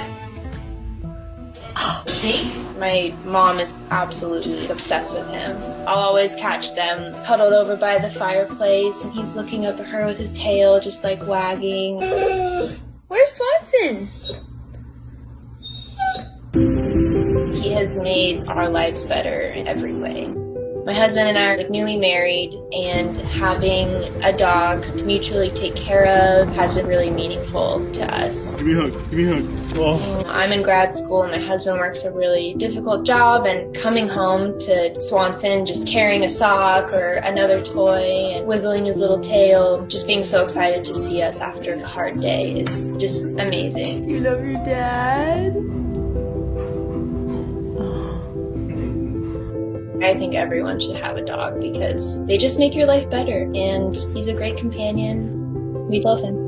See? My mom is absolutely obsessed with him. I'll always catch them cuddled over by the fireplace and he's looking up at her with his tail just like wagging. Where's Swanson? He has made our lives better in every way. My husband and I are newly married, and having a dog to mutually take care of has been really meaningful to us. Give me a hug. Give me a hug. Oh. I'm in grad school and my husband works a really difficult job, and coming home to Swanson just carrying a sock or another toy and wiggling his little tail, just being so excited to see us after a hard day is just amazing. You love your dad? I think everyone should have a dog because they just make your life better, and he's a great companion. We love him.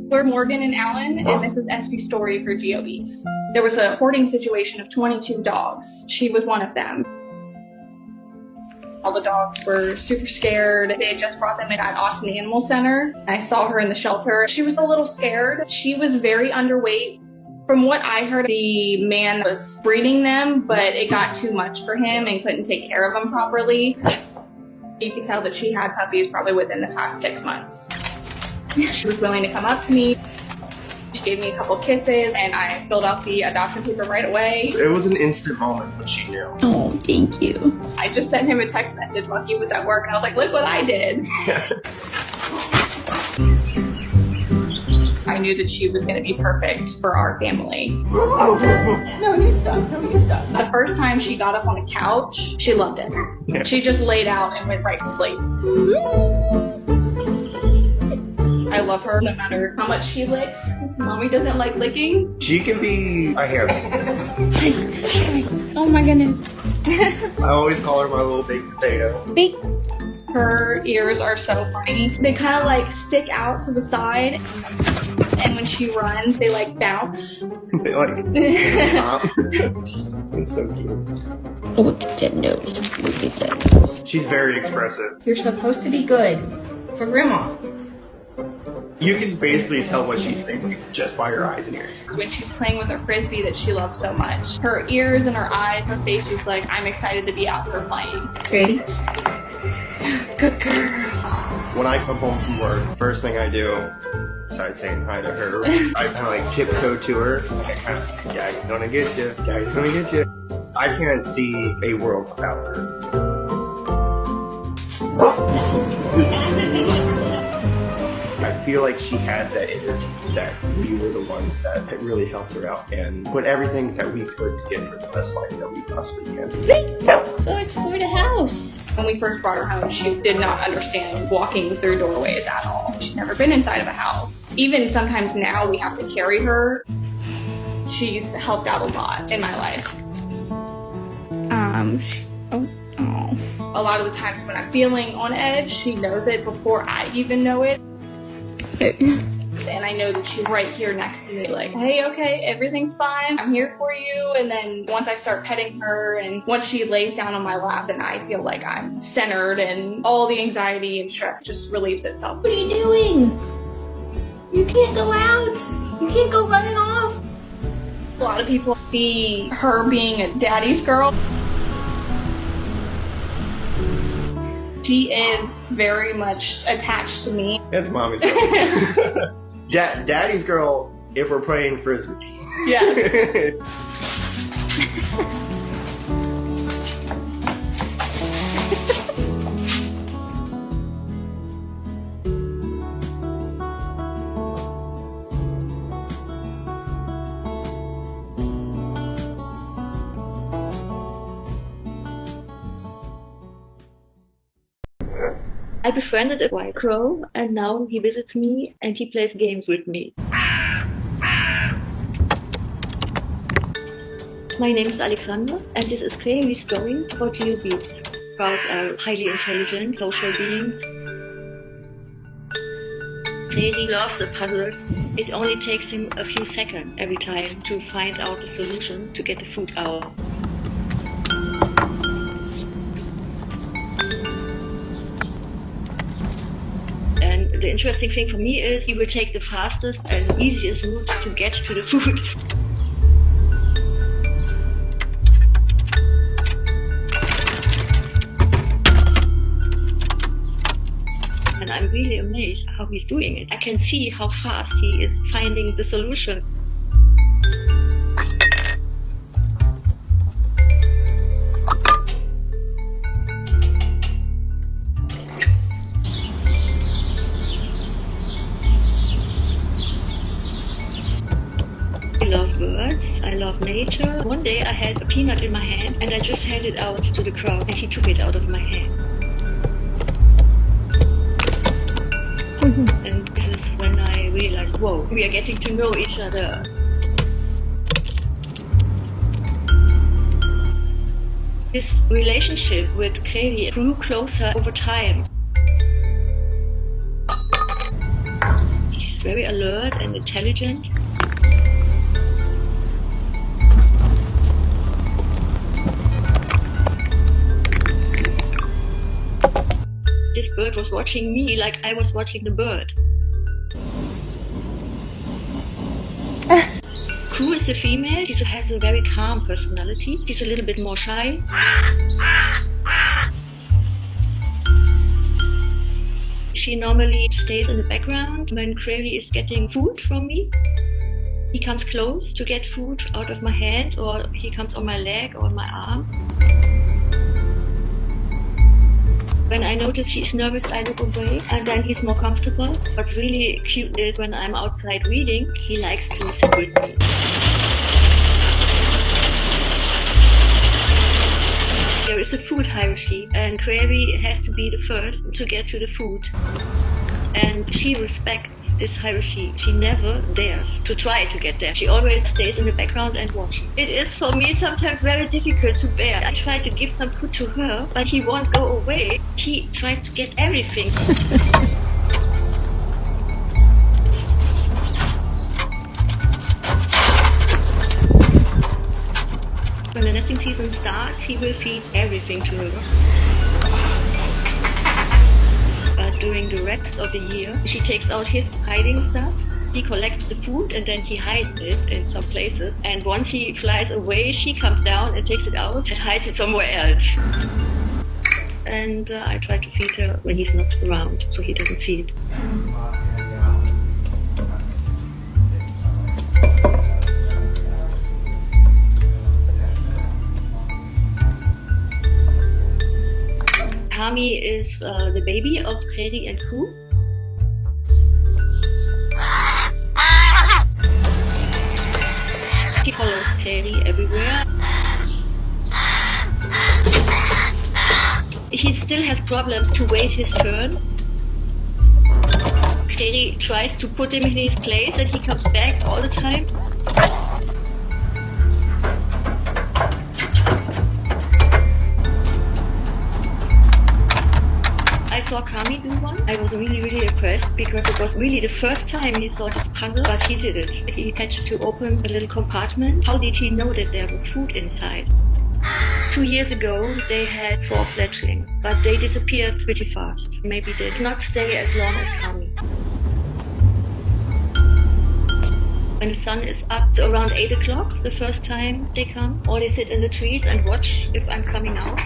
We're Morgan and Alan, and this is SV's story for GeoBeats. There was a hoarding situation of 22 dogs. She was one of them. All the dogs were super scared. They had just brought them in at Austin Animal Center. I saw her in the shelter. She was a little scared. She was very underweight. From what I heard, the man was breeding them, but it got too much for him and couldn't take care of them properly. You could tell that she had puppies probably within the past 6 months. She was willing to come up to me. She gave me a couple kisses, and I filled out the adoption paper right away. It was an instant moment when she knew. Oh, thank you. I just sent him a text message while he was at work, and I was like, look what I did. I knew that she was going to be perfect for our family. No, he's done. No, he's done. The first time she got up on a couch, she loved it. Yeah. She just laid out and went right to sleep. I love her no matter how much she licks, because mommy doesn't like licking. She can be a handful. Oh my goodness. I always call her my little baked potato. Beep. Her ears are so funny. They kind of like stick out to the side, and when she runs, they like bounce. They like It's so cute. Look at that nose. Look at that nose. She's very expressive. You're supposed to be good for grandma. You can basically tell what she's thinking just by her eyes and ears. When she's playing with her frisbee that she loves so much, her ears and her eyes, her face, she's like, I'm excited to be out here playing. Ready? Good girl. When I come home from work, first thing I do, besides saying hi to her, I kind of like tiptoe to her. I kind of, Daddy's gonna get you. Daddy's gonna get you. I can't see a world without her. I feel like she has that energy that we were the ones that really helped her out and put everything that we could to get her the best life that we possibly can. Oh, it's for the house. When we first brought her home, she did not understand walking through doorways at all. She'd never been inside of a house. Even sometimes now we have to carry her. She's helped out a lot in my life. A lot of the times when I'm feeling on edge, she knows it before I even know it. And I know that she's right here next to me like, hey, okay, everything's fine. I'm here for you. And then once I start petting her and once she lays down on my lap, then I feel like I'm centered and all the anxiety and stress just relieves itself. What are you doing? You can't go out. You can't go running off. A lot of people see her being a daddy's girl. She is very much attached to me. That's mommy's girl. Daddy's girl if we're playing Frisbee. Yes. I befriended a white crow, and now he visits me and he plays games with me. My name is Alexander, and this is Crazy's story about geobeats. Crows are highly intelligent social beings. Crazy loves the puzzles. It only takes him a few seconds every time to find out the solution to get the food out. And the interesting thing for me is he will take the fastest and easiest route to get to the food. And I'm really amazed how he's doing it. I can see how fast he is finding the solution. I love birds, I love nature. One day I had a peanut in my hand and I just held it out to the crowd and he took it out of my hand. And this is when I realized, whoa, we are getting to know each other. This relationship with Crazy grew closer over time. He's very alert and intelligent. This bird was watching me like I was watching the bird. Crew is a female. She has a very calm personality. She's a little bit more shy. She normally stays in the background when Crazy is getting food from me. He comes close to get food out of my hand, or he comes on my leg or on my arm. When I notice he's nervous, I look away, and then he's more comfortable. What's really cute is when I'm outside reading, he likes to sit with me. There is a food hierarchy, and Crazy has to be the first to get to the food. And she respects this hierarchy. She never dares to try to get there. She always stays in the background and watches. It is for me sometimes very difficult to bear. I try to give some food to her, but he won't go away. He tries to get everything. When the nesting season starts, he will feed everything to her. But during the rest of the year, she takes out his hiding stuff. He collects the food and then he hides it in some places. And once he flies away, she comes down and takes it out and hides it somewhere else. And I try to feed her when he's not around, so he doesn't see it. Kami is the baby of Crazy and Ku. He follows Crazy everywhere. He still has problems to wait his turn. Crazy tries to put him in his place and he comes back all the time. I saw Kami do one. I was really impressed because it was really the first time he saw this puzzle, but he did it. He had to open a little compartment. How did he know that there was food inside? 2 years ago, they had 4 fledglings, but they disappeared pretty fast. Maybe they did not stay as long as Kami. When the sun is up to around 8 o'clock, the first time they come, or they sit in the trees and watch if I'm coming out.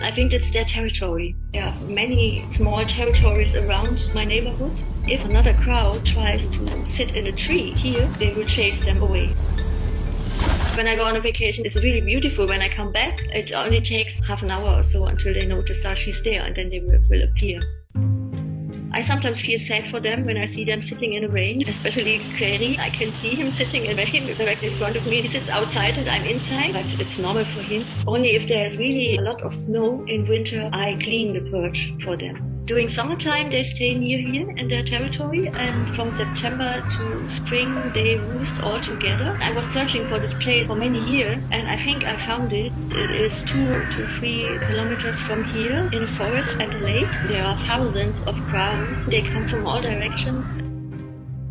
I think it's their territory. There are many small territories around my neighborhood. If another crowd tries to sit in a tree here, they will chase them away. When I go on a vacation, it's really beautiful. When I come back, it only takes half an hour or so until they notice that she's there, and then they will appear. I sometimes feel sad for them when I see them sitting in the rain, especially Clary. I can see him sitting in the rain directly in front of me. He sits outside and I'm inside, but it's normal for him. Only if there's really a lot of snow in winter, I clean the perch for them. During summertime, they stay near here in their territory, and from September to spring, they roost all together. I was searching for this place for many years, and I think I found it. It is 2 to 3 kilometers from here in a forest and a lake. There are thousands of crows. They come from all directions.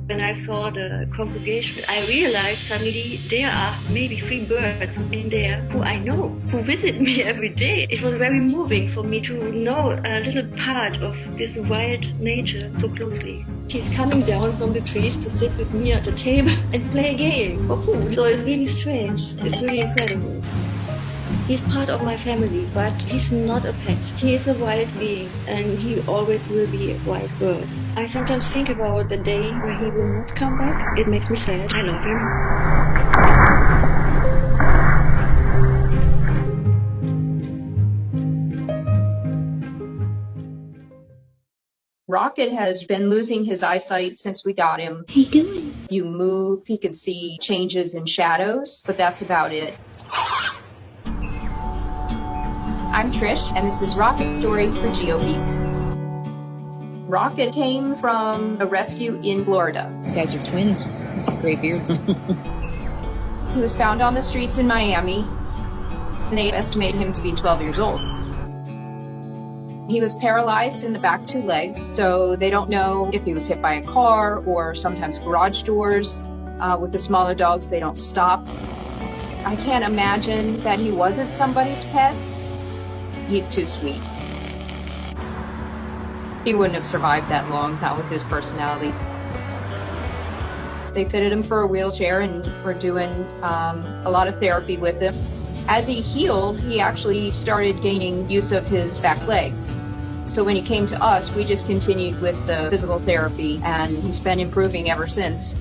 When I saw the congregation, I realized suddenly there are maybe 3 birds in there who I know, who visit me every day. It was very moving for me to know a little part of this wild nature so closely. He's coming down from the trees to sit with me at the table and play a game for food. So it's really strange. It's really incredible. He's part of my family, but he's not a pet. He is a wild being, and he always will be a wild bird. I sometimes think about the day where he will not come back. It makes me sad. I love him. Rocket has been losing his eyesight since we got him. How you doing? You move, he can see changes in shadows, but that's about it. I'm Trish, and this is Rocket's story for GeoBeats. Rocket came from a rescue in Florida. You guys are twins. Great beards. He was found on the streets in Miami, and they estimate him to be 12 years old. He was paralyzed in the back 2 legs, so they don't know if he was hit by a car or sometimes garage doors. With the smaller dogs, they don't stop. I can't imagine that he wasn't somebody's pet. He's too sweet. He wouldn't have survived that long, not with his personality. They fitted him for a wheelchair and were doing a lot of therapy with him. As he healed, he actually started gaining use of his back legs. So when he came to us, we just continued with the physical therapy, and he's been improving ever since.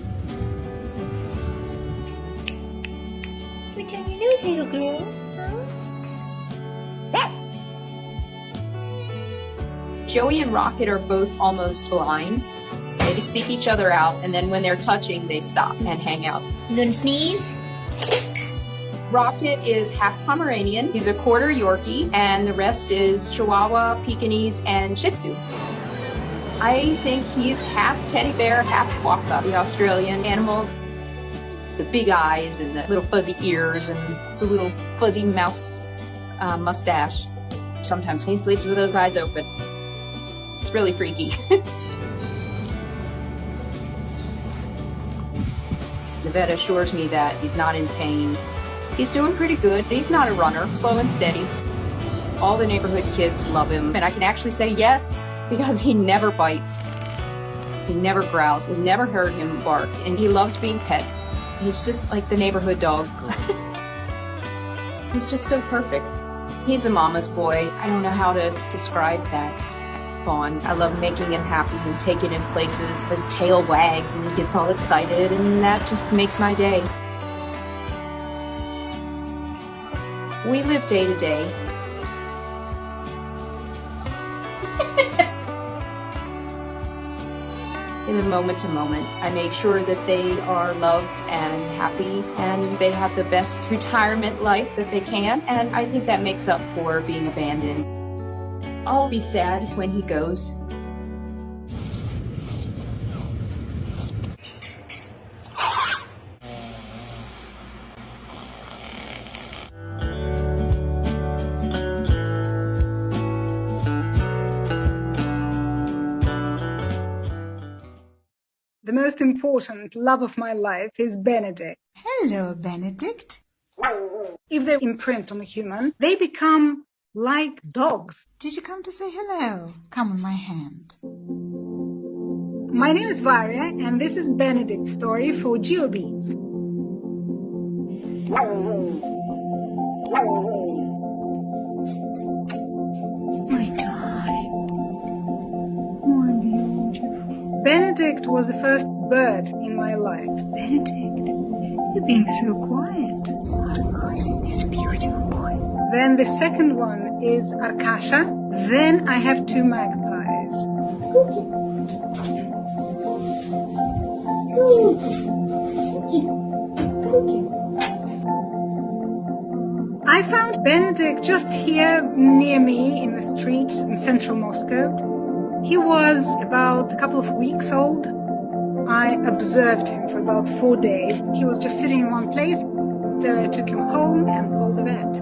What's on your nose, little girl? Joey and Rocket are both almost blind. They seek each other out, and then when they're touching, they stop and hang out. You gonna sneeze? Rocket is half Pomeranian. He's a quarter Yorkie, and the rest is Chihuahua, Pekingese, and Shih Tzu. I think he's half teddy bear, half Waka, the Australian animal. The big eyes and the little fuzzy ears and the little fuzzy mouse mustache. Sometimes he sleeps with those eyes open. It's really freaky. The vet assures me that he's not in pain. He's doing pretty good. He's not a runner, slow and steady. All the neighborhood kids love him, and I can actually say yes, because he never bites. He never growls. We've never heard him bark, and he loves being pet. He's just like the neighborhood dog. He's just so perfect. He's a mama's boy. I don't know how to describe that bond. I love making him happy and taking him places. His tail wags and he gets all excited, and that just makes my day. We live day to day. In the moment to moment, I make sure that they are loved and happy and they have the best retirement life that they can, and I think that makes up for being abandoned. I'll be sad when he goes. The most important love of my life is Benedict. Hello, Benedict. If they imprint on a human, they become like dogs. Did you come to say hello? Come on my hand. My name is Varia, and this is Benedict's story for GeoBeats. Benedict was the first bird in my life. Benedict, you're being so quiet. This beautiful boy. Then the second one is Arkasha. Then I have two magpies. I found Benedict just here near me in the street in central Moscow. He was about a couple of weeks old. I observed him for about 4 days. He was just sitting in one place, so I took him home and called the vet.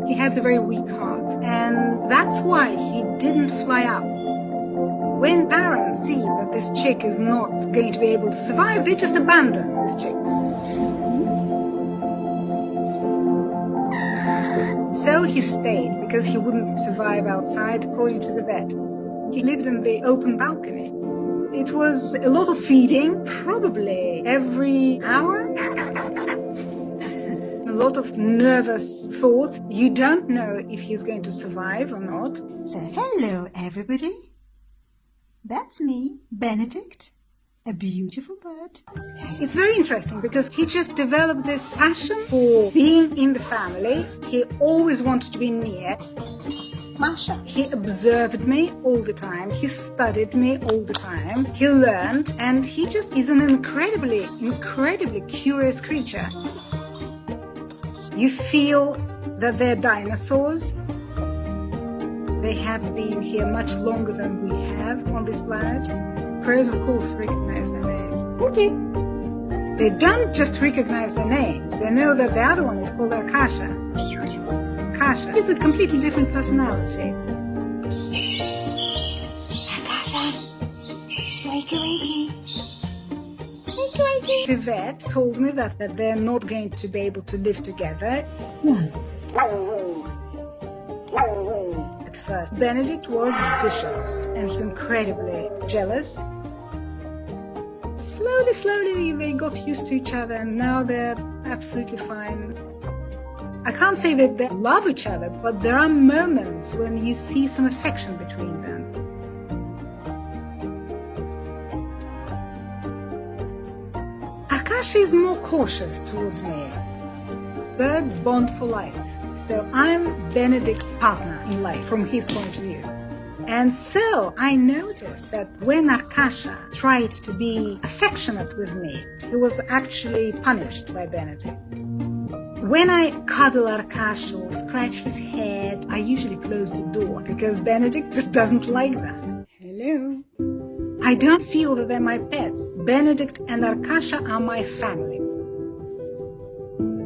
He has a very weak heart, and that's why he didn't fly up. When parents see that this chick is not going to be able to survive, they just abandon this chick. So he stayed because he wouldn't survive outside, according to the vet. He lived in the open balcony. It was a lot of feeding, probably every hour. A lot of nervous thoughts. You don't know if he's going to survive or not. So, hello, everybody. That's me, Benedict, a beautiful bird. It's very interesting because he just developed this passion for being in the family. He always wanted to be near. Masha. He observed me all the time. He studied me all the time. He learned, and he just is an incredibly curious creature. You feel that they're dinosaurs. They have been here much longer than we have on this planet. Crows, of course, recognize their names. Okay. They don't just recognize their names. They know that the other one is called Arkasha. Beautiful. Arkasha is a completely different personality. Arkasha, wakey, wakey. The vet told me that they're not going to be able to live together. At first, Benedict was vicious and was incredibly jealous. Slowly, they got used to each other, and now they're absolutely fine. I can't say that they love each other, but there are moments when you see some affection between them. Arkasha is more cautious towards me. Birds bond for life, so I'm Benedict's partner in life from his point of view. And so I noticed that when Arkasha tried to be affectionate with me, he was actually punished by Benedict. When I cuddle Arkasha or scratch his head, I usually close the door because Benedict just doesn't like that. Hello. I don't feel that they're my pets. Benedict and Arkasha are my family.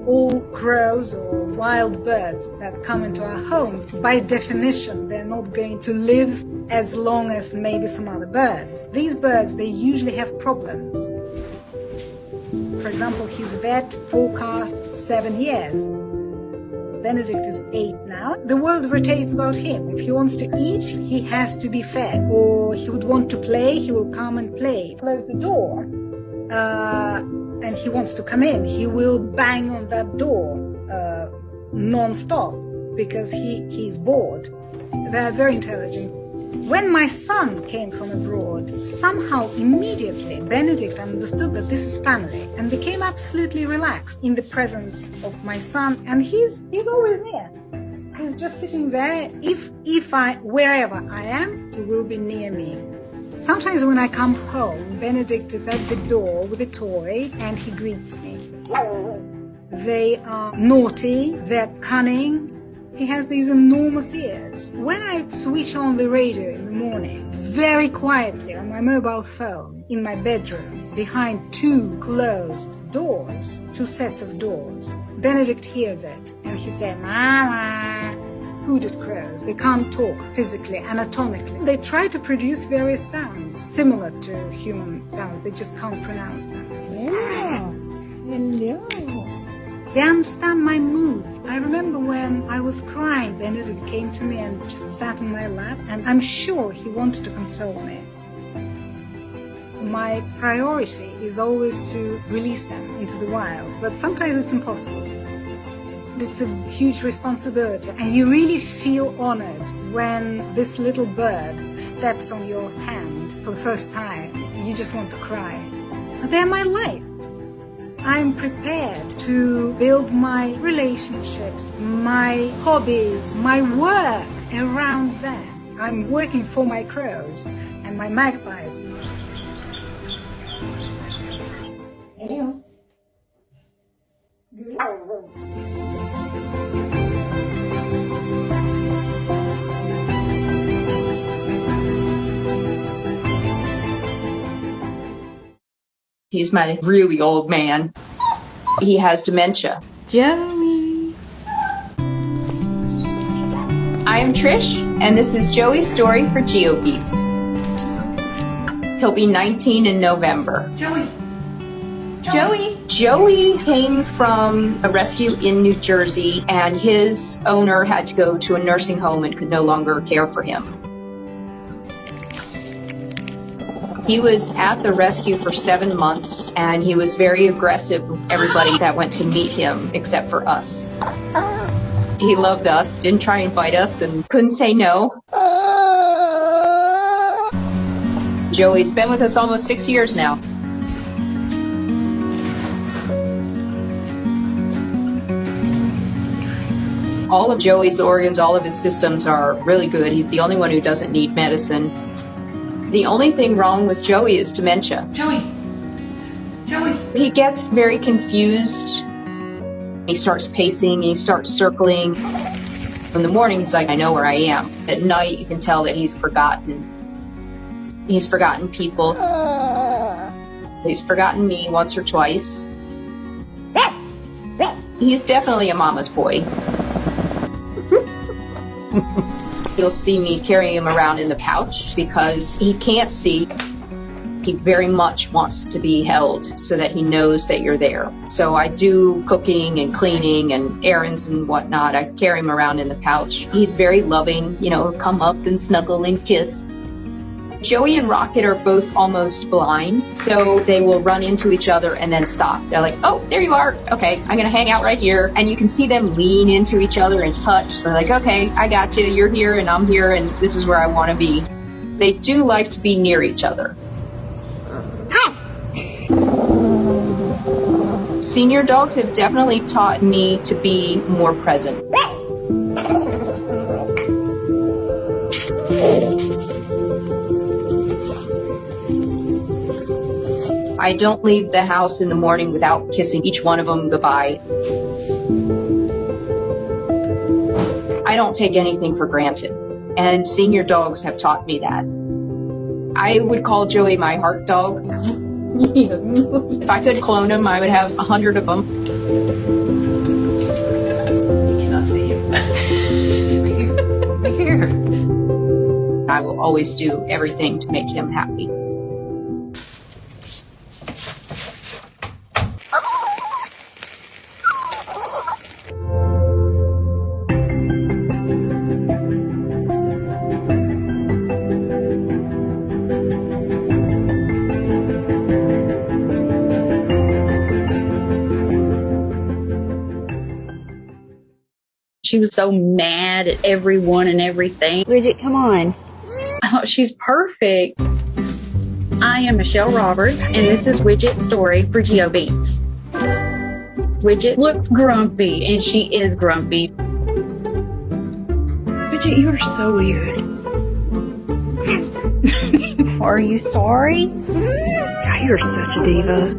All crows or wild birds that come into our homes, by definition, they're not going to live as long as maybe some other birds. These birds, they usually have problems. For example, his vet forecasts 7 years. Benedict is 8 now. The world rotates about him. If he wants to eat, he has to be fed. Or he would want to play, he will come and play. Close the door, and he wants to come in. He will bang on that door non-stop because he's bored. They're very intelligent. When my son came from abroad, somehow immediately Benedict understood that this is family and became absolutely relaxed in the presence of my son, and he's always near. He's just sitting there. Wherever I am, he will be near me. Sometimes when I come home, Benedict is at the door with a toy and he greets me. They are naughty, they're cunning. He has these enormous ears. When I switch on the radio in the morning, very quietly on my mobile phone, in my bedroom, behind 2 closed doors, 2 sets of doors, Benedict hears it and he says, "Mama." Hooded crows, they can't talk physically, anatomically. They try to produce various sounds similar to human sounds, they just can't pronounce them. Hello. They understand my moods. I remember when I was crying, Benedict came to me and just sat on my lap, and I'm sure he wanted to console me. My priority is always to release them into the wild, but sometimes it's impossible. It's a huge responsibility, and you really feel honored when this little bird steps on your hand for the first time. you just want to cry. But they're my life. I'm prepared to build my relationships, my hobbies, my work around them. I'm working for my crows and my magpies. He's my really old man. He has dementia. Joey. I am Trish, and this is Joey's story for GeoBeats. He'll be 19 in November. Joey came from a rescue in New Jersey, and his owner had to go to a nursing home and could no longer care for him. He was at the rescue for 7 months, and he was very aggressive with everybody that went to meet him, except for us. He loved us, didn't try and bite us, and couldn't say no. Joey's been with us almost 6 years now. All of Joey's organs, all of his systems are really good. He's the only one who doesn't need medicine. The only thing wrong with Joey is dementia. Joey! He gets very confused. He starts pacing, he starts circling. In the morning, he's like, I know where I am. At night, you can tell that he's forgotten. He's forgotten people. He's forgotten me once or twice. He's definitely a mama's boy. You'll see me carrying him around in the pouch because he can't see. He very much wants to be held so that he knows that you're there. So I do cooking and cleaning and errands and whatnot. I carry him around in the pouch. He's very loving, come up and snuggle and kiss. Joey and Rocket are both almost blind, so they will run into each other and then stop. They're like, oh, there you are. Okay, I'm going to hang out right here. And you can see them lean into each other and touch. They're like, okay, I got you. You're here and I'm here and this is where I want to be. They do like to be near each other. Senior dogs have definitely taught me to be more present. I don't leave the house in the morning without kissing each one of them goodbye. I don't take anything for granted, and senior dogs have taught me that. I would call Joey my heart dog. If I could clone him, I would have 100 of them. You cannot see him. Right here. I will always do everything to make him happy. She was so mad at everyone and everything. Bridget, come on. Oh, she's perfect. I am Michelle Roberts, and this is Widget's story for GeoBeats. Widget looks grumpy, and she is grumpy. Widget, you are so weird. Are you sorry? God, you're such a diva.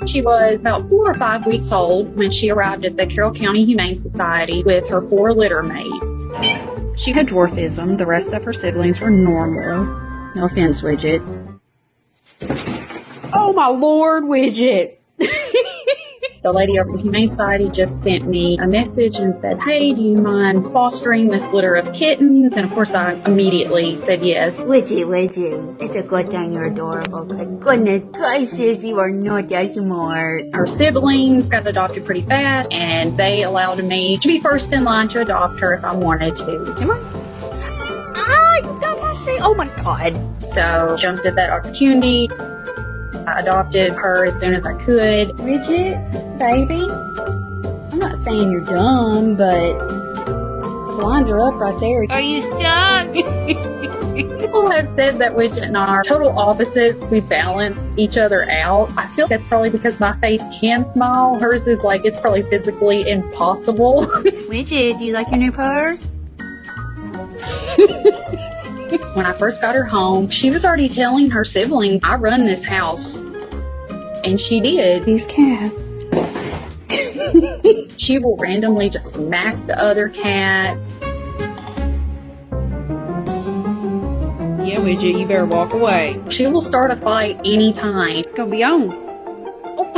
She was about 4 or 5 weeks old when she arrived at the Carroll County Humane Society with her 4 litter mates. She had dwarfism. The rest of her siblings were normal. No offense, Widget. Oh my lord, Widget! The lady over at the Humane Society just sent me a message and said, hey, do you mind fostering this litter of kittens? And of course I immediately said yes. Widget, it's a good thing you're adorable, but goodness gracious, you are not that smart. Her siblings got adopted pretty fast, and they allowed me to be first in line to adopt her if I wanted to. Come on. Ah, you got my thing. Oh my god. So jumped at that opportunity. I adopted her as soon as I could. Widget, baby, I'm not saying you're dumb, but the blinds are up right there. Are you stuck? People have said that Widget and I are total opposites. We balance each other out. I feel that's probably because my face can smile. Hers is like, it's probably physically impossible. Widget, do you like your new purse? When I first got her home, she was already telling her siblings, I run this house. And she did. These cats. She will randomly just smack the other cats. Yeah, Widget, you better walk away. She will start a fight anytime. It's gonna be on. Oh.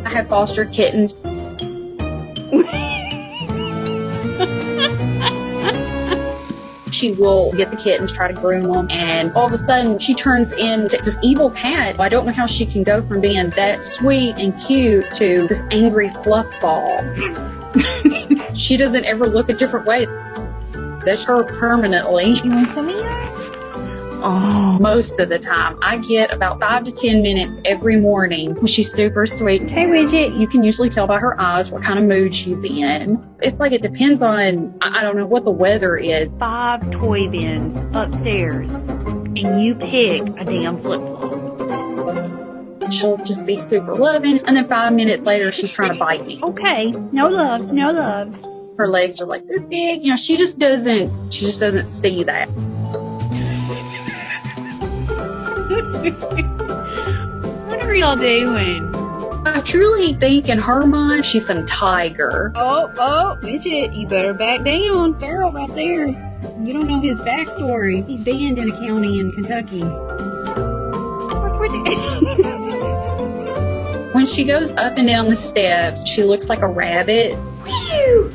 I have foster kittens. She will get the kittens, try to groom them, and all of a sudden she turns into this evil cat. I don't know how she can go from being that sweet and cute to this angry fluff ball. She doesn't ever look a different way. That's her permanently. You want to come here? Oh, most of the time. I get about 5 to 10 minutes every morning. She's super sweet. Hey, Widget. You can usually tell by her eyes what kind of mood she's in. It's like it depends on, I don't know, what the weather is. 5 toy bins upstairs, and you pick a damn flip-flop. She'll just be super loving, and then 5 minutes later, she's trying to bite me. Okay, no loves, no loves. Her legs are like this big. You know, she just doesn't see that. What are y'all doing? I truly think in her mind, she's some tiger. Oh, Widget, you better back down. Feral right there. You don't know his backstory. He's banned in a county in Kentucky. What's Widget? When she goes up and down the steps, she looks like a rabbit. Whew.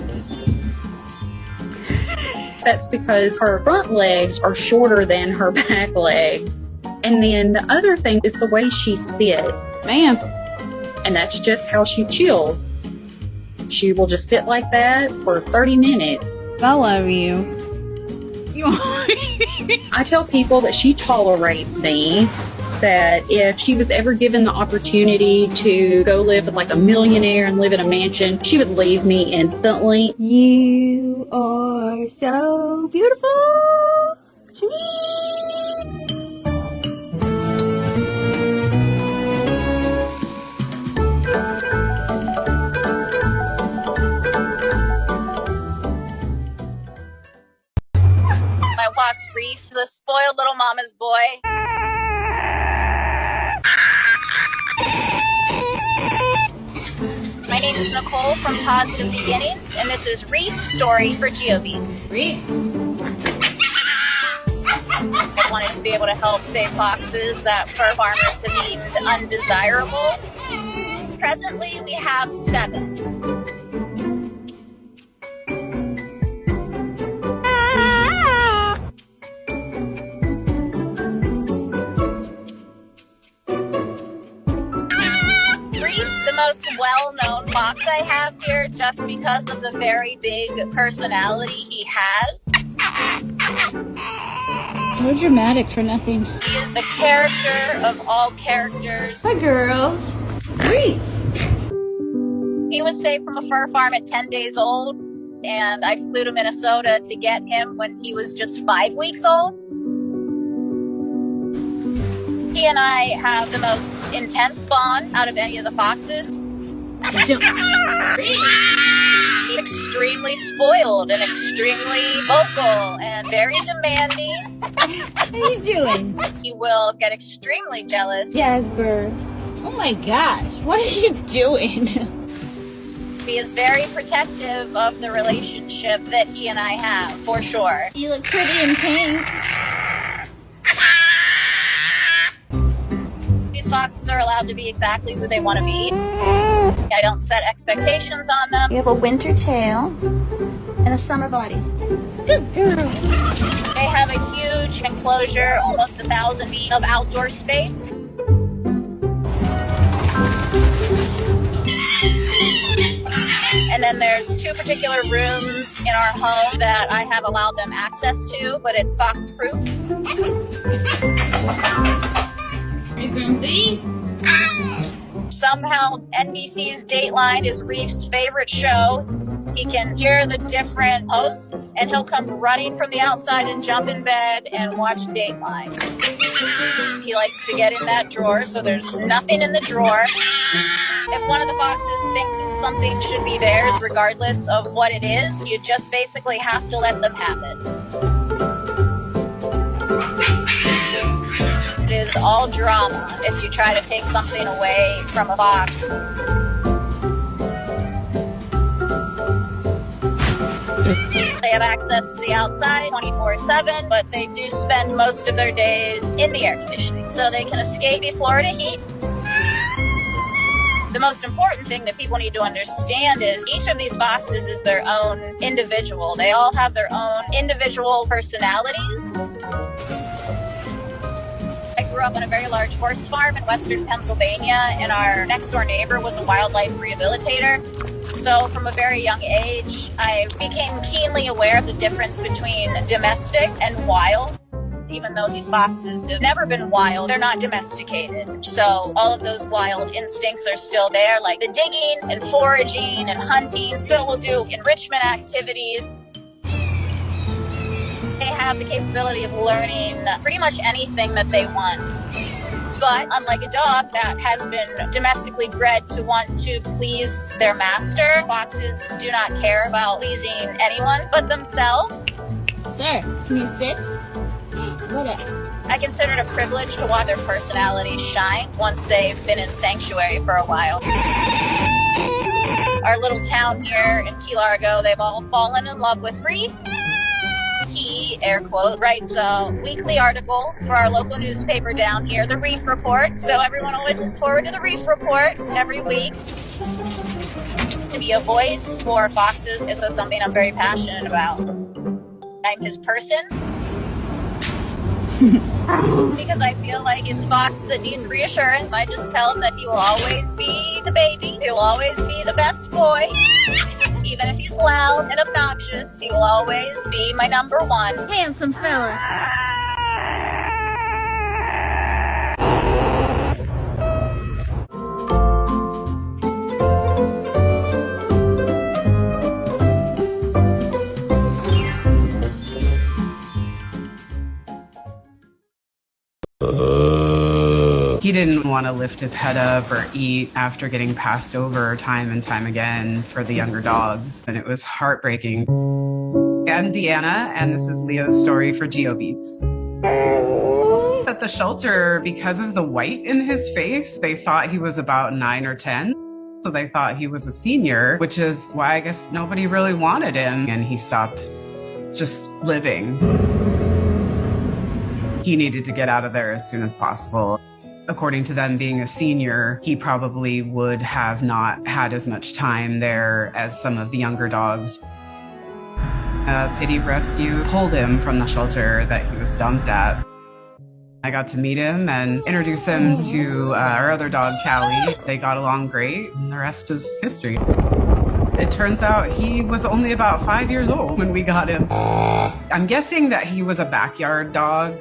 That's because her front legs are shorter than her back leg. And then the other thing is the way she sits. Ma'am. And that's just how she chills. She will just sit like that for 30 minutes. I love you. I tell people that she tolerates me. That if she was ever given the opportunity to go live with like a millionaire and live in a mansion, she would leave me instantly. You are so beautiful to me. My fox Reef is a spoiled little mama's boy. My name is Nicole from Positive Beginnings, and this is Reef's story for GeoBeats. Reef. I wanted to be able to help save foxes that fur farmers have deemed undesirable. Presently, we have 7. The most well-known fox I have here just because of the very big personality he has. So dramatic for nothing. He is the character of all characters. Hi, girls. Great. He was saved from a fur farm at 10 days old, and I flew to Minnesota to get him when he was just 5 weeks old. He and I have the most intense bond out of any of the foxes. He's extremely spoiled and extremely vocal and very demanding. How you doing? He will get extremely jealous. Jasper. Oh my gosh, what are you doing? He is very protective of the relationship that he and I have, for sure. You look pretty in pink. These foxes are allowed to be exactly who they want to be. I don't set expectations on them. You have a winter tail and a summer body. Good girl. They have a huge enclosure, almost 1,000 feet of outdoor space. And then there's 2 particular rooms in our home that I have allowed them access to, but it's fox-proof. Are you grumpy? Somehow NBC's Dateline is Reef's favorite show. He can hear the different hosts, and he'll come running from the outside and jump in bed and watch Dateline. He likes to get in that drawer, so there's nothing in the drawer. If one of the foxes thinks something should be theirs, regardless of what it is, you just basically have to let them have it. It is all drama if you try to take something away from a fox. They have access to the outside 24/7, but they do spend most of their days in the air conditioning, so they can escape the Florida heat. The most important thing that people need to understand is each of these foxes is their own individual. They all have their own individual personalities. I grew up on a very large horse farm in western Pennsylvania, and our next door neighbor was a wildlife rehabilitator. So from a very young age, I became keenly aware of the difference between domestic and wild. Even though these foxes have never been wild, they're not domesticated. So all of those wild instincts are still there, like the digging and foraging and hunting. So we'll do enrichment activities. They have the capability of learning pretty much anything that they want. But unlike a dog that has been domestically bred to want to please their master, foxes do not care about pleasing anyone but themselves. Sir, can you sit? What up? I consider it a privilege to watch their personalities shine once they've been in sanctuary for a while. Our little town here in Key Largo, they've all fallen in love with Reef. He, air quote, writes a weekly article for our local newspaper down here, the Reef Report. So everyone always looks forward to the Reef Report every week. To be a voice for foxes is something I'm very passionate about. I'm his person. Because I feel like he's a fox that needs reassurance. I just tell him that he will always be the baby. He will always be the best boy. Even if he's loud and obnoxious, he will always be my number one. Handsome fella. He didn't want to lift his head up or eat after getting passed over time and time again for the younger dogs, and it was heartbreaking. I'm Deanna, and this is Leo's story for GeoBeats. At the shelter, because of the white in his face, they thought he was about 9 or 10. So they thought he was a senior, which is why I guess nobody really wanted him, and he stopped just living. He needed to get out of there as soon as possible. According to them, being a senior, he probably would have not had as much time there as some of the younger dogs. Pity Rescue pulled him from the shelter that he was dumped at. I got to meet him and introduce him to our other dog, Callie. They got along great, and the rest is history. It turns out he was only about 5 years old when we got him. I'm guessing that he was a backyard dog.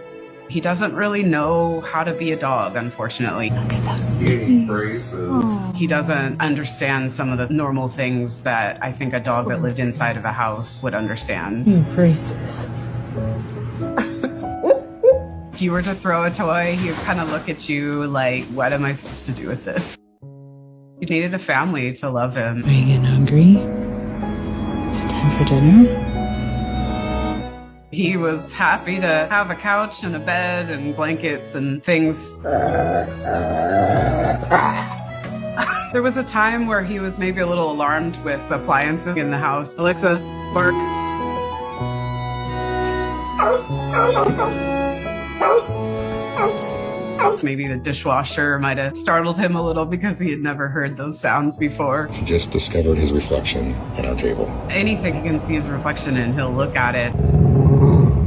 He doesn't really know how to be a dog, unfortunately. Look at those braces. He doesn't understand some of the normal things that I think a dog that lived inside of a house would understand. Braces. If you were to throw a toy, he would kind of look at you like, what am I supposed to do with this? He needed a family to love him. Are you getting hungry? Is it time for dinner? He was happy to have a couch and a bed and blankets and things. There was a time where he was maybe a little alarmed with appliances in the house. Alexa, bark. Maybe the dishwasher might have startled him a little because he had never heard those sounds before. He just discovered his reflection on our table. Anything he can see his reflection in, he'll look at it.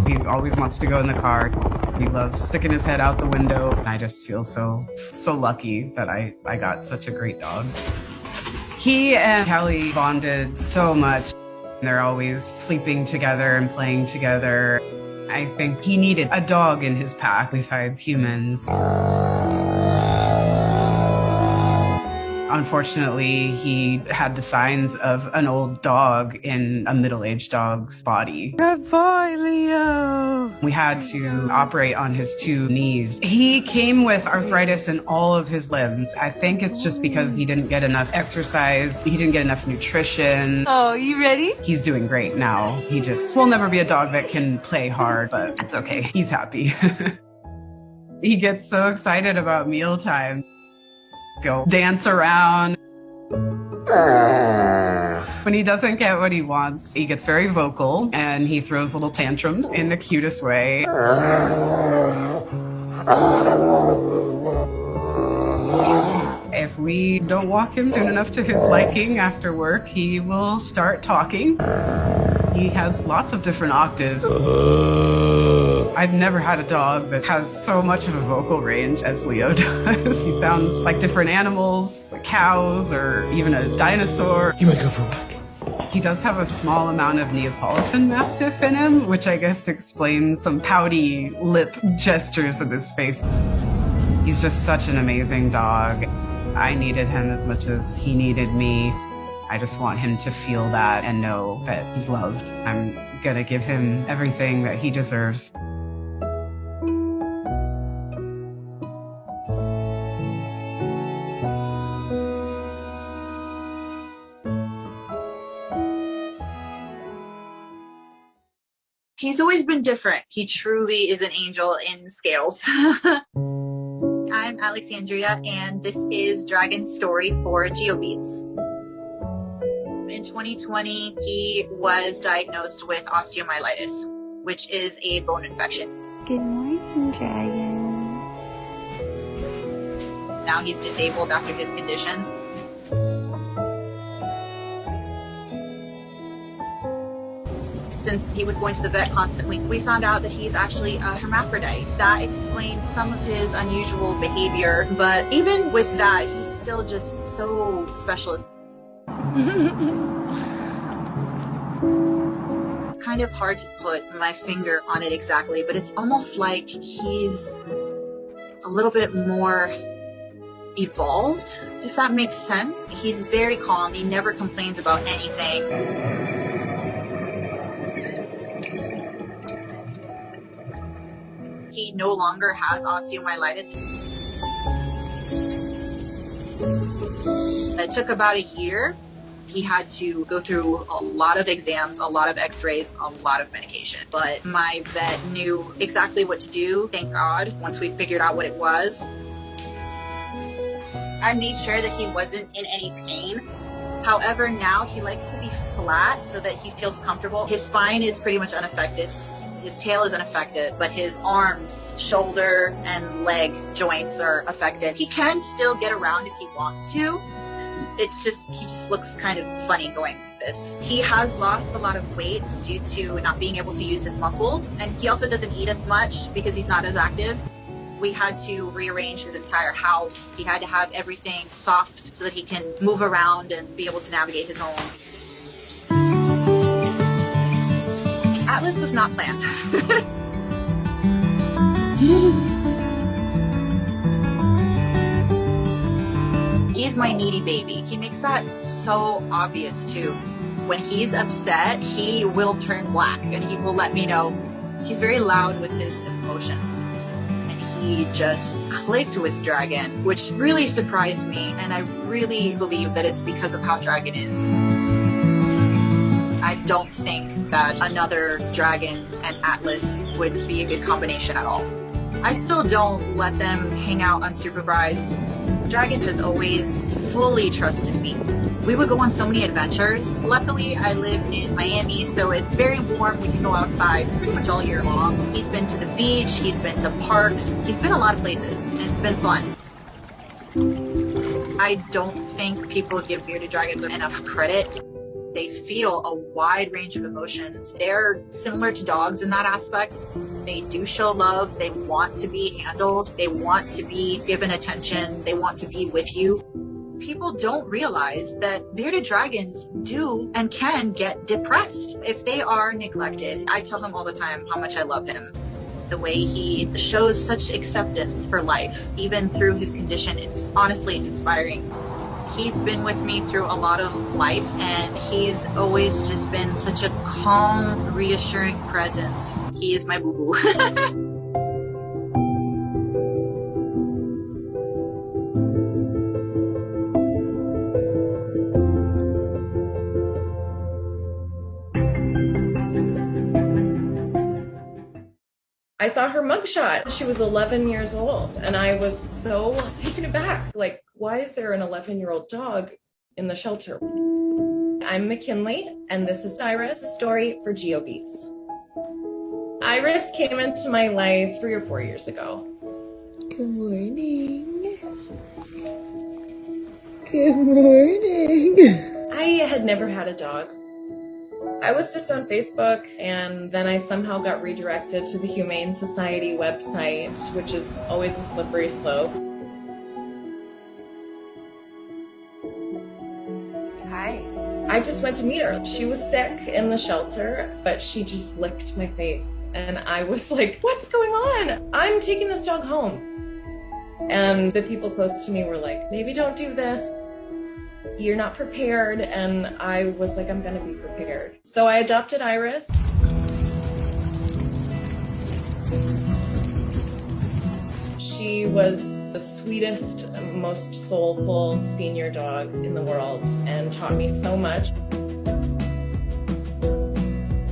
He always wants to go in the car. He loves sticking his head out the window. I just feel so lucky that I got such a great dog. He and Callie bonded so much. They're always sleeping together and playing together. I think he needed a dog in his pack besides humans. Unfortunately, he had the signs of an old dog in a middle-aged dog's body. Good boy, Leo. We had to operate on his 2 knees. He came with arthritis in all of his limbs. I think it's just because he didn't get enough exercise. He didn't get enough nutrition. Oh, you ready? He's doing great now. He just will never be a dog that can play hard, but that's okay. He's happy. He gets so excited about mealtime. Go dance around. When he doesn't get what he wants, he gets very vocal and he throws little tantrums in the cutest way. If we don't walk him soon enough to his liking after work, he will start talking. He has lots of different octaves. I've never had a dog that has so much of a vocal range as Leo does. He sounds like different animals, like cows, or even a dinosaur. You might go for a walk. He does have a small amount of Neapolitan Mastiff in him, which I guess explains some pouty lip gestures in his face. He's just such an amazing dog. I needed him as much as he needed me. I just want him to feel that and know that he's loved. I'm gonna give him everything that he deserves. He's always been different. He truly is an angel in scales. I'm Alexandria, and this is Dragon's story for GeoBeats. In 2020, he was diagnosed with osteomyelitis, which is a bone infection. Good morning, Dragon. Now he's disabled after his condition. Since he was going to the vet constantly, we found out that he's actually a hermaphrodite. That explains some of his unusual behavior, but even with that, he's still just so special. It's kind of hard to put my finger on it exactly, but it's almost like he's a little bit more evolved, if that makes sense. He's very calm. He never complains about anything. He no longer has osteomyelitis. It took about a year. He had to go through a lot of exams, a lot of x-rays, a lot of medication. But my vet knew exactly what to do, thank God, once we figured out what it was. I made sure that he wasn't in any pain. However, now he likes to be flat so that he feels comfortable. His spine is pretty much unaffected. His tail is unaffected, but his arms, shoulder, and leg joints are affected. He can still get around if he wants to. It's just, he just looks kind of funny going like this. He has lost a lot of weight due to not being able to use his muscles, and he also doesn't eat as much because he's not as active. We had to rearrange his entire house. He had to have everything soft so that he can move around and be able to navigate his own. Atlas was not planned. He's my needy baby. He makes that so obvious too. When he's upset, he will turn black and he will let me know. He's very loud with his emotions. And he just clicked with Dragon, which really surprised me. And I really believe that it's because of how Dragon is. I don't think that another Dragon and Atlas would be a good combination at all. I still don't let them hang out unsupervised. Dragon has always fully trusted me. We would go on so many adventures. Luckily, I live in Miami, so it's very warm. We can go outside pretty much all year long. He's been to the beach, he's been to parks, he's been a lot of places, and it's been fun. I don't think people give bearded dragons enough credit. They feel a wide range of emotions. They're similar to dogs in that aspect. They do show love. They want to be handled. They want to be given attention. They want to be with you. People don't realize that bearded dragons do and can get depressed if they are neglected. I tell him all the time how much I love him. The way he shows such acceptance for life, even through his condition, it's honestly inspiring. He's been with me through a lot of life, and he's always just been such a calm, reassuring presence. He is my boo-boo. I saw her mugshot. She was 11 years old, and I was so taken aback. Like, why is there an 11-year-old dog in the shelter? I'm McKinley, and this is Iris' story for GeoBeats. Iris came into my life 3 or 4 years ago. Good morning. Good morning. I had never had a dog. I was just on Facebook, and then I somehow got redirected to the Humane Society website, which is always a slippery slope. Hi. I just went to meet her. She was sick in the shelter, but she just licked my face. And I was like, what's going on? I'm taking this dog home. And the people close to me were like, maybe don't do this. You're not prepared. And I was like, I'm gonna be prepared. So I adopted Iris. She was the sweetest, most soulful senior dog in the world and taught me so much.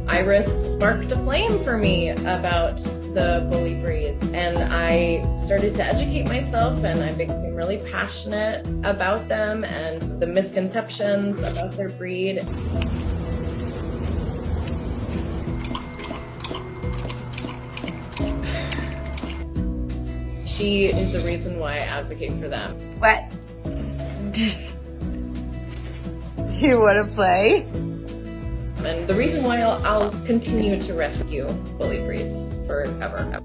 Iris sparked a flame for me about the bully breeds, and I started to educate myself, and I became really passionate about them and the misconceptions about their breed. She is the reason why I advocate for them. What? You want to play? And the reason why I'll continue to rescue bully breeds forever.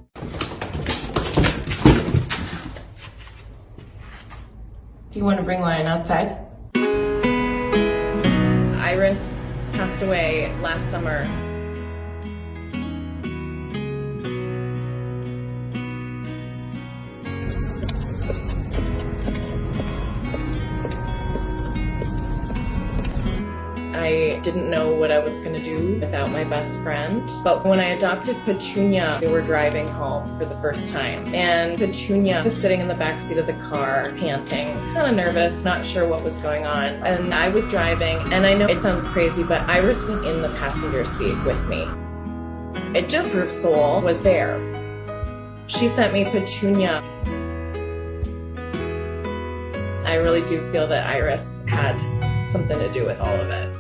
Do you want to bring Lion outside? Iris passed away last summer. I didn't know what I was going to do without my best friend. But when I adopted Petunia, we were driving home for the first time. And Petunia was sitting in the backseat of the car, panting, kind of nervous, not sure what was going on. And I was driving, and I know it sounds crazy, but Iris was in the passenger seat with me. It just, her soul was there. She sent me Petunia. I really do feel that Iris had something to do with all of it.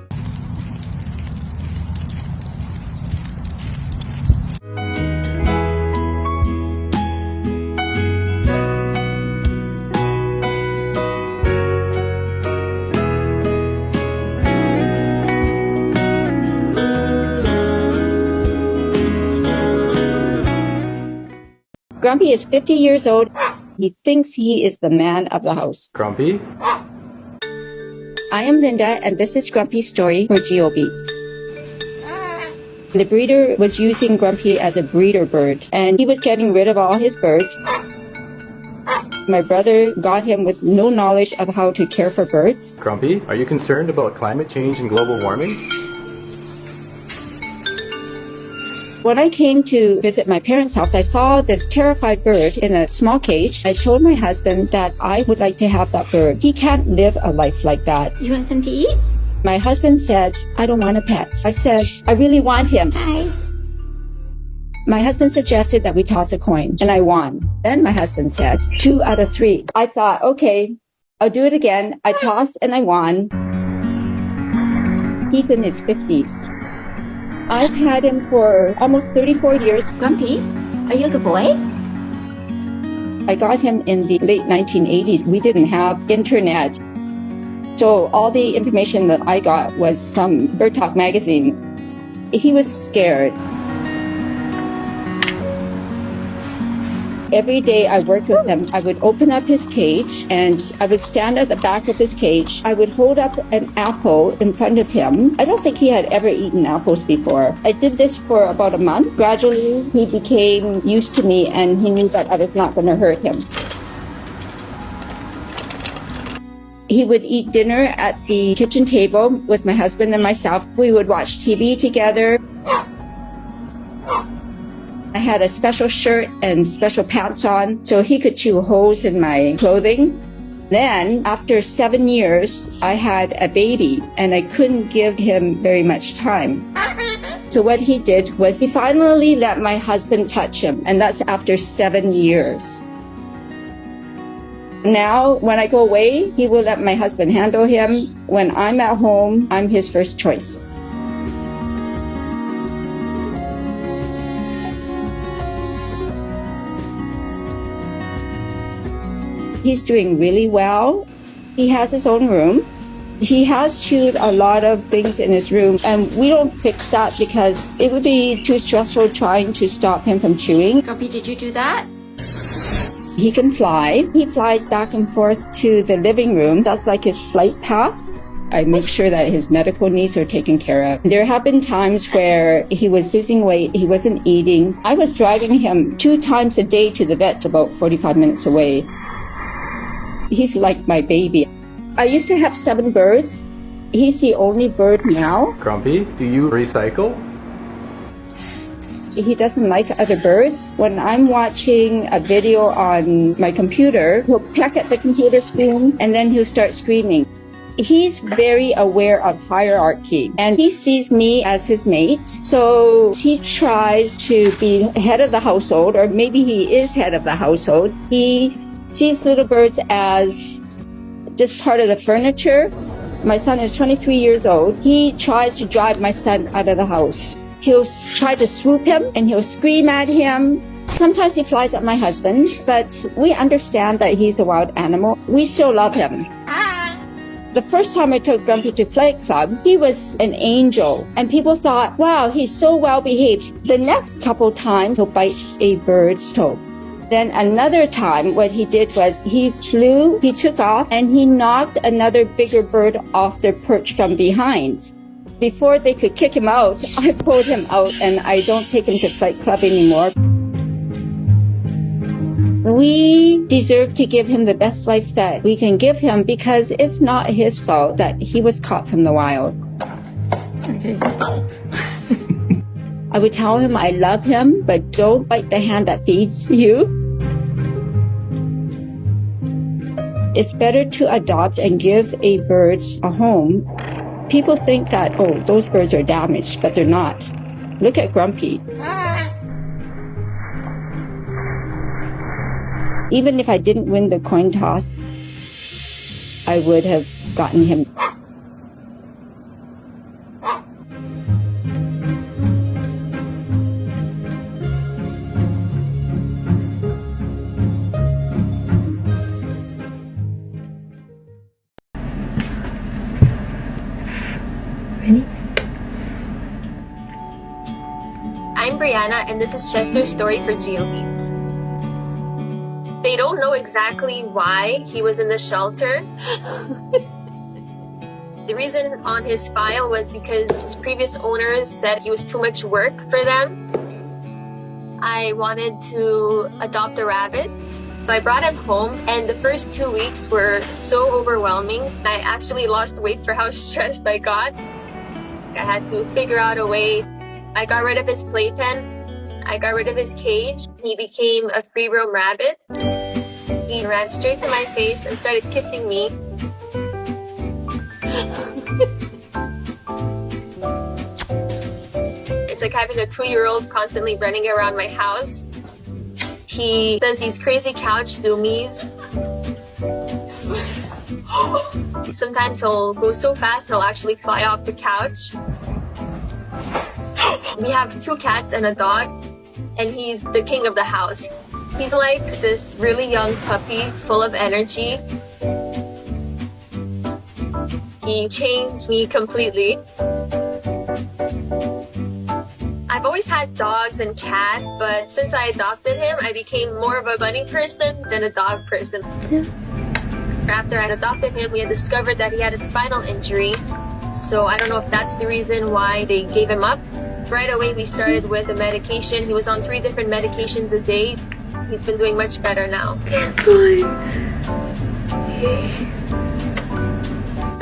Grumpy is 50 years old. He thinks he is the man of the house. Grumpy? I am Linda, and this is Grumpy's story for GeoBeats. The breeder was using Grumpy as a breeder bird, and he was getting rid of all his birds. My brother got him with no knowledge of how to care for birds. Grumpy, are you concerned about climate change and global warming? When I came to visit my parents' house, I saw this terrified bird in a small cage. I told my husband that I would like to have that bird. He can't live a life like that. You want some to eat? My husband said, I don't want a pet. I said, I really want him. Hi. My husband suggested that we toss a coin, and I won. Then my husband said, 2 out of 3. I thought, okay, I'll do it again. I tossed and I won. He's in his 50s. I've had him for almost 34 years. Grumpy, are you a good boy? I got him in the late 1980s. We didn't have internet. So all the information that I got was from Bird Talk magazine. He was scared. Every day I worked with him, I would open up his cage and I would stand at the back of his cage. I would hold up an apple in front of him. I don't think he had ever eaten apples before. I did this for about a month. Gradually, he became used to me and he knew that I was not going to hurt him. He would eat dinner at the kitchen table with my husband and myself. We would watch TV together. I had a special shirt and special pants on so he could chew holes in my clothing. Then, after 7 years, I had a baby and I couldn't give him very much time. So what he did was he finally let my husband touch him, and that's after 7 years. Now, when I go away, he will let my husband handle him. When I'm at home, I'm his first choice. He's doing really well. He has his own room. He has chewed a lot of things in his room, and we don't fix that because it would be too stressful trying to stop him from chewing. Grumpy, did you do that? He can fly. He flies back and forth to the living room. That's like his flight path. I make sure that his medical needs are taken care of. There have been times where he was losing weight, he wasn't eating. I was driving him 2 times a day to the vet, about 45 minutes away. He's like my baby. I used to have 7 birds. He's the only bird now. Grumpy, do you recycle? He doesn't like other birds. When I'm watching a video on my computer, he'll peck at the computer screen and then he'll start screaming. He's very aware of hierarchy and he sees me as his mate. So he tries to be head of the household, or maybe he is head of the household. He sees little birds as just part of the furniture. My son is 23 years old. He tries to drive my son out of the house. He'll try to swoop him and he'll scream at him. Sometimes he flies at my husband, but we understand that he's a wild animal. We still love him. The first time I took Grumpy to Flight Club, he was an angel. And people thought, wow, he's so well behaved. The next couple times, he'll bite a bird's toe. Then another time, what he did was he flew, he took off, and he knocked another bigger bird off their perch from behind. Before they could kick him out, I pulled him out, and I don't take him to Flight Club anymore. We deserve to give him the best life that we can give him because it's not his fault that he was caught from the wild. I would tell him I love him, but don't bite the hand that feeds you. It's better to adopt and give a bird a home. People think that, oh, those birds are damaged, but they're not. Look at Grumpy. Even if I didn't win the coin toss, I would have gotten him. I'm Brianna, and this is Chester's story for GeoBeats. They don't know exactly why he was in the shelter. The reason on his file was because his previous owners said he was too much work for them. I wanted to adopt a rabbit. So I brought him home, and the first 2 weeks were so overwhelming. I actually lost weight for how stressed I got. I had to figure out a way. I got rid of his playpen. I got rid of his cage. He became a free roam rabbit. He ran straight to my face and started kissing me. It's like having a 2-year-old constantly running around my house. He does these crazy couch zoomies. Sometimes he'll go so fast he'll actually fly off the couch. We have 2 cats and a dog, and he's the king of the house. He's like this really young puppy full of energy. He changed me completely. I've always had dogs and cats, but since I adopted him, I became more of a bunny person than a dog person. After I adopted him, we had discovered that he had a spinal injury. So I don't know if that's the reason why they gave him up. Right away, we started with the medication. He was on 3 different medications a day. He's been doing much better now.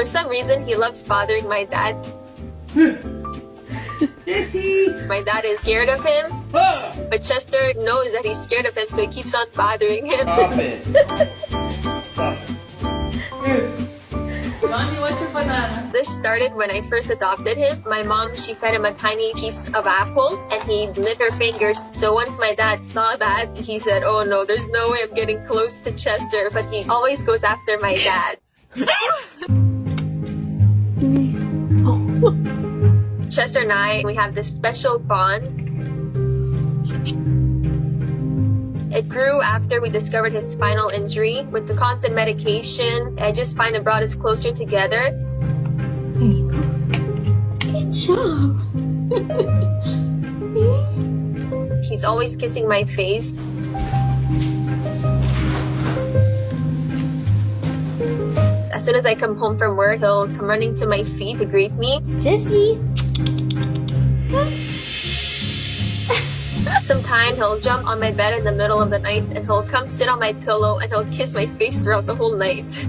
For some reason, he loves bothering my dad. My dad is scared of him, but Chester knows that he's scared of him, so he keeps on bothering him. Stop it. This started when I first adopted him. My mom, she fed him a tiny piece of apple and he lit her fingers. So once my dad saw that, he said, oh no, there's no way I'm getting close to Chester, but he always goes after my dad. Chester and I, we have this special bond. It grew after we discovered his spinal injury. With the constant medication, I just find it brought us closer together. There you go. Good job. He's always kissing my face. As soon as I come home from work, he'll come running to my feet to greet me. Jessie. Sometimes he'll jump on my bed in the middle of the night and he'll come sit on my pillow and he'll kiss my face throughout the whole night.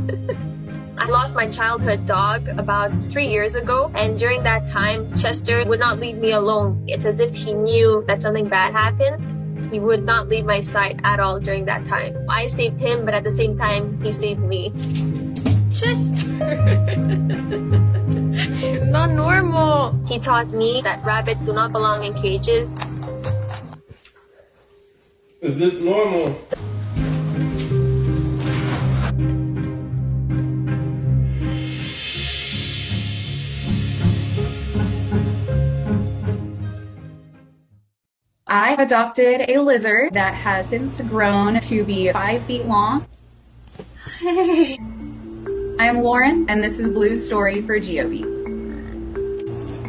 I lost my childhood dog about 3 years ago, and during that time, Chester would not leave me alone. It's as if he knew that something bad happened. He would not leave my side at all during that time. I saved him, but at the same time, he saved me. Chester. You're not normal. He taught me that rabbits do not belong in cages. Is this normal? I adopted a lizard that has since grown to be 5 feet long. Hey. I'm Lauren, and this is Blue's story for GeoBeats.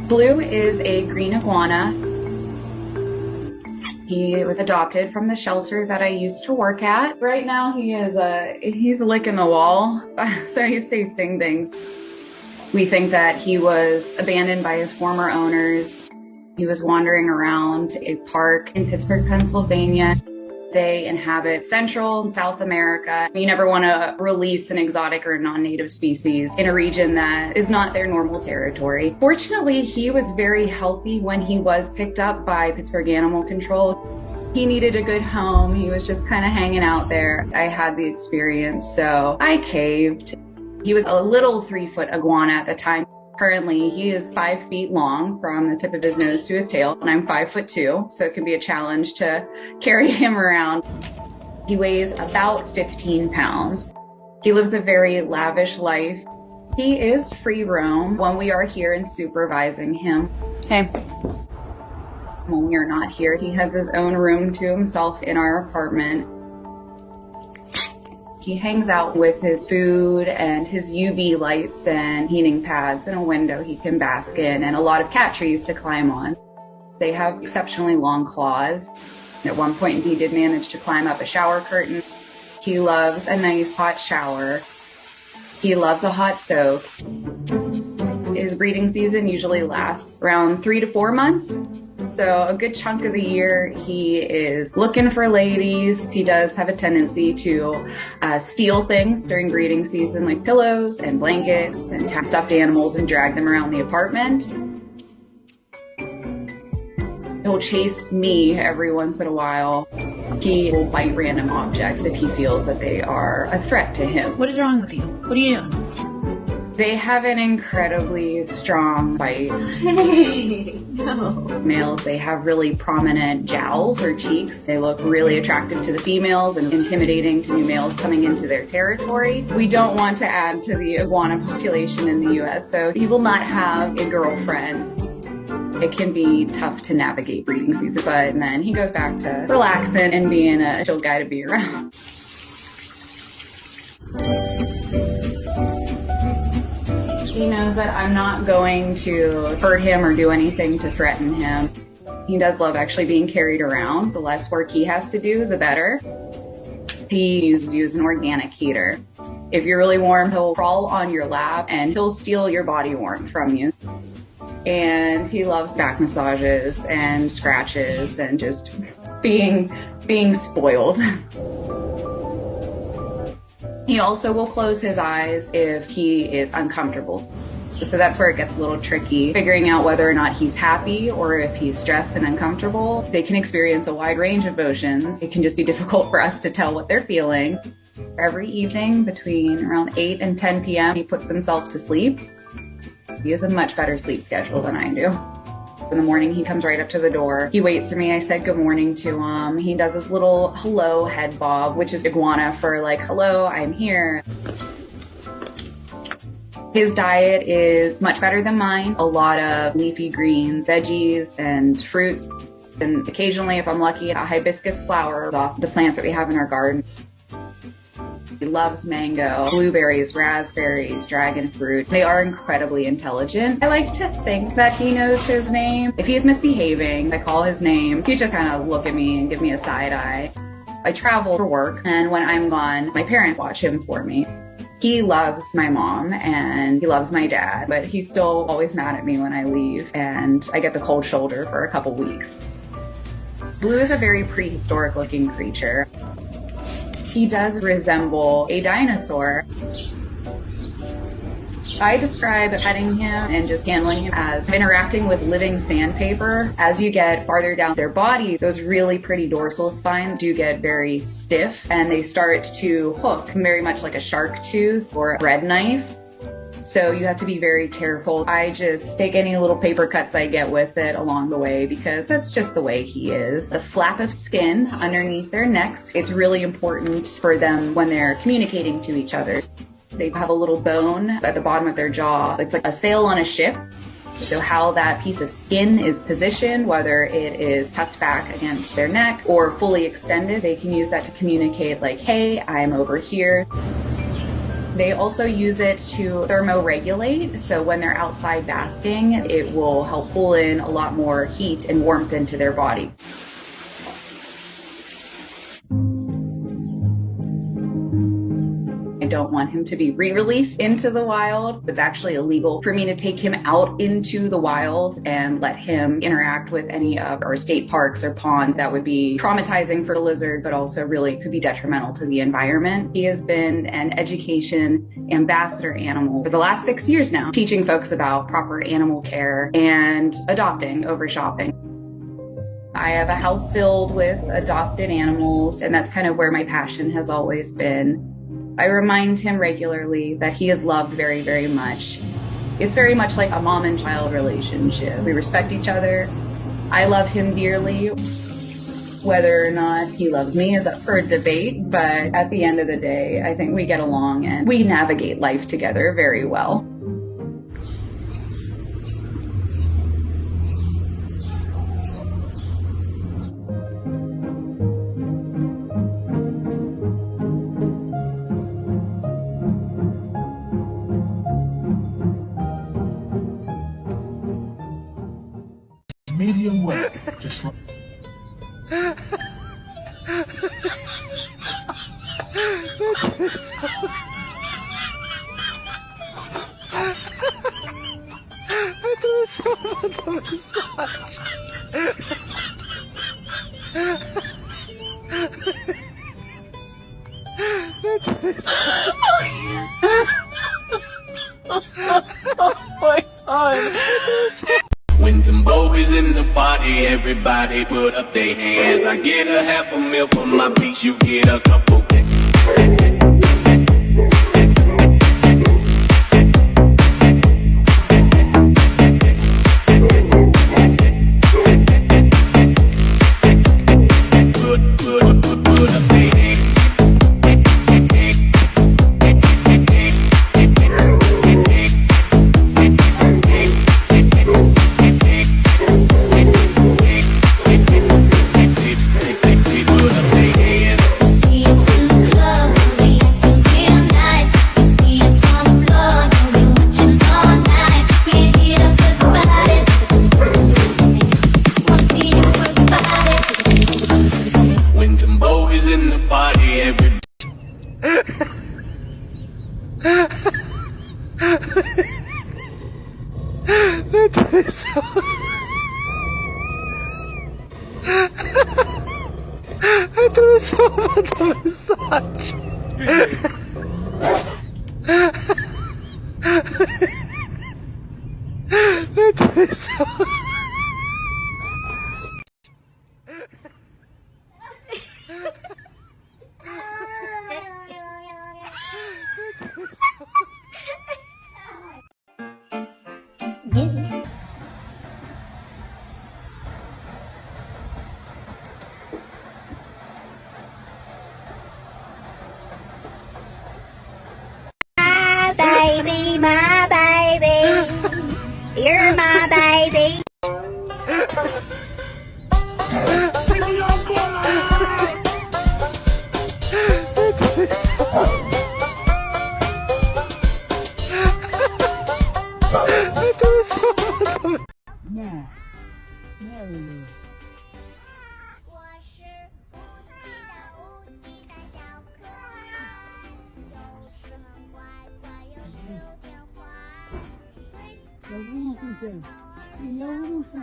Blue is a green iguana. He was adopted from the shelter that I used to work at. Right now he's licking the wall, so he's tasting things. We think that he was abandoned by his former owners. He was wandering around a park in Pittsburgh, Pennsylvania. They inhabit Central and South America. You never want to release an exotic or non-native species in a region that is not their normal territory. Fortunately, he was very healthy when he was picked up by Pittsburgh Animal Control. He needed a good home. He was just kind of hanging out there. I had the experience, so I caved. He was a little 3-foot iguana at the time. Currently, he is 5 feet long from the tip of his nose to his tail, and I'm 5'2", so it can be a challenge to carry him around. He weighs about 15 pounds. He lives a very lavish life. He is free roam when we are here and supervising him. Hey. When we are not here, he has his own room to himself in our apartment. He hangs out with his food and his UV lights and heating pads and a window he can bask in and a lot of cat trees to climb on. They have exceptionally long claws. At one point he did manage to climb up a shower curtain. He loves a nice hot shower. He loves a hot soak. His breeding season usually lasts around 3 to 4 months. So a good chunk of the year, he is looking for ladies. He does have a tendency to steal things during breeding season, like pillows and blankets and stuffed animals, and drag them around the apartment. He'll chase me every once in a while. He will bite random objects if he feels that they are a threat to him. What is wrong with you? What are you doing? They have an incredibly strong bite. Hey, no. Males, they have really prominent jowls or cheeks. They look really attractive to the females and intimidating to new males coming into their territory. We don't want to add to the iguana population in the US, so he will not have a girlfriend. It can be tough to navigate breeding season, but then he goes back to relaxing and being a chill guy to be around. He knows that I'm not going to hurt him or do anything to threaten him. He does love actually being carried around. The less work he has to do, the better. He uses you as an organic heater. If you're really warm, he'll crawl on your lap and he'll steal your body warmth from you. And he loves back massages and scratches and just being spoiled. He also will close his eyes if he is uncomfortable. So that's where it gets a little tricky, figuring out whether or not he's happy or if he's stressed and uncomfortable. They can experience a wide range of emotions. It can just be difficult for us to tell what they're feeling. Every evening between around 8 and 10 p.m., he puts himself to sleep. He has a much better sleep schedule than I do. In the morning, he comes right up to the door. He waits for me. I said good morning to him. He does his little hello head bob, which is iguana for like, hello, I'm here. His diet is much better than mine. A lot of leafy greens, veggies, and fruits. And occasionally, if I'm lucky, a hibiscus flower off the plants that we have in our garden. He loves mango, blueberries, raspberries, dragon fruit. They are incredibly intelligent. I like to think that he knows his name. If he's misbehaving, I call his name. He just kind of look at me and give me a side eye. I travel for work, and when I'm gone, my parents watch him for me. He loves my mom and he loves my dad, but he's still always mad at me when I leave, and I get the cold shoulder for a couple weeks. Blue is a very prehistoric looking creature. He does resemble a dinosaur. I describe petting him and just handling him as interacting with living sandpaper. As you get farther down their body, those really pretty dorsal spines do get very stiff and they start to hook very much like a shark tooth or a bread knife. So you have to be very careful. I just take any little paper cuts I get with it along the way because that's just the way he is. The flap of skin underneath their necks, it's really important for them when they're communicating to each other. They have a little bone at the bottom of their jaw. It's like a sail on a ship. So how that piece of skin is positioned, whether it is tucked back against their neck or fully extended, they can use that to communicate like, hey, I'm over here. They also use it to thermoregulate, so when they're outside basking, it will help pull in a lot more heat and warmth into their body. I don't want him to be re-released into the wild. It's actually illegal for me to take him out into the wild and let him interact with any of our state parks or ponds. That would be traumatizing for the lizard, but also really could be detrimental to the environment. He has been an education ambassador animal for the last 6 years now, teaching folks about proper animal care and adopting over shopping. I have a house filled with adopted animals, and that's kind of where my passion has always been. I remind him regularly that he is loved very, very much. It's very much like a mom and child relationship. We respect each other. I love him dearly. Whether or not he loves me is up for debate, but at the end of the day, I think we get along and we navigate life together very well. Medium well, just right. Oh my god. When Timbo is in the party, everybody put up their hands. I get a half a meal for my beats, you get a couple. I do so much massage. Baby, my baby, you're my baby. No. No. 我是无敌的无敌的小可爱，又是很乖乖，又是有点坏。最有路上，有路上。